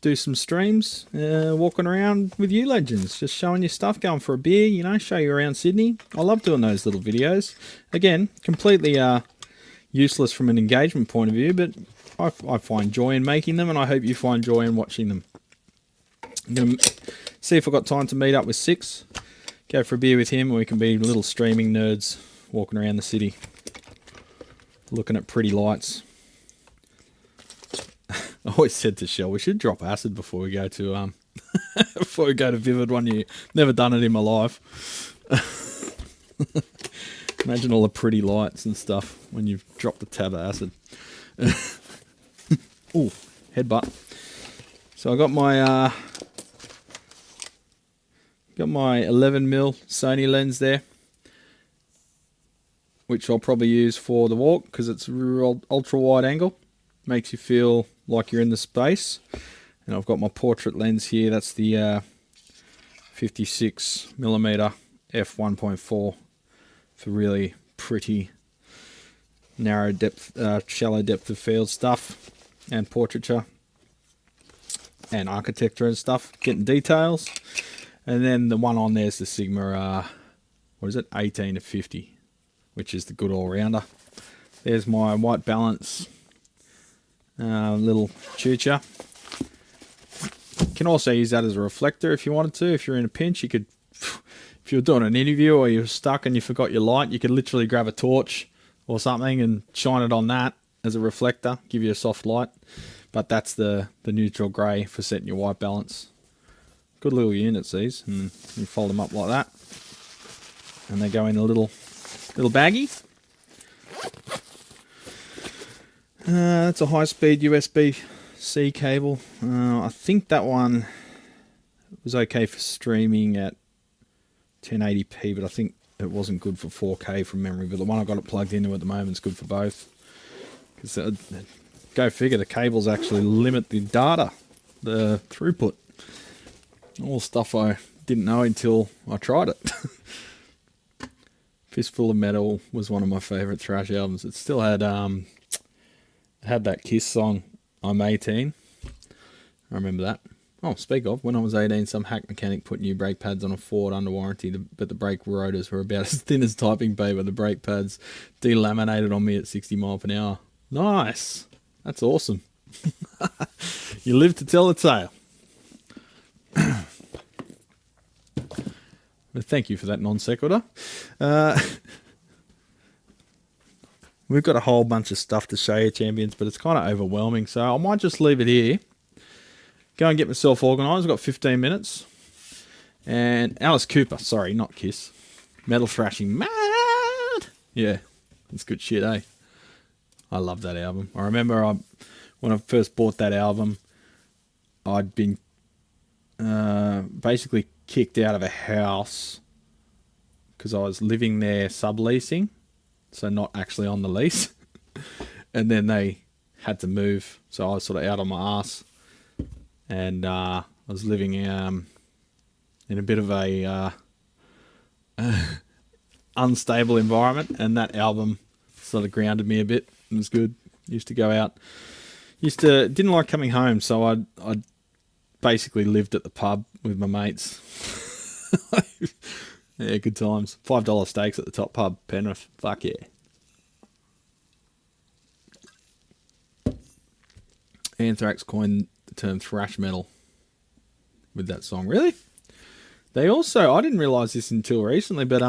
do some streams, walking around with you legends, just showing you stuff, going for a beer, you know, show you around Sydney. I love doing those little videos. Again, completely useless from an engagement point of view, but I find joy in making them, and I hope you find joy in watching them. I'm going to see if I've got time to meet up with Six, go for a beer with him, or we can be little streaming nerds walking around the city, looking at pretty lights. I always said to Shell, we should drop acid before we go to before we go to Vivid one year. Never done it in my life. Imagine all the pretty lights and stuff when you've dropped a tab of acid. Ooh, headbutt. So I got my 11mm Sony lens there, which I'll probably use for the walk because it's ultra wide angle. Makes you feel like you're in the space. And I've got my portrait lens here. That's the 56mm f1.4 for really pretty narrow depth, shallow depth of field stuff and portraiture and architecture and stuff, getting details. And then the one on there is the Sigma, what is it, 18 to 50, which is the good all-rounder. There's my white balance little chucha. You can also use that as a reflector if you wanted to. If you're in a pinch, you could, if you're doing an interview or you're stuck and you forgot your light, you could literally grab a torch or something and shine it on that as a reflector, give you a soft light. But that's the neutral grey for setting your white balance. Good little units these, and you fold them up like that, and they go in a little baggie. That's a high-speed USB-C cable. I think that one was okay for streaming at 1080p, but I think it wasn't good for 4K from memory. But the one I got it plugged into at the moment is good for both. Because go figure, the cables actually limit the data, the throughput. All stuff I didn't know until I tried it. Fistful of Metal was one of my favourite thrash albums. It still had that Kiss song, I'm 18. I remember that. Oh, speak of, when I was 18, some hack mechanic put new brake pads on a Ford under warranty, but the brake rotors were about as thin as typing paper. The brake pads delaminated on me at 60 mile per hour. Nice. That's awesome. You live to tell the tale. But thank you for that non sequitur. We've got a whole bunch of stuff to show you, champions, but it's kind of overwhelming, so I might just leave it here. Go and get myself organised. I've got 15 minutes. And Alice Cooper, sorry, not Kiss. Metal Thrashing Mad. Yeah, it's good shit, eh? I love that album. I remember when I first bought that album, I'd been basically kicked out of a house because I was living there subleasing, so not actually on the lease. And then they had to move, so I was sort of out on my ass, and I was living in a bit of a unstable environment, and that album sort of grounded me a bit. It was good. Used to go out. Didn't like coming home, so I basically lived at the pub with my mates. Yeah, good times. $5 steaks at the top pub, Penrith. Fuck yeah. Anthrax coined the term thrash metal with that song. Really? They also, I didn't realise this until recently, but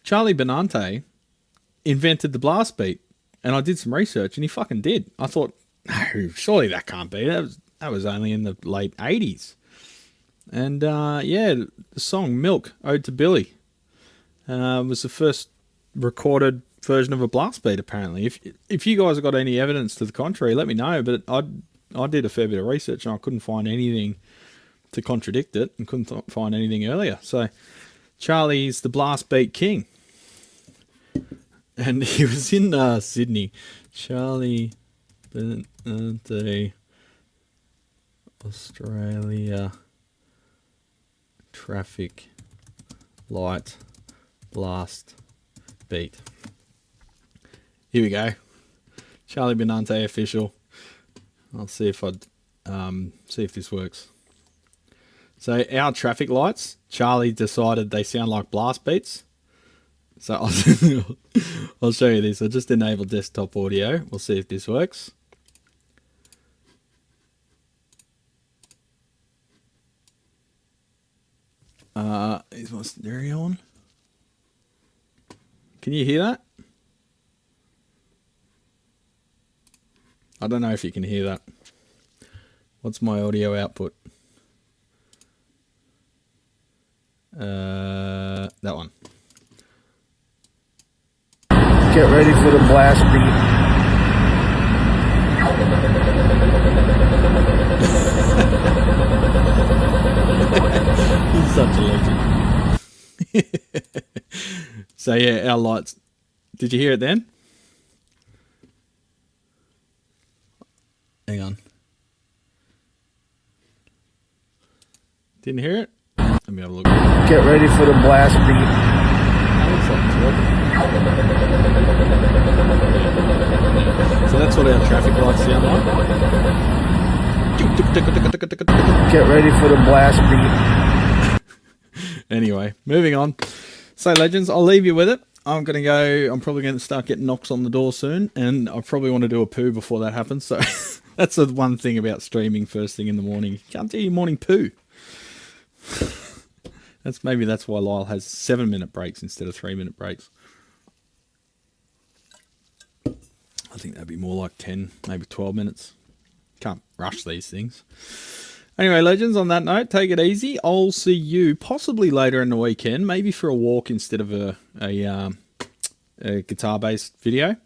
Charlie Benante invented the blast beat, and I did some research, and he fucking did. I thought, no, surely that can't be. That was only in the late 80s. And yeah, the song Milk, Ode to Billy, was the first recorded version of a blast beat, apparently. If you guys have got any evidence to the contrary, let me know. But I did a fair bit of research, and I couldn't find anything to contradict it, and couldn't find anything earlier. So Charlie's the blast beat king. And he was in Sydney. Charlie Benante, Australia, traffic light blast beat. Here we go. Charlie Benante official. I'll see if this works. So our traffic lights, Charlie decided they sound like blast beats. So I'll show you this. I just enabled desktop audio. We'll see if this works. Is my stereo on? Can you hear that? I don't know if you can hear that. What's my audio output? That one. Get ready for the blast beat. He's such a legend. So yeah, our lights. Did you hear it then? Hang on. Didn't hear it? Let me have a look. Get ready for the blast beat. That looks like it's working. So that's what our traffic lights sound like. Get ready for the blast beat. Anyway, moving on. So legends, I'll leave you with it. I'm probably going to start getting knocks on the door soon, and I probably want to do a poo before that happens. So that's the one thing about streaming first thing in the morning. You can't do your morning poo. Maybe that's why Lyle has 7-minute breaks instead of 3-minute breaks. I think that'd be more like 10, maybe 12 minutes. Can't rush these things. Anyway, legends, on that note, take it easy. I'll see you possibly later in the weekend, maybe for a walk instead of a guitar-based video.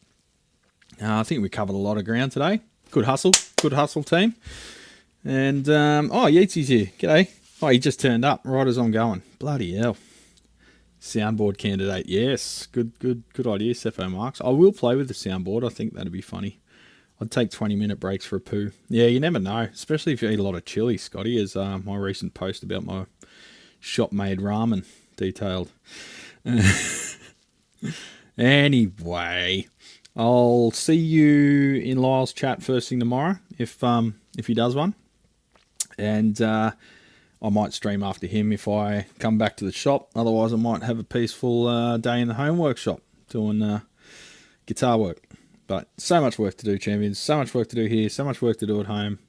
I think we covered a lot of ground today. Good hustle team. And, Yeetsy's here. G'day. Oh, he just turned up right as I'm going. Bloody hell. Soundboard candidate. Yes. Good idea, Cepho Marks. I will play with the soundboard. I think that'd be funny. I'd take 20-minute breaks for a poo. Yeah, you never know. Especially if you eat a lot of chili, Scotty, as my recent post about my shop-made ramen detailed. Anyway, I'll see you in Lyle's chat first thing tomorrow, if he does one. And I might stream after him if I come back to the shop. Otherwise, I might have a peaceful day in the home workshop doing guitar work. But so much work to do, champions. So much work to do here. So much work to do at home.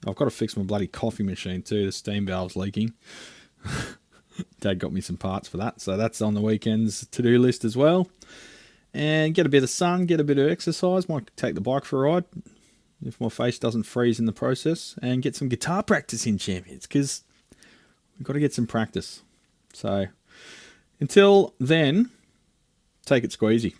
I've got to fix my bloody coffee machine too. The steam valve's leaking. Dad got me some parts for that. So that's on the weekend's to-do list as well. And get a bit of sun, get a bit of exercise. Might take the bike for a ride if my face doesn't freeze in the process. And get some guitar practice in, champions, because we've got to get some practice. So until then, take it squeezy.